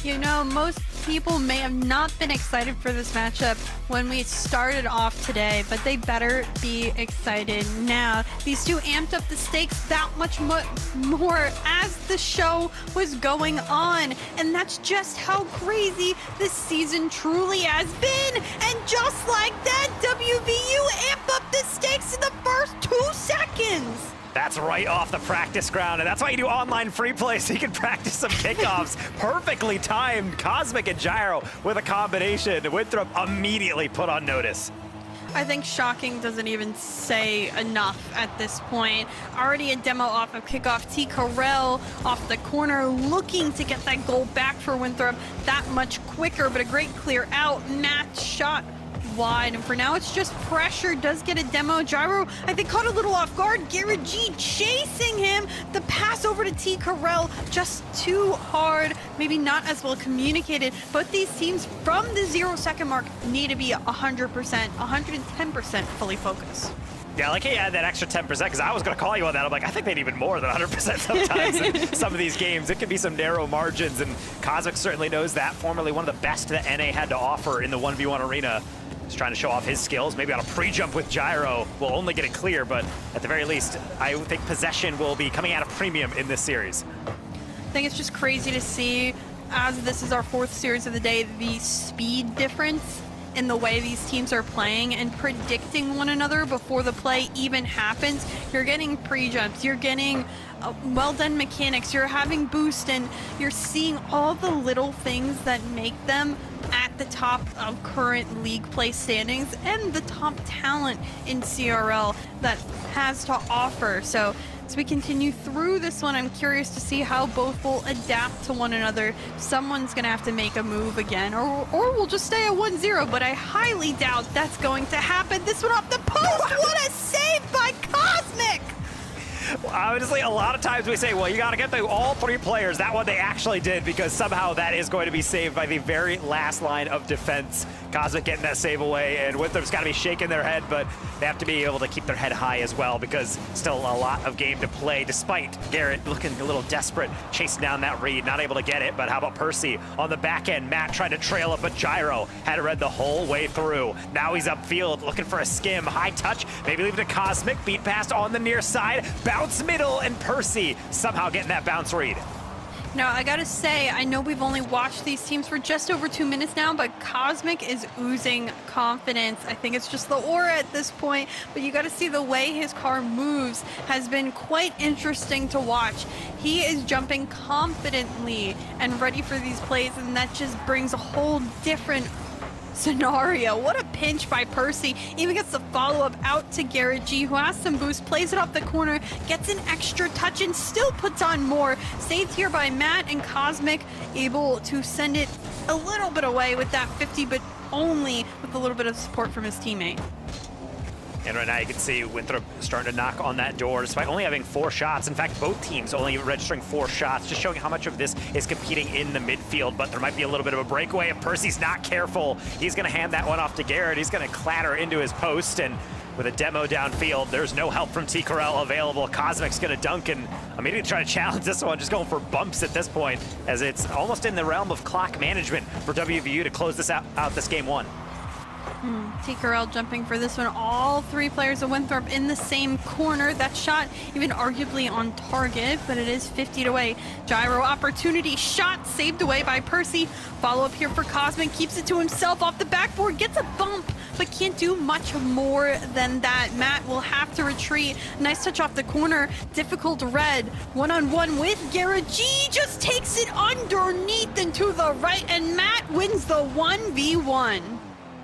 You know, most people may have not been excited for this matchup when we started off today, but they better be excited now. These 2 amped up the stakes that much more as the show was going on, and that's just how crazy this season truly has been. And just like that, WVU amped up the stakes in the first 2 seconds. That's right off the practice ground, and that's why you do online free play, so you can practice some kickoffs. Perfectly timed. Cosmic and Gyro with a combination. Winthrop immediately put on notice. I think shocking doesn't even say enough at this point. Already a demo off of kickoff. T. Carell off the corner looking to get that goal back for Winthrop that much quicker, but a great clear out. Matt shot wide, and for now it's just pressure. Does get a demo. Gyro, I think, caught a little off guard. Garrett G chasing him. The pass over to T. Carell just too hard, maybe not as well communicated. Both these teams from the 0 second mark need to be 100%, 110% fully focused. Yeah, like he had that extra 10% because I was going to call you on that. I'm like, I think they need even more than 100% sometimes in some of these games. It can be some narrow margins, and Cosmic certainly knows that. Formerly one of the best that NA had to offer in the 1v1 arena. He's trying to show off his skills. Maybe on a pre-jump with Gyro will only get it clear, but at the very least, I think possession will be coming at a premium in this series. I think it's just crazy to see, as this is our 4th series of the day, the speed difference in the way these teams are playing and predicting one another before the play even happens. You're getting pre-jumps, you're getting well-done mechanics, you're having boost, and you're seeing all the little things that make them at the top of current league play standings and the top talent in CRL that has to offer. So as we continue through this one, I'm curious to see how both will adapt to one another. Someone's going to have to make a move again, or we'll just stay at 1-0, but I highly doubt that's going to happen. This one off the post. What a save by Cosmic! Honestly, a lot of times we say, well, you got to get through all 3 players. That one they actually did, because somehow that is going to be saved by the very last line of defense. Cosmic getting that save away, and Winthrop's got to be shaking their head, but they have to be able to keep their head high as well, because still a lot of game to play, despite Garrett looking a little desperate, chasing down that read, not able to get it. But how about Percy on the back end? Matt trying to trail up, but Gyro had it read the whole way through. Now he's upfield looking for a skim, high touch, maybe leave it to Cosmic, beat past on the near side, bounce middle, and Percy somehow getting that bounce read. Now, I gotta say, I know we've only watched these teams for just over 2 minutes now, but Cosmic is oozing confidence. I think it's just the aura at this point, but you gotta see the way his car moves has been quite interesting to watch. He is jumping confidently and ready for these plays, and that just brings a whole different scenario. What a pinch by Percy. Even gets the follow-up out to Garrett G, who has some boost, plays it off the corner, gets an extra touch, and still puts on more. Saved here by Matt, and Cosmic able to send it a little bit away with that 50, but only with a little bit of support from his teammate. And right now you can see Winthrop starting to knock on that door despite only having 4 shots. In fact, both teams only registering 4 shots, just showing how much of this is competing in the midfield. But there might be a little bit of a breakaway if Percy's not careful. He's going to hand that one off to Garrett. He's going to clatter into his post, and with a demo downfield, there's no help from T. Corral available. Cosmic's going to dunk, and immediately try to challenge this one, just going for bumps at this point, as it's almost in the realm of clock management for WVU to close this out this game 1. TKRL jumping for this one. All 3 players of Winthrop in the same corner. That shot even arguably on target, but it is 50 away. Gyro opportunity shot saved away by Percy. Follow up here for Cosmic, keeps it to himself off the backboard, gets a bump, but can't do much more than that. Matt will have to retreat. Nice touch off the corner. Difficult red. One-on-one with Garrett G. Just takes it underneath and to the right, and Matt wins the 1v1.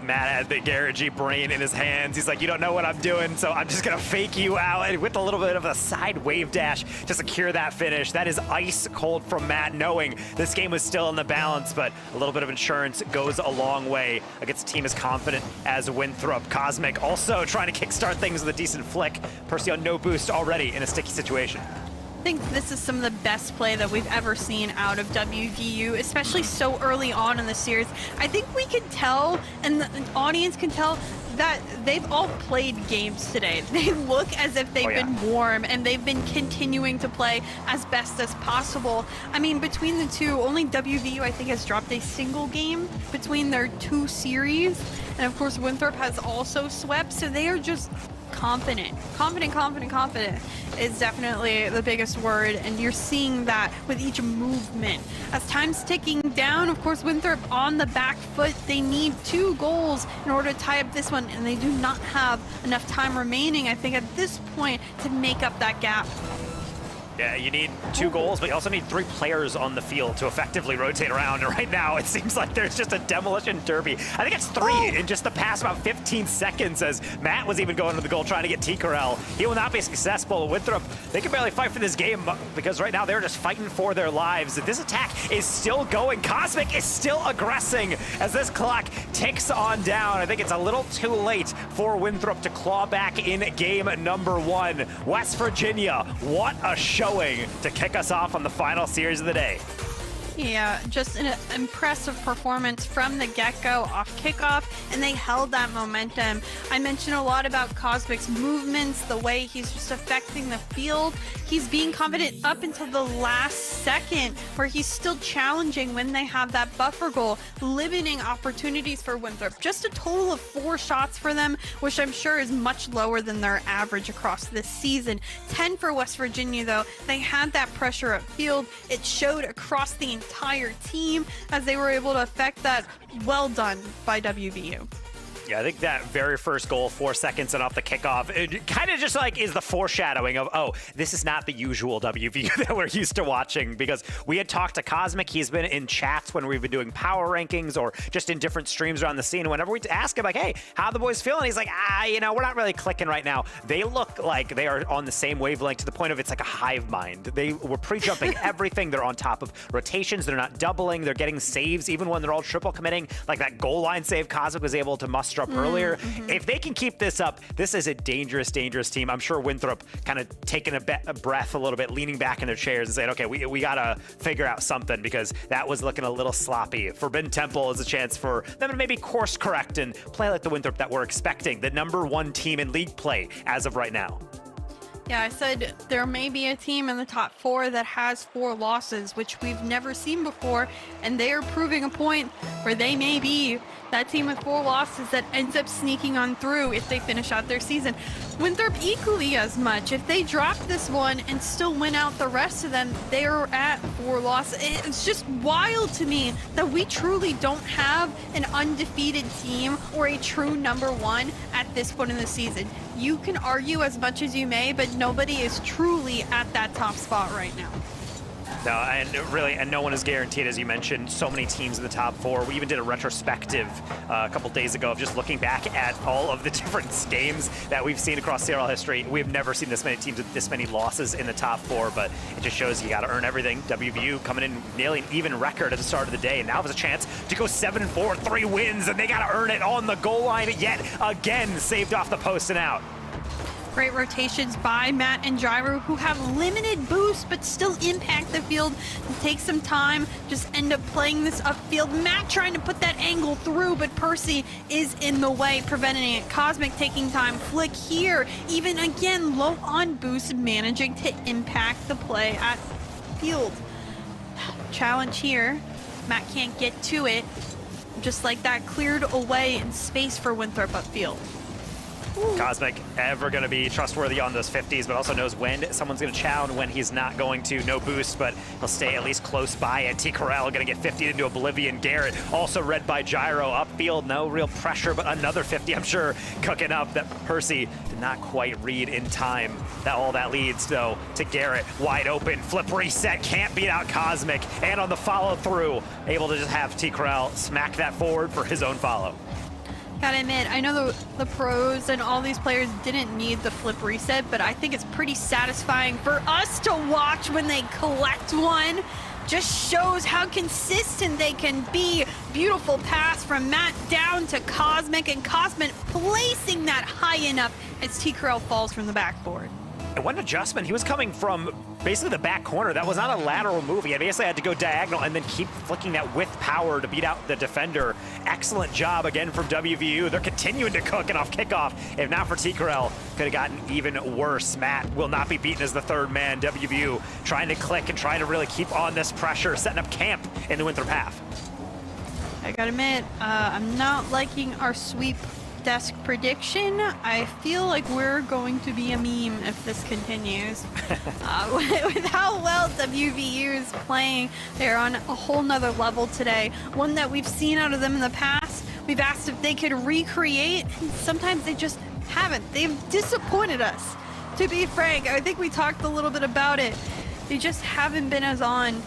Matt had the Garrett G brain in his hands. He's like, you don't know what I'm doing, so I'm just going to fake you out. And with a little bit of a side wave dash to secure that finish. That is ice cold from Matt, knowing this game was still in the balance, but a little bit of insurance goes a long way against a team as confident as Winthrop. Cosmic also trying to kickstart things with a decent flick. Percy on no boost already in a sticky situation. I think this is some of the best play that we've ever seen out of WVU, especially so early on in the series. I think we can tell, and the audience can tell, that they've all played games today. They look as if they've been warm, and they've been continuing to play as best as possible. I mean, between the two, only WVU, I think, has dropped a single game between their 2 series. And of course, Winthrop has also swept, so they are just confident is definitely the biggest word, and you're seeing that with each movement. As time's ticking down, of course, Winthrop on the back foot. They need 2 goals in order to tie up this one, and they do not have enough time remaining, I think, at this point to make up that gap. Yeah, you need 2 goals, but you also need 3 players on the field to effectively rotate around. And right now, it seems like there's just a demolition derby. I think it's 3 in just the past about 15 seconds, as Matt was even going to the goal trying to get T. Corral. He will not be successful. Winthrop, they can barely fight for this game because right now they're just fighting for their lives. This attack is still going. Cosmic is still aggressing as this clock ticks on down. I think it's a little too late for Winthrop to claw back in game number 1. West Virginia, what a show to kick us off on the final series of the day. Yeah, just an impressive performance from the get-go off kickoff, and they held that momentum. I mentioned a lot about Cosmic's movements, the way he's just affecting the field. He's being confident up until the last second, where he's still challenging when they have that buffer goal, limiting opportunities for Winthrop. Just a total of 4 shots for them, which I'm sure is much lower than their average across this season. 10 for West Virginia, though. They had that pressure upfield. It showed across the entire team as they were able to affect that. Well done by WVU. Yeah, I think that very first goal, 4 seconds and off the kickoff, it kind of just like is the foreshadowing of, oh, this is not the usual WVU that we're used to watching, because we had talked to Cosmic. He's been in chats when we've been doing power rankings or just in different streams around the scene. Whenever we ask him, like, hey, how are the boys feeling? He's like, we're not really clicking right now. They look like they are on the same wavelength to the point of it's like a hive mind. They were pre-jumping everything. They're on top of rotations. They're not doubling. They're getting saves even when they're all triple committing. Like that goal line save Cosmic was able to muster up earlier. If they can keep this up, this is a dangerous, dangerous team. I'm sure Winthrop kind of taking a breath a little bit, leaning back in their chairs and saying, okay, we got to figure out something, because that was looking a little sloppy. Forbidden Temple is a chance for them to maybe course correct and play like the Winthrop that we're expecting, the #1 team in league play as of right now. Yeah, I said there may be a team in the top 4 that has 4 losses, which we've never seen before, and they are proving a point where they may be that team with 4 losses that ends up sneaking on through if they finish out their season. Winthrop equally as much. If they drop this one and still win out the rest of them, they're at 4 losses. It's just wild to me that we truly don't have an undefeated team or a true #1 at this point in the season. You can argue as much as you may, but nobody is truly at that top spot right now. No, and no one is guaranteed, as you mentioned. So many teams in the top 4. We even did a retrospective a couple days ago of just looking back at all of the different games that we've seen across CRL history. We've never seen this many teams with this many losses in the top 4, but it just shows you got to earn everything. WVU coming in nailing even record at the start of the day, and now has a chance to go 7-4, 3 wins, and they got to earn it on the goal line yet again, saved off the post and out. Great rotations by Matt and Gyro, who have limited boost but still impact the field. Take some time, just end up playing this upfield. Matt trying to put that angle through, but Percy is in the way, preventing it. Cosmic taking time, flick here, even again low on boost, managing to impact the play at field. Challenge here, Matt can't get to it. Just like that, cleared away in space for Winthrop upfield. Cosmic ever going to be trustworthy on those 50s, but also knows when someone's going to chow and when he's not going to. No boost, but he'll stay at least close by it. T. Corral going to get 50 into oblivion. Garrett also read by Gyro upfield. No real pressure, but another 50, I'm sure, cooking up that Percy did not quite read in time. All that leads, though, to Garrett. Wide open, flip reset, can't beat out Cosmic. And on the follow through, able to just have T. Corral smack that forward for his own follow. Gotta admit, I know the pros and all these players didn't need the flip reset, but I think it's pretty satisfying for us to watch when they collect one. Just shows how consistent they can be. Beautiful pass from Matt down to Cosmic, and Cosmic placing that high enough as T. Corral falls from the backboard. And what an adjustment. He was coming from basically the back corner. That was not a lateral move. He basically had to go diagonal and then keep flicking that with power to beat out the defender. Excellent job again from WVU. They're continuing to cook and off kickoff. If not for T. Corral, could have gotten even worse. Matt will not be beaten as the 3rd man. WVU trying to click and trying to really keep on this pressure, setting up camp in the Winthrop half. I gotta admit, I'm not liking our sweep desk prediction. I feel like we're going to be a meme if this continues. With how well WVU is playing, they're on a whole nother level today. One that we've seen out of them in the past. We've asked if they could recreate, and sometimes they just haven't. They've disappointed us. To be frank, I think we talked a little bit about it. They just haven't been as on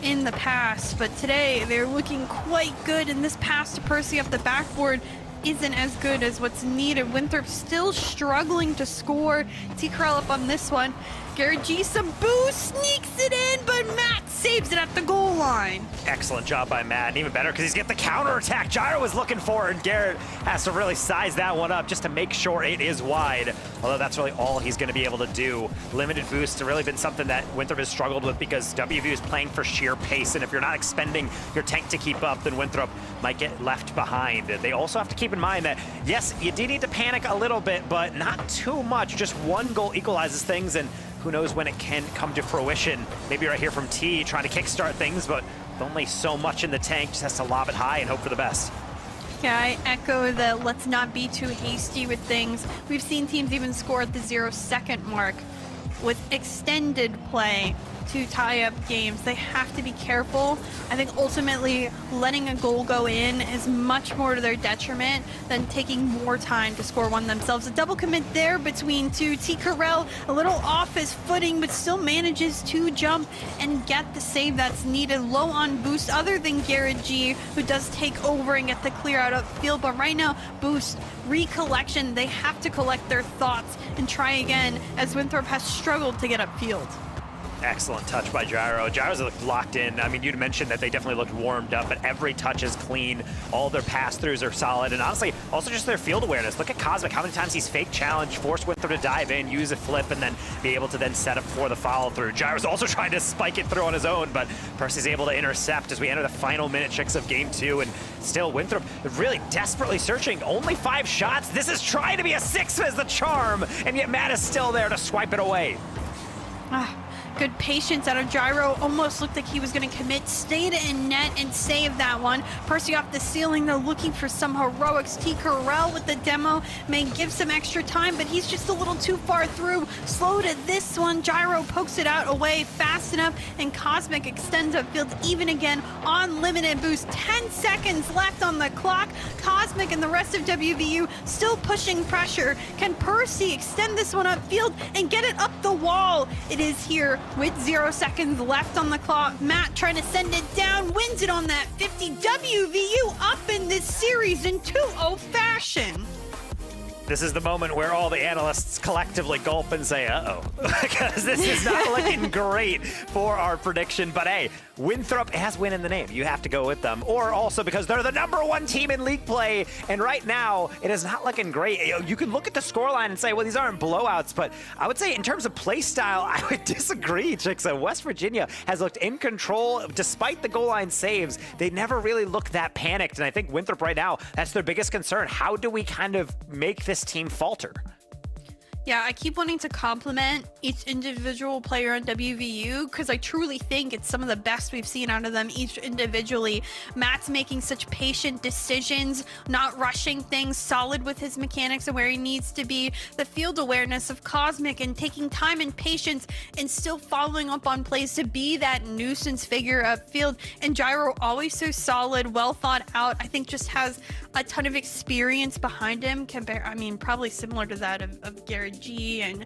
in the past, but today they're looking quite good, and this pass to Percy up the backboard isn't as good as what's needed. Winthrop still struggling to score. T-Corral up on this one. Garrett G, some boost, sneaks it in, but Matt saves it at the goal line. Excellent job by Matt, and even better because he's got the counterattack Gyro was looking for, and Garrett has to really size that one up just to make sure it is wide. Although that's really all he's going to be able to do. Limited boosts have really been something that Winthrop has struggled with because WVU is playing for sheer pace, and if you're not expending your tank to keep up, then Winthrop might get left behind. They also have to keep in mind that, yes, you do need to panic a little bit, but not too much. Just one goal equalizes things, and who knows when it can come to fruition. Maybe right here from T, trying to kickstart things, but with only so much in the tank, just has to lob it high and hope for the best. Yeah, I echo the let's not be too hasty with things. We've seen teams even score at the 0-second mark with extended play to tie up games. They have to be careful. I think ultimately letting a goal go in is much more to their detriment than taking more time to score one themselves. A double commit there between two. T-Corral a little off his footing, but still manages to jump and get the save that's needed. Low on boost other than Garrett G, who does take over and get the clear out upfield. But right now, boost, recollection, they have to collect their thoughts and try again as Winthrop has struggled to get upfield. Excellent touch by Gyro. Gyro's looked locked in. I mean, you'd mentioned that they definitely looked warmed up, but every touch is clean. All their pass-throughs are solid, and honestly, also just their field awareness. Look at Cosmic, how many times he's fake challenge, forced Winthrop to dive in, use a flip, and then be able to then set up for the follow-through. Gyro's also trying to spike it through on his own, but Percy's able to intercept as we enter the final minute checks of game 2, and still Winthrop really desperately searching. Only 5 shots. This is trying to be a 6 as the charm, and yet Matt is still there to swipe it away. Good patience out of Gyro. Almost looked like he was going to commit, stayed in net and save that one. Percy off the ceiling, though, looking for some heroics. T-Corral with the demo may give some extra time, but he's just a little too far through. Slow to this one. Gyro pokes it out away fast enough, and Cosmic extends upfield even again on limited boost. 10 seconds left on the clock. Cosmic and the rest of WVU still pushing pressure. Can Percy extend this one upfield and get it up the wall? It is here with 0 seconds left on the clock. Matt trying to send it down, wins it on that 50. WVU up in this series in 2-0 fashion. This is the moment where all the analysts collectively gulp and say, uh-oh, because this is not looking great for our prediction. But hey, Winthrop has win in the name. You have to go with them. Or also because they're the #1 team in league play. And right now, it is not looking great. You can look at the scoreline and say, well, these aren't blowouts. But I would say in terms of play style, I would disagree, Chicksa. West Virginia has looked in control despite the goal line saves. They never really look that panicked. And I think Winthrop right now, that's their biggest concern. How do we kind of make this team falter? Yeah, I keep wanting to compliment each individual player on WVU because I truly think it's some of the best we've seen out of them each individually. Matt's making such patient decisions, not rushing things, solid with his mechanics and where he needs to be. The field awareness of Cosmic and taking time and patience and still following up on plays to be that nuisance figure upfield. And Gyro always so solid, well thought out. I think just has a ton of experience behind him. Probably similar to that of Garrett G, and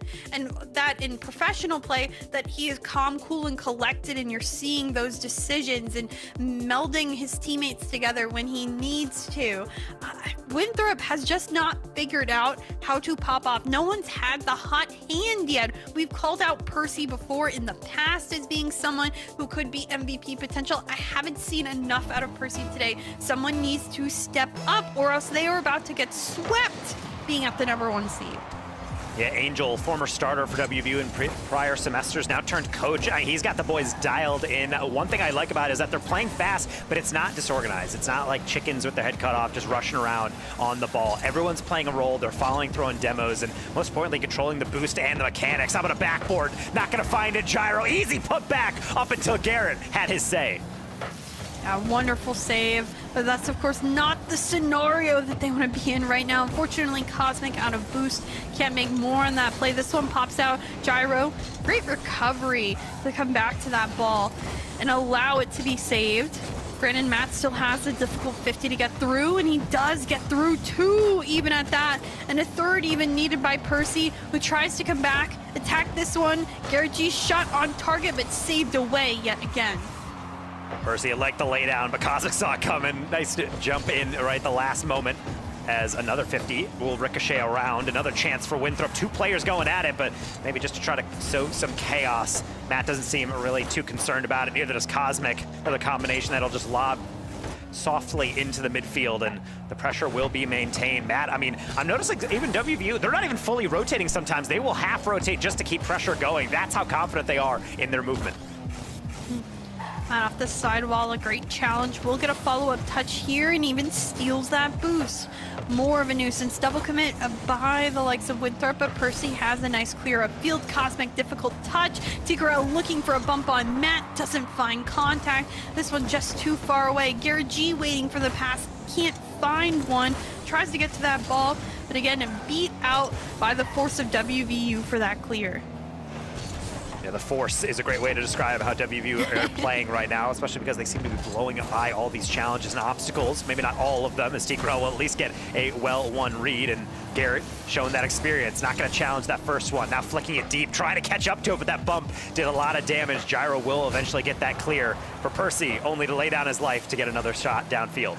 that in professional play, that he is calm, cool, and collected, and you're seeing those decisions and melding his teammates together when he needs to. Winthrop has just not figured out how to pop off. No one's had the hot hand yet. We've called out Percy before in the past as being someone who could be MVP potential. I haven't seen enough out of Percy today. Someone needs to step up, or else they are about to get swept being at the #1 seed. Yeah, Angel, former starter for WVU in prior semesters, now turned coach. He's got the boys dialed in. One thing I like about it is that they're playing fast, but it's not disorganized. It's not like chickens with their head cut off, just rushing around on the ball. Everyone's playing a role. They're following, throwing demos, and most importantly, controlling the boost and the mechanics. How about a backboard? Not going to find it, Gyro. Easy put back up until Garrett had his say. A wonderful save, but that's of course not the scenario that they want to be in right now. Unfortunately, Cosmic out of boost, can't make more on that play. This one pops out. Gyro, great recovery to come back to that ball and allow it to be saved. Granted, Matt still has a difficult 50 to get through, and he does get through 2 even at that, and a 3rd even needed by Percy, who tries to come back, attack this one. Garrett G shot on target, but saved away yet again. Percy liked the lay down, but Cosmic saw it coming. Nice to jump in right at the last moment. as another 50 will ricochet around. Another chance for Winthrop. 2 players going at it, but maybe just to try to sow some chaos. Matt doesn't seem really too concerned about it. Neither does Cosmic. Another combination that'll just lob softly into the midfield, and the pressure will be maintained. Matt, I mean, I'm noticing even WVU, they're not even fully rotating sometimes. They will half rotate just to keep pressure going. That's how confident they are in their movement. Matt off the sidewall, a great challenge. We'll get a follow-up touch here and even steals that boost. More of a nuisance. Double commit by the likes of Winthrop, but Percy has a nice clear of field. Cosmic difficult touch. Tikaro looking for a bump on Matt, doesn't find contact. This one just too far away. Garrett G waiting for the pass, can't find one. Tries to get to that ball, but again, beat out by the force of WVU for that clear. Yeah, the force is a great way to describe how WVU are playing right now, especially because they seem to be blowing by all these challenges and obstacles. Maybe not all of them, as Tikaro will at least get a well-won read, and Garrett showing that experience, not going to challenge that first one. Now flicking it deep, trying to catch up to it, but that bump did a lot of damage. Gyro will eventually get that clear for Percy, only to lay down his life to get another shot downfield.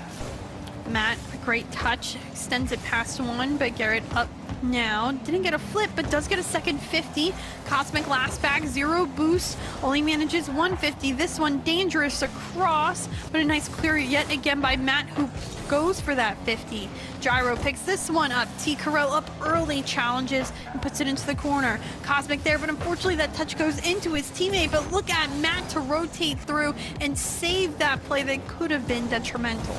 Matt, a great touch, extends it past one, but Garrett up now. Didn't get a flip, but does get a second 50. Cosmic last back, 0 boost, only manages 150. This one dangerous across, but a nice clear yet again by Matt, who goes for that 50. Gyro picks this one up. T. Carell up early, challenges and puts it into the corner. Cosmic there, but unfortunately that touch goes into his teammate, but look at Matt to rotate through and save that play that could have been detrimental.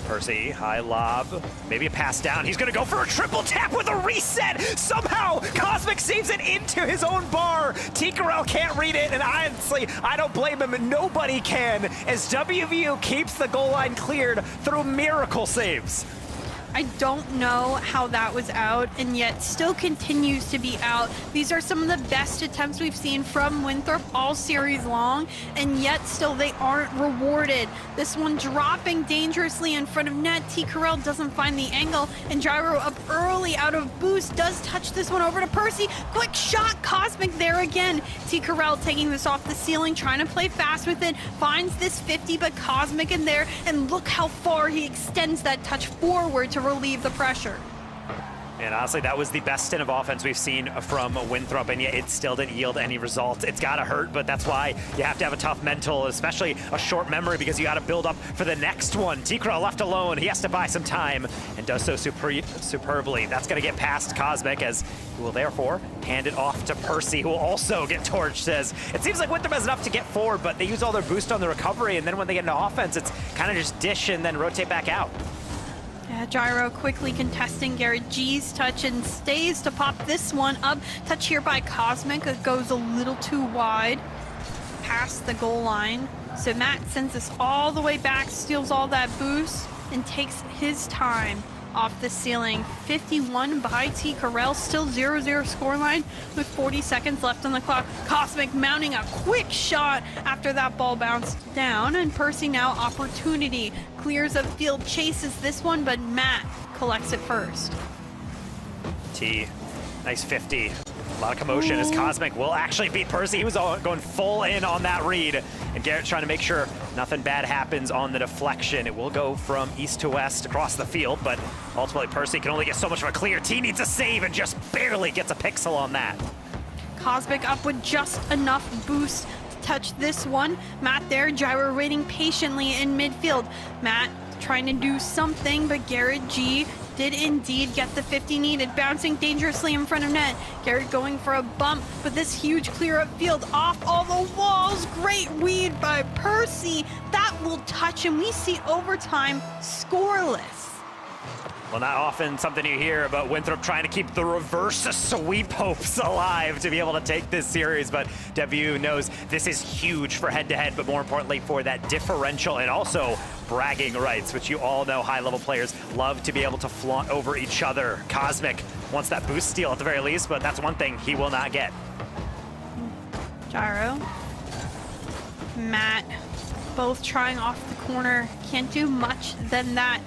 Percy, high lob, maybe a pass down. He's gonna go for a triple tap with a reset. Somehow, Cosmic saves it into his own bar. Tikarel can't read it, and honestly, I don't blame him, and nobody can, as WVU keeps the goal line cleared through miracle saves. I don't know how that was out, and yet still continues to be out. These are some of the best attempts we've seen from Winthrop all series long, and yet still they aren't rewarded. This one dropping dangerously in front of net. T. Carell doesn't find the angle, and Gyro up early out of boost does touch this one over to Percy. Quick shot, Cosmic there again. T. Carell taking this off the ceiling, trying to play fast with it, finds this 50, but Cosmic in there, and look how far he extends that touch forward to relieve the pressure. And honestly, that was the best stint of offense we've seen from Winthrop, and yet it still didn't yield any results. It's got to hurt, but that's why you have to have a tough mental, especially a short memory, because you got to build up for the next one. Tikra left alone. He has to buy some time and does so superbly. That's going to get past Cosmic, as he will therefore hand it off to Percy, who will also get torched. As it seems like Winthrop has enough to get forward, but they use all their boost on the recovery, and then when they get into offense, it's kind of just dish and then rotate back out. Yeah, Gyro quickly contesting Garrett G's touch and stays to pop this one up. Touch here by Cosmic. It goes a little too wide past the goal line. So Matt sends this all the way back, steals all that boost, and takes his time off the ceiling. 51 by T. Carell, still 0-0 scoreline with 40 seconds left on the clock. Cosmic mounting a quick shot after that ball bounced down, and Percy now opportunity. Clears of field, chases this one, but Matt collects it first. T, nice 50. A lot of commotion as Cosmic will actually beat Percy. He was going full in on that read, and Garrett's trying to make sure nothing bad happens on the deflection. It will go from east to west across the field, but ultimately Percy can only get so much of a clear. T needs a save and just barely gets a pixel on that. Cosmic up with just enough boost to touch this one. Matt there, Gyro waiting patiently in midfield. Matt trying to do something, but Garrett G did indeed get the 50 needed, bouncing dangerously in front of net. Garrett going for a bump, but this huge clear up field off all the walls. Great read by Percy. That will touch, and we see overtime scoreless. Well, not often something you hear about Winthrop trying to keep the reverse sweep hopes alive to be able to take this series, but W knows this is huge for head-to-head, but more importantly for that differential and also bragging rights, which you all know high-level players love to be able to flaunt over each other. Cosmic wants that boost steal at the very least, but that's one thing he will not get. Gyro, Matt, both trying off the corner. Can't do much than that,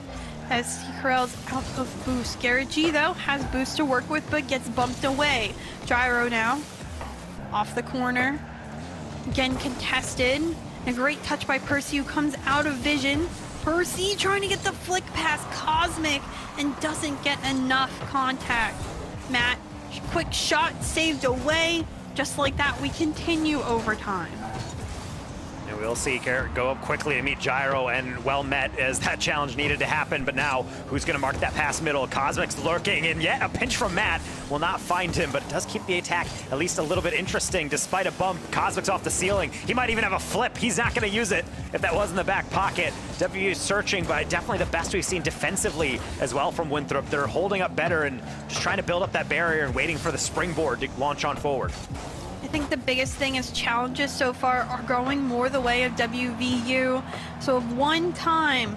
as Carell's out of boost. Garrett G, though, has boost to work with, but gets bumped away. Gyro now, off the corner. Again contested. A great touch by Percy, who comes out of vision. Percy trying to get the flick past Cosmic and doesn't get enough contact. Matt, quick shot saved away. Just like that, we continue overtime. And we'll see Garrett go up quickly to meet Gyro, and well met as that challenge needed to happen. But now, who's going to mark that pass middle? Cosmic's lurking, and yet a pinch from Matt will not find him, but it does keep the attack at least a little bit interesting despite a bump. Cosmic's off the ceiling. He might even have a flip. He's not going to use it if that was in the back pocket. W searching, but definitely the best we've seen defensively as well from Winthrop. They're holding up better and just trying to build up that barrier and waiting for the springboard to launch on forward. I think the biggest thing is challenges so far are going more the way of WVU. So if one time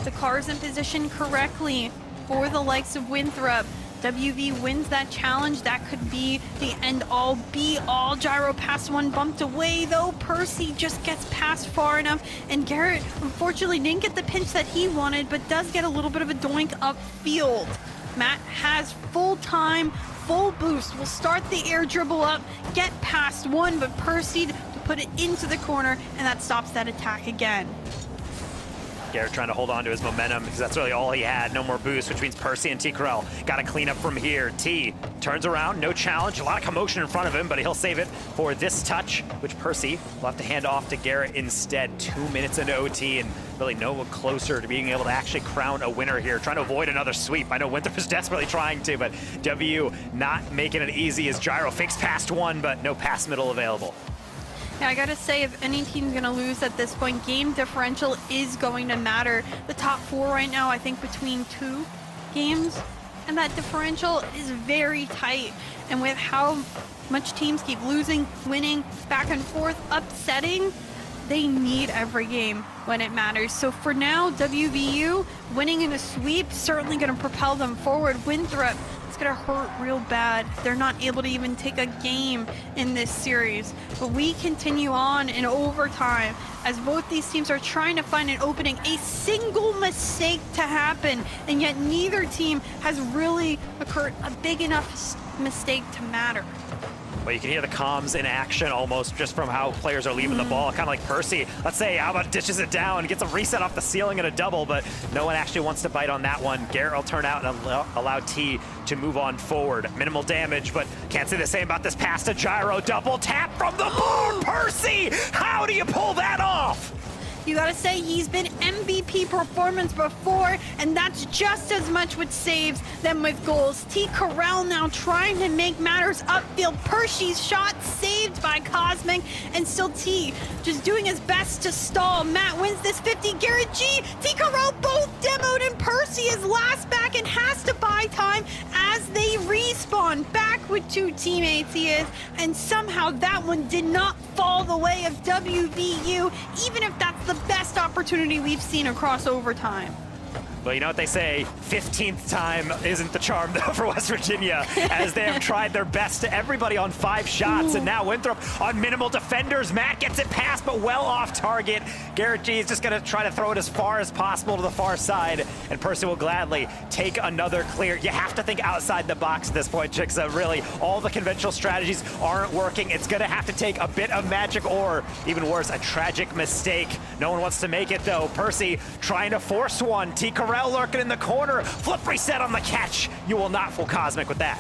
the car's in position correctly for the likes of Winthrop, WV wins that challenge, that could be the end-all, be-all. Gyro past one, bumped away though. Percy just gets past far enough, and Garrett unfortunately didn't get the pinch that he wanted, but does get a little bit of a doink upfield. Matt has full time, full boost, will start the air dribble up, get past one, but Percy to put it into the corner, and that stops that attack again. Garrett trying to hold on to his momentum because that's really all he had. No more boost, which means Percy and T. Corral got to clean up from here. T turns around, no challenge, a lot of commotion in front of him, but he'll save it for this touch, which Percy will have to hand off to Garrett instead. 2 minutes into OT, and really no one closer to being able to actually crown a winner here. Trying to avoid another sweep. I know Winthrop is desperately trying to, but W not making it easy as Gyro fakes past one, but no pass middle available. Yeah, I gotta say, if any team's gonna lose at this point, game differential is going to matter. The top four right now, I think between 2 games, and that differential is very tight. And with how much teams keep losing, winning, back and forth, upsetting, they need every game when it matters. So for now, WVU winning in a sweep, certainly gonna propel them forward. Winthrop, gonna hurt real bad. They're not able to even take a game in this series. But we continue on in overtime as both these teams are trying to find an opening, a single mistake to happen, and yet neither team has really occurred a big enough mistake to matter. Well, you can hear the comms in action almost just from how players are leaving the ball, kind of like Percy. Let's say, how about dishes it down, gets a reset off the ceiling and a double, but no one actually wants to bite on that one. Garrett will turn out and allow T to move on forward. Minimal damage, but can't say the same about this pass to Gyro. Double tap from the board, Percy! How do you pull that off? You gotta say, he's been MVP performance before, and that's just as much what saves them with goals. T. Corral now trying to make matters upfield. Percy's shot saved by Cosmic, and still T just doing his best to stall. Matt wins this 50. Garrett G, T. Corral both demoed, and Percy is last back and has to buy time as they respawn. Back with 2 teammates he is, and somehow that one did not fall the way of WVU, even if that's the best opportunity we've seen across overtime. Well, you know what they say, 15th time isn't the charm, though, for West Virginia, as they have tried their best to everybody on 5 shots, and now Winthrop on minimal defenders. Matt gets it past, but well off target. Garrett G is just going to try to throw it as far as possible to the far side, and Percy will gladly take another clear. You have to think outside the box at this point, Chicksa. Really, all the conventional strategies aren't working. It's going to have to take a bit of magic, or even worse, a tragic mistake. No one wants to make it, though. Percy trying to force one. T. Corral lurking in the corner. Flip reset on the catch. You will not fool Cosmic with that.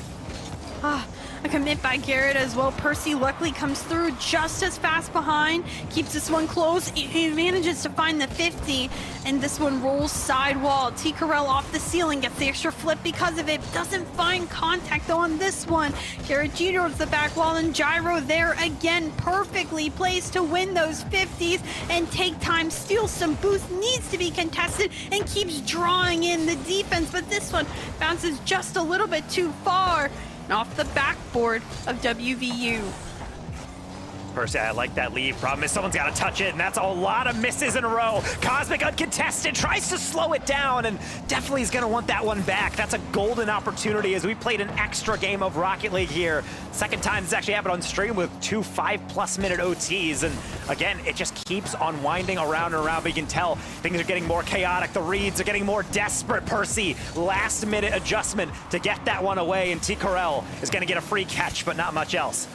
A commit by Garrett as well. Percy luckily comes through just as fast behind, keeps this one close. He manages to find the 50, and this one rolls sidewall. T. Corral off the ceiling, gets the extra flip because of it. Doesn't find contact though on this one. Garrett G towards the back wall, and Gyro there again, perfectly placed to win those 50s and take time, steal some boost, needs to be contested, and keeps drawing in the defense, but this one bounces just a little bit too far. Off the backboard of WVU. Percy, I like that lead. Problem is someone's got to touch it, and that's a lot of misses in a row. Cosmic uncontested, tries to slow it down, and definitely is going to want that one back. That's a golden opportunity as we played an extra game of Rocket League here. Second time this actually happened on stream with 2 5+ minute OTs, and again, it just keeps on winding around and around, but you can tell things are getting more chaotic. The reads are getting more desperate. Percy, last minute adjustment to get that one away, and T. Corral is going to get a free catch, but not much else.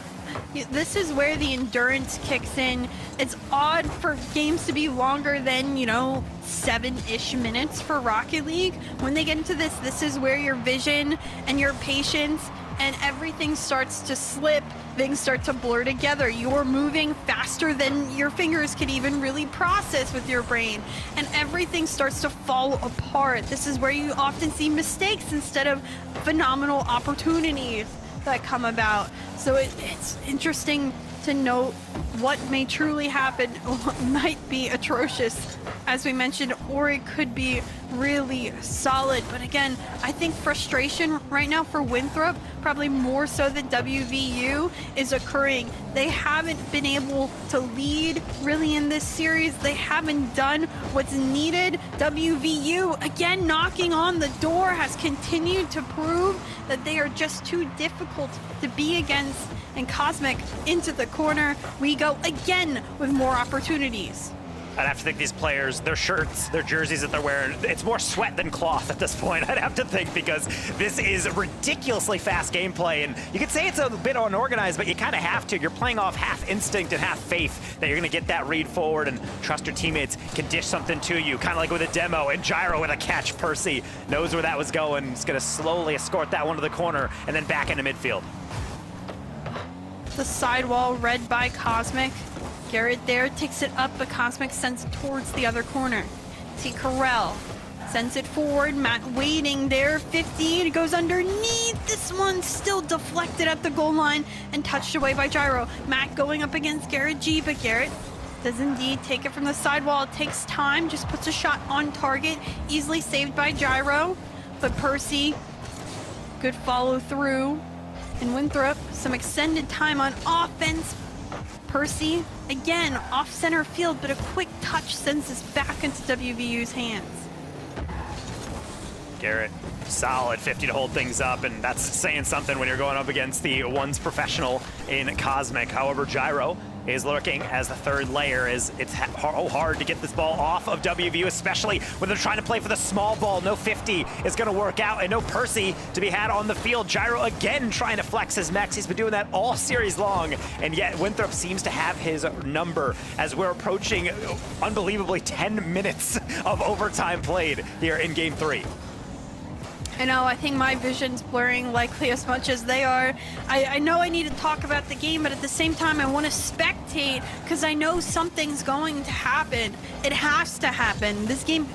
This is where the endurance kicks in. It's odd for games to be longer than, 7-ish minutes for Rocket League. When they get into this is where your vision and your patience and everything starts to slip. Things start to blur together. You're moving faster than your fingers could even really process with your brain, and everything starts to fall apart. This is where you often see mistakes instead of phenomenal opportunities that come about. So it's interesting to note what may truly happen, what might be atrocious, as we mentioned, or it could be really solid. But again, I think frustration right now for Winthrop, probably more so than WVU, is occurring. They haven't been able to lead really in this series. They haven't done what's needed. WVU, again, knocking on the door, has continued to prove that they are just too difficult to be against. And Cosmic into the corner. We go again with more opportunities. I'd have to think these players, their shirts, their jerseys that they're wearing, it's more sweat than cloth at this point, I'd have to think, because this is ridiculously fast gameplay. And you could say it's a bit unorganized, but you kind of have to. You're playing off half instinct and half faith that you're going to get that read forward and trust your teammates can dish something to you, kind of like with a demo. And Gyro with a catch. Percy knows where that was going. He's going to slowly escort that one to the corner and then back into midfield. The sidewall read by Cosmic. Garrett there takes it up, but Cosmic sends it towards the other corner. See Corell sends it forward. Matt waiting there. 50. It goes underneath. This one still deflected at the goal line and touched away by Gyro. Matt going up against Garrett G, but Garrett does indeed take it from the sidewall. It takes time, just puts a shot on target. Easily saved by Gyro, but Percy, good follow through. And Winthrop, some extended time on offense. Percy, again, off center field, but a quick touch sends this back into WVU's hands. Garrett, solid 50 to hold things up, and that's saying something when you're going up against the ones professional in Cosmic. However, Gyro is lurking as the third layer, as it's hard to get this ball off of WVU, especially when they're trying to play for the small ball. No 50 is going to work out, and no Percy to be had on the field. Gyro again trying to flex his mechs. He's been doing that all series long, and yet Winthrop seems to have his number as we're approaching unbelievably 10 minutes of overtime played here in Game 3. I know, I think my vision's blurring likely as much as they are. I know I need to talk about the game, but at the same time I want to spectate because I know something's going to happen. It has to happen. This game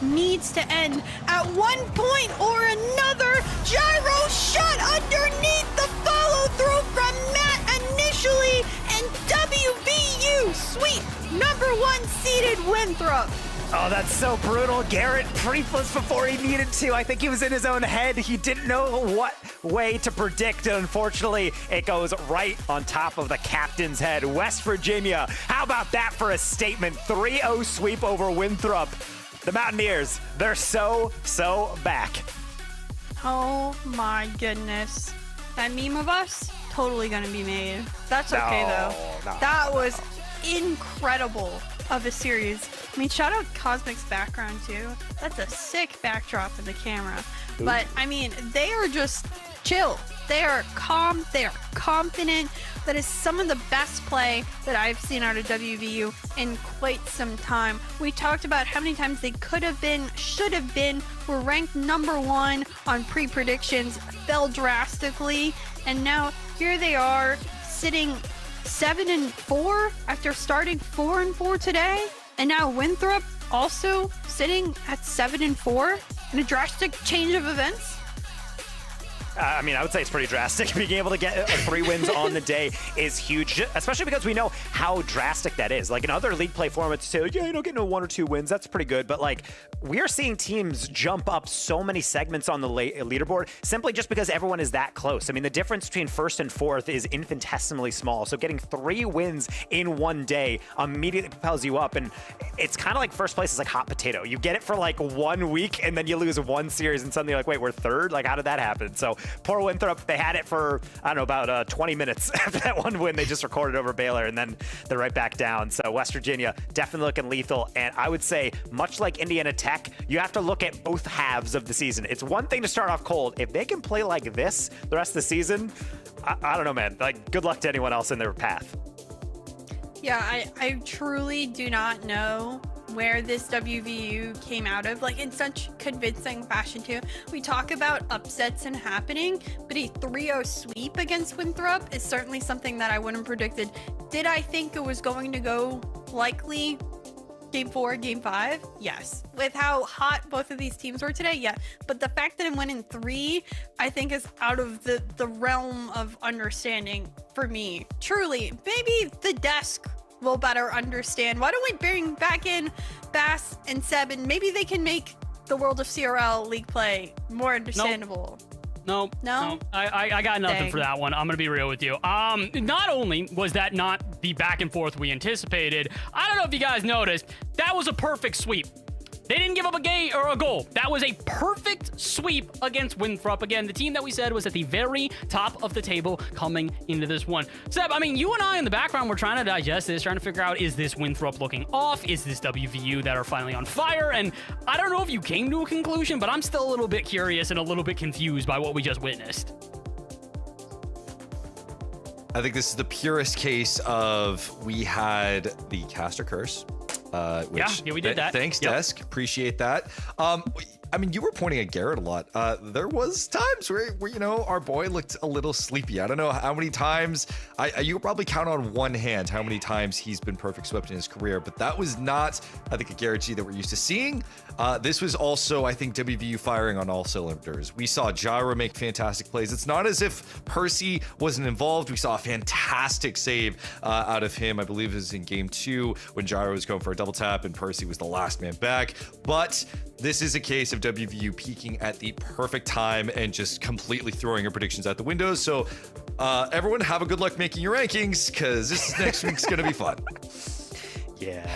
needs to end at one point or another. Gyro shot underneath, the follow through from Matt initially, and WVU sweep #1 seeded Winthrop. Oh, that's so brutal. Garrett pre-flips before he needed to. I think he was in his own head. He didn't know what way to predict, and unfortunately, it goes right on top of the captain's head. West Virginia, how about that for a statement? 3-0 sweep over Winthrop. The Mountaineers, they're so back. Oh my goodness. That meme of us, totally gonna be made. That's okay though. That was incredible of a series. I mean, shout out Cosmic's background too. That's a sick backdrop in the camera. Ooh. But I mean, they are just chill. They are calm. They are confident. That is some of the best play that I've seen out of WVU in quite some time. We talked about how many times they could have been, should have been, were ranked #1 on pre-predictions, fell drastically, and now here they are sitting 7-4 after starting 4-4 today. And now Winthrop also sitting at 7-4 in a drastic change of events. I mean, I would say it's pretty drastic. Being able to get 3 wins on the day is huge, especially because we know how drastic that is. Like in other league play formats, you say, like, yeah, getting 1 or 2 wins, that's pretty good. But like, we are seeing teams jump up so many segments on the leaderboard simply just because everyone is that close. I mean, the difference between 1st and 4th is infinitesimally small. So getting 3 wins in 1 day immediately propels you up. And it's kind of like first place is like hot potato. You get it for like 1 week and then you lose 1 series and suddenly you're like, wait, we're 3rd? Like, how did that happen? So poor Winthrop, they had it for, I don't know, about 20 minutes after that one win. They just recorded over Baylor, and then they're right back down. So West Virginia definitely looking lethal. And I would say, much like Indiana Tech, you have to look at both halves of the season. It's one thing to start off cold. If they can play like this the rest of the season, I don't know, man. Like, good luck to anyone else in their path. Yeah, I truly do not know where this WVU came out of, like in such convincing fashion too. We talk about upsets and happening, but a 3-0 sweep against Winthrop is certainly something that I wouldn't have predicted. Did I think it was going to go likely game 4, game 5? Yes. With how hot both of these teams were today, yeah. But the fact that it went in 3, I think is out of the realm of understanding for me. Truly, maybe the desk will better understand. Why don't we bring back in Bass and Seb, and maybe they can make the world of CRL league play more understandable. No. I got nothing Dang. for that one. I'm gonna be real with you. Not only was that not the back and forth we anticipated, I don't know if you guys noticed, that was a perfect sweep. They didn't give up a goal. That was a perfect sweep against Winthrop. Again, the team that we said was at the very top of the table coming into this one. Seb, I mean, you and I in the background were trying to digest this, trying to figure out, is this Winthrop looking off? Is this WVU that are finally on fire? And I don't know if you came to a conclusion, but I'm still a little bit curious and a little bit confused by what we just witnessed. I think this is the purest case of we had the caster curse. Which, yeah, we did that. Thanks, Yep. Desk. Appreciate that. I mean, you were pointing at Garrett a lot. There was times where you know, our boy looked a little sleepy. I don't know how many times. You could probably count on one hand how many times he's been perfect swept in his career, but that was not, I think, a Garrett G that we're used to seeing. This was also, I think, WVU firing on all cylinders. We saw Gyro make fantastic plays. It's not as if Percy wasn't involved. We saw a fantastic save out of him. I believe it was in game 2 when Gyro was going for a double tap and Percy was the last man back. But this is a case of WVU peaking at the perfect time and just completely throwing your predictions out the window. So everyone have a good luck making your rankings, because this next week's going to be fun. Yeah.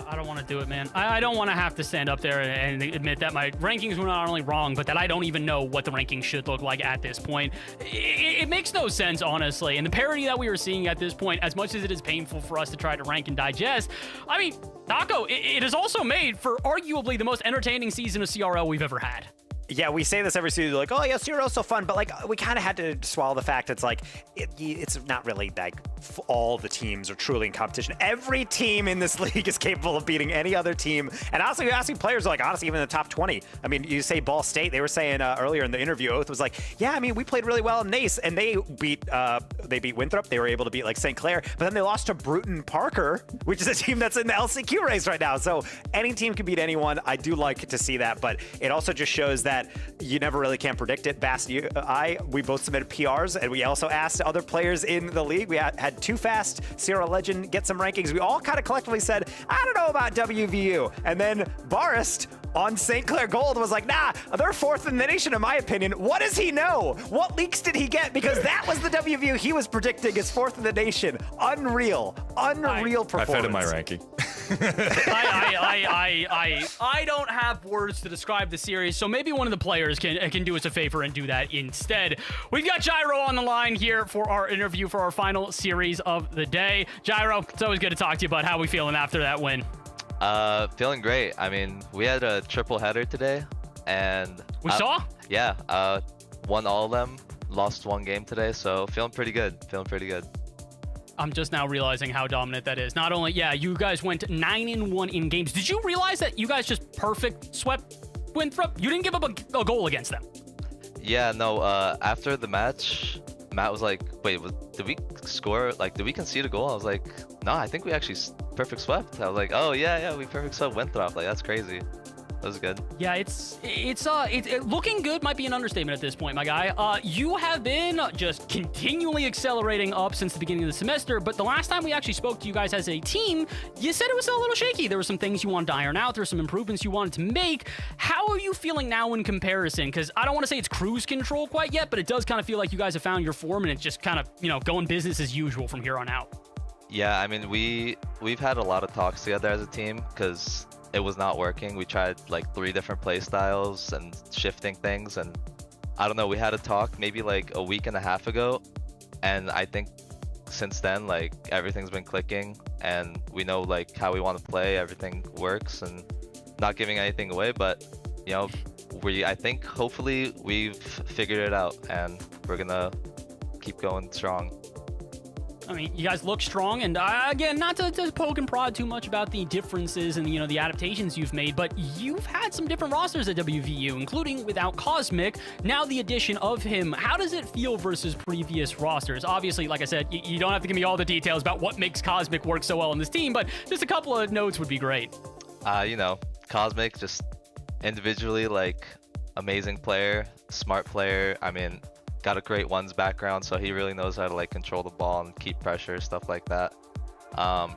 I don't want to do it, man. I don't want to have to stand up there and admit that my rankings were not only wrong, but that I don't even know what the rankings should look like at this point. It makes no sense, honestly. And the parity that we were seeing at this point, as much as it is painful for us to try to rank and digest, I mean, Taco, it is also made for arguably the most entertaining season of CRL we've ever had. Yeah, we say this every season, like, oh, yeah, CRL's so fun, but, like, we kind of had to swallow the fact it's, like, it's not really, like, all the teams are truly in competition. Every team in this league is capable of beating any other team, and honestly, you're asking players, like, honestly, even in the top 20. I mean, you say Ball State, they were saying earlier in the interview, Oath was like, yeah, I mean, we played really well in NACE, and they beat Winthrop, they were able to beat, like, St. Clair, but then they lost to Bruton Parker, which is a team that's in the LCQ race right now, so any team can beat anyone. I do like to see that, but it also just shows that you never really can predict it. Bass, we both submitted PRs, and we also asked other players in the league. We had Too Fast, Sierra Legend get some rankings. We all kind of collectively said, I don't know about WVU. And then Barist on St. Clair Gold was like, nah, they're 4th in the nation, in my opinion. What does he know? What leaks did he get? Because that was the WVU he was predicting as 4th in the nation. Unreal performance. I fed him my ranking. I don't have words to describe the series, so maybe one of the players can do us a favor and do that instead. We've got Gyro on the line here for our interview for our final series of the day. Gyro, it's always good to talk to you, bud. How we feeling after that win? Feeling great. I mean, we had a triple header today, and We saw? Yeah, won all of them, lost one game today, so feeling pretty good. I'm just now realizing how dominant that is. Not only, yeah, you guys went 9-1 in games. Did you realize that you guys just perfect swept Winthrop? You didn't give up a goal against them. Yeah, no, after the match, Matt was like, wait, did we score? Like, did we concede a goal? I was like, no, I think we actually perfect swept. I was like, oh, yeah, we perfect swept Winthrop. Like, that's crazy. That was good. Yeah, it's looking good might be an understatement at this point, my guy. You have been just continually accelerating up since the beginning of the semester, but the last time we actually spoke to you guys as a team, you said it was a little shaky. There were some things you wanted to iron out. There were some improvements you wanted to make. How are you feeling now in comparison? Because I don't want to say it's cruise control quite yet, but it does kind of feel like you guys have found your form and it's just kind of, going business as usual from here on out. Yeah, I mean, we've had a lot of talks together as a team because it was not working. We tried like 3 different play styles and shifting things, and I don't know, we had a talk maybe like a week and a half ago, and I think since then, like, everything's been clicking, and we know like how we want to play, everything works, and not giving anything away, but you know, I think hopefully we've figured it out, and we're gonna keep going strong. I mean, you guys look strong, and again, not to poke and prod too much about the differences and the adaptations you've made, but you've had some different rosters at WVU, including without Cosmic. Now the addition of him, how does it feel versus previous rosters? Obviously, like I said, you don't have to give me all the details about what makes Cosmic work so well in this team, but just a couple of notes would be great. You know, Cosmic, just individually, like, amazing player, smart player. I mean, got a great ones background, so he really knows how to like control the ball and keep pressure, stuff like that. I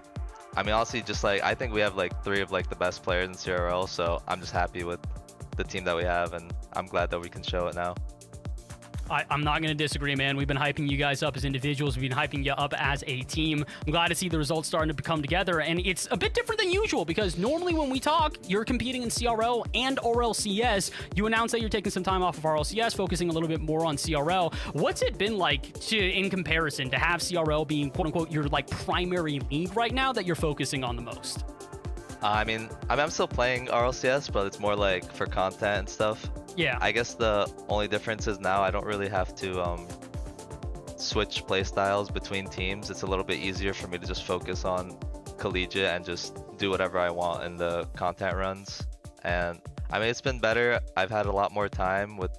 mean, honestly, just like, I think we have like 3 of like the best players in CRL, so I'm just happy with the team that we have, and I'm glad that we can show it now. I'm not going to disagree, man. We've been hyping you guys up as individuals. We've been hyping you up as a team. I'm glad to see the results starting to come together, and it's a bit different than usual because normally when we talk, you're competing in CRL and RLCS. You announced that you're taking some time off of RLCS, focusing a little bit more on CRL. What's it been like in comparison to have CRL being, quote-unquote, your like primary league right now that you're focusing on the most? I mean, I'm still playing RLCS, but it's more like for content and stuff. Yeah. I guess the only difference is now I don't really have to switch play styles between teams. It's a little bit easier for me to just focus on collegiate and just do whatever I want in the content runs. And I mean, it's been better. I've had a lot more time with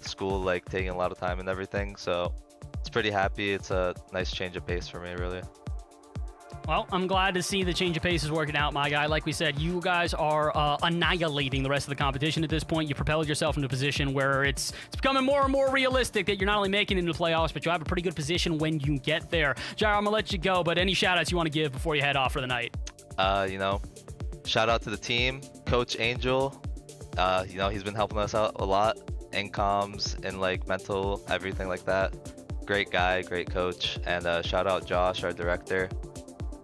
school, like taking a lot of time and everything. So it's pretty happy. It's a nice change of pace for me, really. Well, I'm glad to see the change of pace is working out, my guy. Like we said, you guys are annihilating the rest of the competition at this point. You propelled yourself into a position where it's becoming more and more realistic that you're not only making it into the playoffs, but you have a pretty good position when you get there. Jairo, I'm going to let you go, but any shout-outs you want to give before you head off for the night? You know, shout out to the team, Coach Angel. You know, he's been helping us out a lot in comms, in like mental, everything like that. Great guy, great coach. And shout out Josh, our director.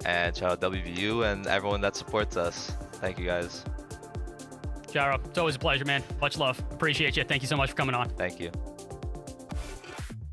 And shout out WVU and everyone that supports us. Thank you, guys. Jairo, it's always a pleasure, man. Much love. Appreciate you. Thank you so much for coming on. Thank you.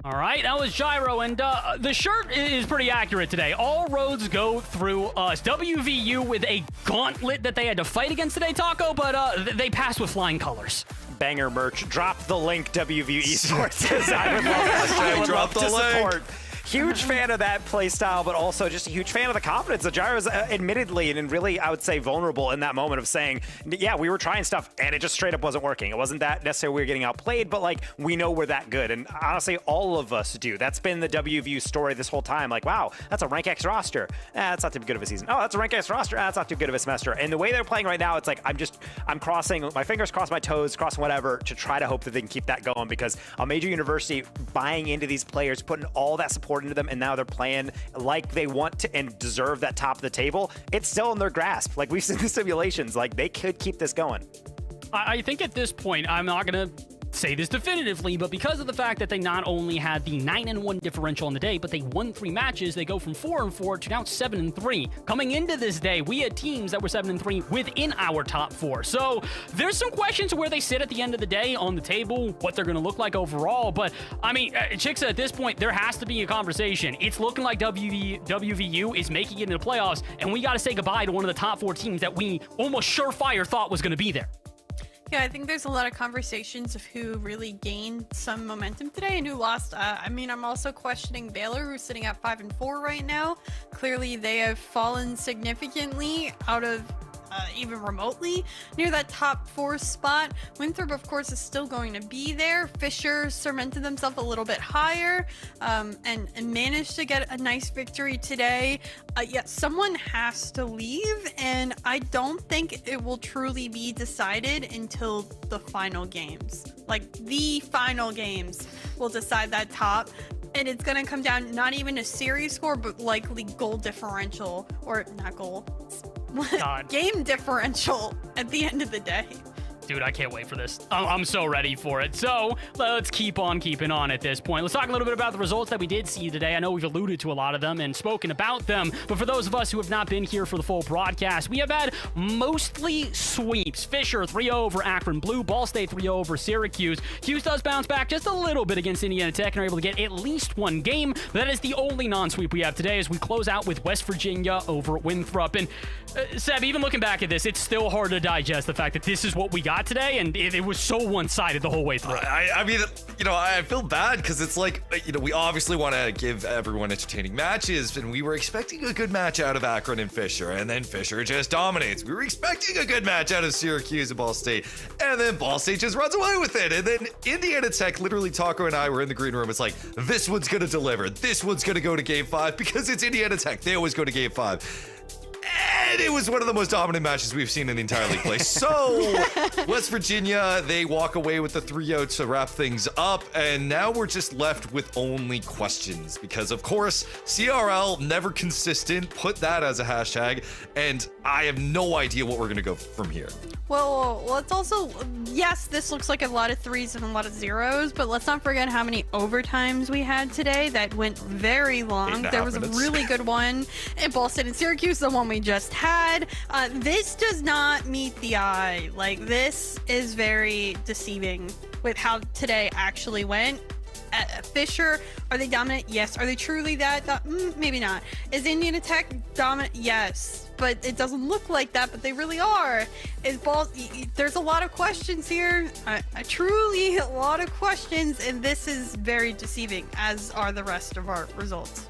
All right, that was Jairo, and the shirt is pretty accurate today. All roads go through us. WVU with a gauntlet that they had to fight against today, Taco, but they passed with flying colors. Banger merch. Drop the link, WVU Esports. I would love, I would Drop love the to link. support. Huge fan of that play style, but also just a huge fan of the confidence that Jairo's admittedly and really, I would say, vulnerable in that moment of saying, yeah, we were trying stuff and it just straight up wasn't working. It wasn't that necessarily we were getting outplayed, but like, we know we're that good. And honestly, all of us do. That's been the WVU story this whole time. Like, wow, that's a rank X roster. That's not too good of a season. Oh, that's a rank X roster. That's not too good of a semester. And the way they're playing right now, it's like, I'm crossing my fingers, cross my toes, crossing whatever to try to hope that they can keep that going, because a major university buying into these players, putting all that support into them, and now they're playing like they want to and deserve that top of the table. It's still in their grasp. Like, we've seen the simulations, like they could keep this going. I think at this point, I'm not going to say this definitively, but because of the fact that they not only had the 9-1 differential on the day, but they won 3 matches, they go from 4-4 to now 7-3. Coming into this day, we had teams that were 7-3 within our top 4. So there's some questions where they sit at the end of the day on the table, what they're going to look like overall. But I mean, Chicksa, at this point, there has to be a conversation. It's looking like WVU is making it into the playoffs, and we got to say goodbye to one of the top 4 teams that we almost surefire thought was going to be there. Yeah, I think there's a lot of conversations of who really gained some momentum today and who lost. I mean, I'm also questioning Baylor, who's sitting at 5-4 right now. Clearly, they have fallen significantly out of even remotely near that top 4 spot. Winthrop, of course, is still going to be there. Fisher cemented themselves a little bit higher and managed to get a nice victory today. Yet someone has to leave, and I don't think it will truly be decided until the final games. Like, the final games will decide that top. And it's going to come down not even to series score, but likely goal differential, or not goal, God. game differential at the end of the day. Dude, I can't wait for this. I'm so ready for it. So let's keep on keeping on at this point. Let's talk a little bit about the results that we did see today. I know we've alluded to a lot of them and spoken about them, but for those of us who have not been here for the full broadcast, we have had mostly sweeps. Fisher 3-0 over Akron Blue, Ball State 3-0 over Syracuse. Hughes does bounce back just a little bit against Indiana Tech and are able to get at least one game. But that is the only non-sweep we have today as we close out with West Virginia over Winthrop. And Seb, even looking back at this, it's still hard to digest the fact that this is what we got today, and it was so one-sided the whole way through. I mean, I feel bad because it's like, we obviously want to give everyone entertaining matches, and we were expecting a good match out of Akron and Fisher, and then Fisher just dominates. We were expecting a good match out of Syracuse and Ball State, and then Ball State just runs away with it. And then Indiana Tech, literally Taco and I were in the green room. It's like, this one's going to deliver. This one's going to go to Game 5 because it's Indiana Tech. They always go to Game 5. And it was one of the most dominant matches we've seen in the entire league play. So, West Virginia, they walk away with the 3-0 to wrap things up. And now we're just left with only questions. Because, of course, CRL, never consistent. Put that as a hashtag. And I have no idea what we're going to go from here. Well, let's also, yes, this looks like a lot of 3s and a lot of 0s, but let's not forget how many overtimes we had today that went very long. There was a really good one in Ball State and Syracuse, the one we just had. This does not meet the eye. Like, this is very deceiving with how today actually went. Fisher, are they dominant? Yes. Are they truly that? Maybe not. Is Indiana Tech dominant? Yes. But it doesn't look like that, but they really are. There's a lot of questions here. Truly a lot of questions, and this is very deceiving, as are the rest of our results.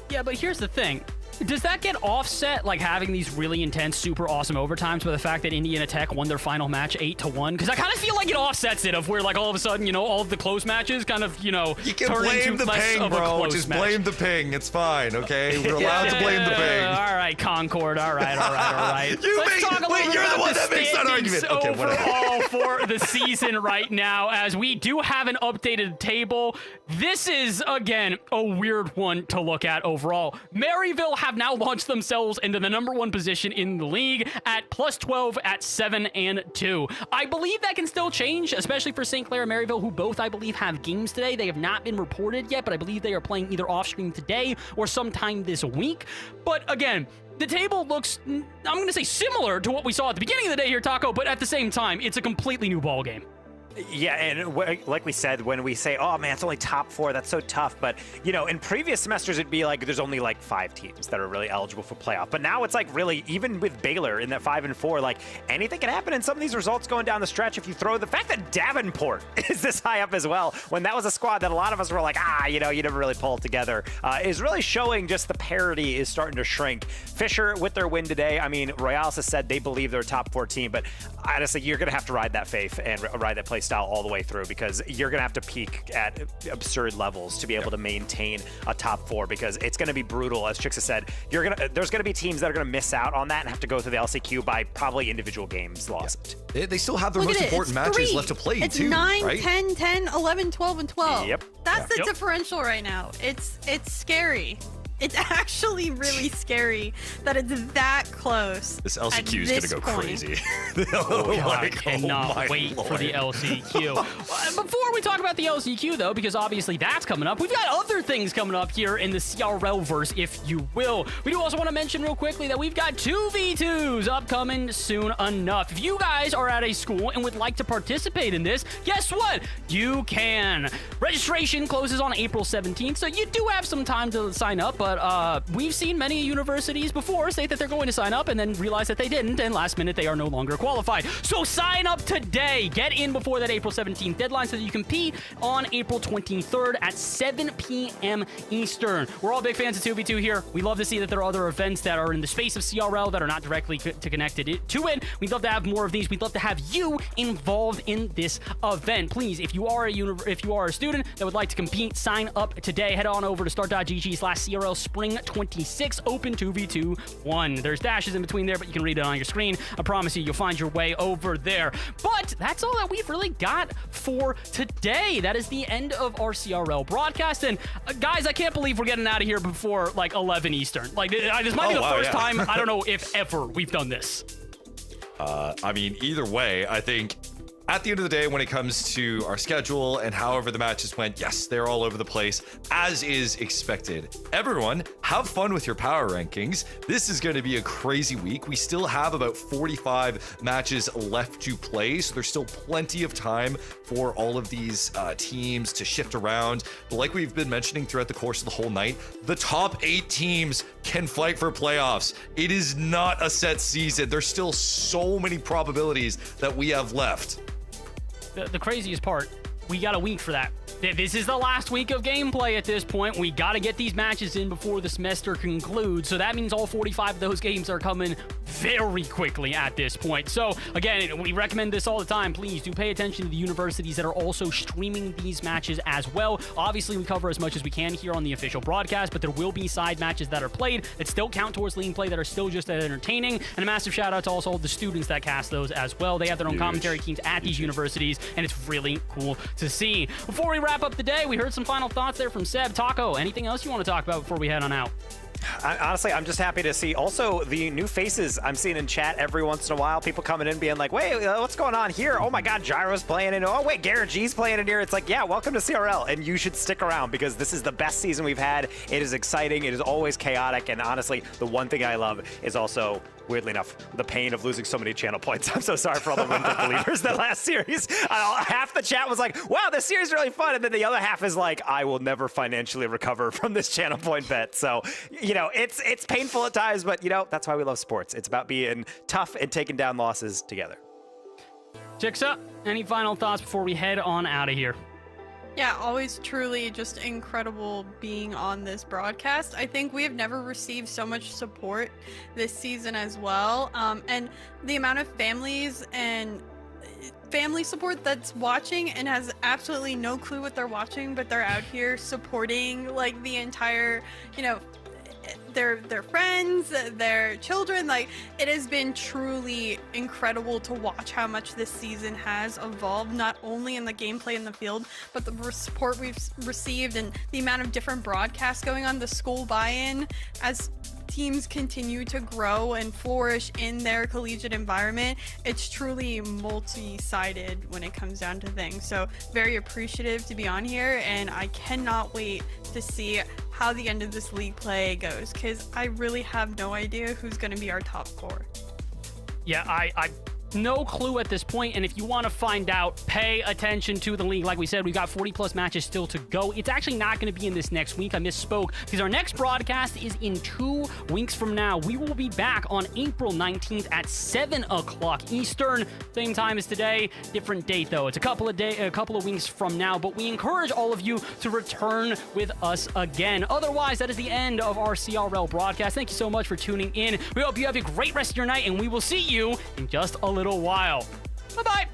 Yeah, but here's the thing. Does that get offset, like having these really intense, super awesome overtimes by the fact that Indiana Tech won their final match 8-1? Because I kind of feel like it offsets it, of where like all of a sudden, all of the close matches kind of, You can turn blame into the less ping, of a bro. close Just match. blame the ping. It's fine, okay? We're allowed to blame the ping. All right, Concord. All right. You're the one that makes that argument. Okay, whatever. Overall for the season right now, as we do have an updated table. This is, again, a weird one to look at overall. Maryville have now launched themselves into the #1 position in the league at +12 at 7-2. I believe that can still change, especially for St. Clair and Maryville, who both, I believe, have games today. They have not been reported yet, but I believe they are playing either off-stream today or sometime this week. But again, the table looks, I'm going to say, similar to what we saw at the beginning of the day here, Taco, but at the same time, it's a completely new ballgame. Yeah, and like we said, when we say, oh man, it's only top 4, that's so tough. But, in previous semesters, it'd be like there's only like 5 teams that are really eligible for playoff. But now it's like really, even with Baylor in that 5 and 4, like anything can happen in some of these results going down the stretch. If you throw the fact that Davenport is this high up as well, when that was a squad that a lot of us were like, you never really pull it together, is really showing just the parity is starting to shrink. Fisher with their win today, I mean, Royales has said they believe they're a top 4 team, but honestly, you're going to have to ride that faith and ride that play style all the way through, because you're going to have to peak at absurd levels to be able to maintain a top 4, because it's going to be brutal. As Chicks has said, there's going to be teams that are going to miss out on that and have to go through the LCQ by probably individual games lost. They still have their most important matches left to play, it's too, 9, right? 10, 10, 11, 12, and 12. Yep. That's the differential right now. It's scary. It's actually really scary that it's that close. This LCQ is going to go crazy. I cannot wait for the LCQ. Before we talk about the LCQ, though, because obviously that's coming up, we've got other things coming up here in the CRL-verse, if you will. We do also want to mention real quickly that we've got 2v2s upcoming soon enough. If you guys are at a school and would like to participate in this, guess what? You can. Registration closes on April 17th, so you do have some time to sign up, but we've seen many universities before say that they're going to sign up and then realize that they didn't, and last minute they are no longer qualified. So sign up today. Get in before that April 17th deadline so that you compete on April 23rd at 7 p.m. Eastern. We're all big fans of 2v2 here. We love to see that there are other events that are in the space of CRL that are not directly connected to it. We'd love to have more of these. We'd love to have you involved in this event. Please, if you are a student that would like to compete, sign up today. Head on over to start.gg/CRL Spring 26 Open 2v2-1. There's dashes in between there, but you can read it on your screen. I promise you'll find your way over there. But that's all that we've really got for today. That is the end of our CRL broadcast. And guys, I can't believe we're getting out of here before like 11 Eastern. Like, this might be the first time, I don't know if ever, we've done this. I mean, either way, I think at the end of the day, when it comes to our schedule and however the matches went, yes, they're all over the place, as is expected. Everyone, have fun with your power rankings. This is going to be a crazy week. We still have about 45 matches left to play, so there's still plenty of time for all of these teams to shift around. But like we've been mentioning throughout the course of the whole night, the top 8 teams can fight for playoffs. It is not a set season. There's still so many probabilities that we have left. The craziest part, we got a week for that. This is the last week of gameplay at this point. We got to get these matches in before the semester concludes. So that means all 45 of those games are coming very quickly at this point. So again, we recommend this all the time. Please do pay attention to the universities that are also streaming these matches as well. Obviously, we cover as much as we can here on the official broadcast, but there will be side matches that are played that still count towards league play that are still just as entertaining. And a massive shout out to also the students that cast those as well. They have their own commentary teams at these universities, and it's really cool to see. Before we wrap up the day, we heard some final thoughts there from Seb. Taco, anything else you want to talk about before we head on out? Honestly, I'm just happy to see also the new faces I'm seeing in chat every once in a while. People coming in being like, wait, what's going on here? Oh my God, Gyro's playing in. Oh wait, Garrett G's playing in here. It's like, yeah, welcome to CRL. And you should stick around because this is the best season we've had. It is exciting. It is always chaotic. And honestly, the one thing I love is also, weirdly enough, the pain of losing so many channel points. I'm so sorry for all the Winter believers that last series. Half the chat was like, wow, this series is really fun. And then the other half is like, I will never financially recover from this channel point bet. So, you know, it's painful at times, but, you know, that's why we love sports. It's about being tough and taking down losses together. Jigsaw, any final thoughts before we head on out of here? Yeah, always truly just incredible being on this broadcast. I think we have never received so much support this season as well. And the amount of families and family support that's watching and has absolutely no clue what they're watching, but they're out here supporting like the entire, you know, their friends, their children. Like, it has been truly incredible to watch how much this season has evolved, not only in the gameplay in the field, but the support we've received and the amount of different broadcasts going on, the school buy-in as teams continue to grow and flourish in their collegiate environment. It's truly multi-sided when it comes down to things. So very appreciative to be on here, and I cannot wait to see how the end of this league play goes, because I really have no idea who's going to be our top 4. Yeah, I no clue at this point, and if you want to find out, pay attention to the league. Like we said, we've got 40 plus matches still to go. It's actually not going to be in this next week. I misspoke, because our next broadcast is in 2 weeks from now. We will be back on April 19th at 7 o'clock Eastern, same time as today, different date though. It's a couple of weeks from now, but we encourage all of you to return with us again. Otherwise, that is the end of our CRL broadcast. Thank you so much for tuning in. We hope you have a great rest of your night, and we will see you in just a little while. Bye-bye.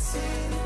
dancing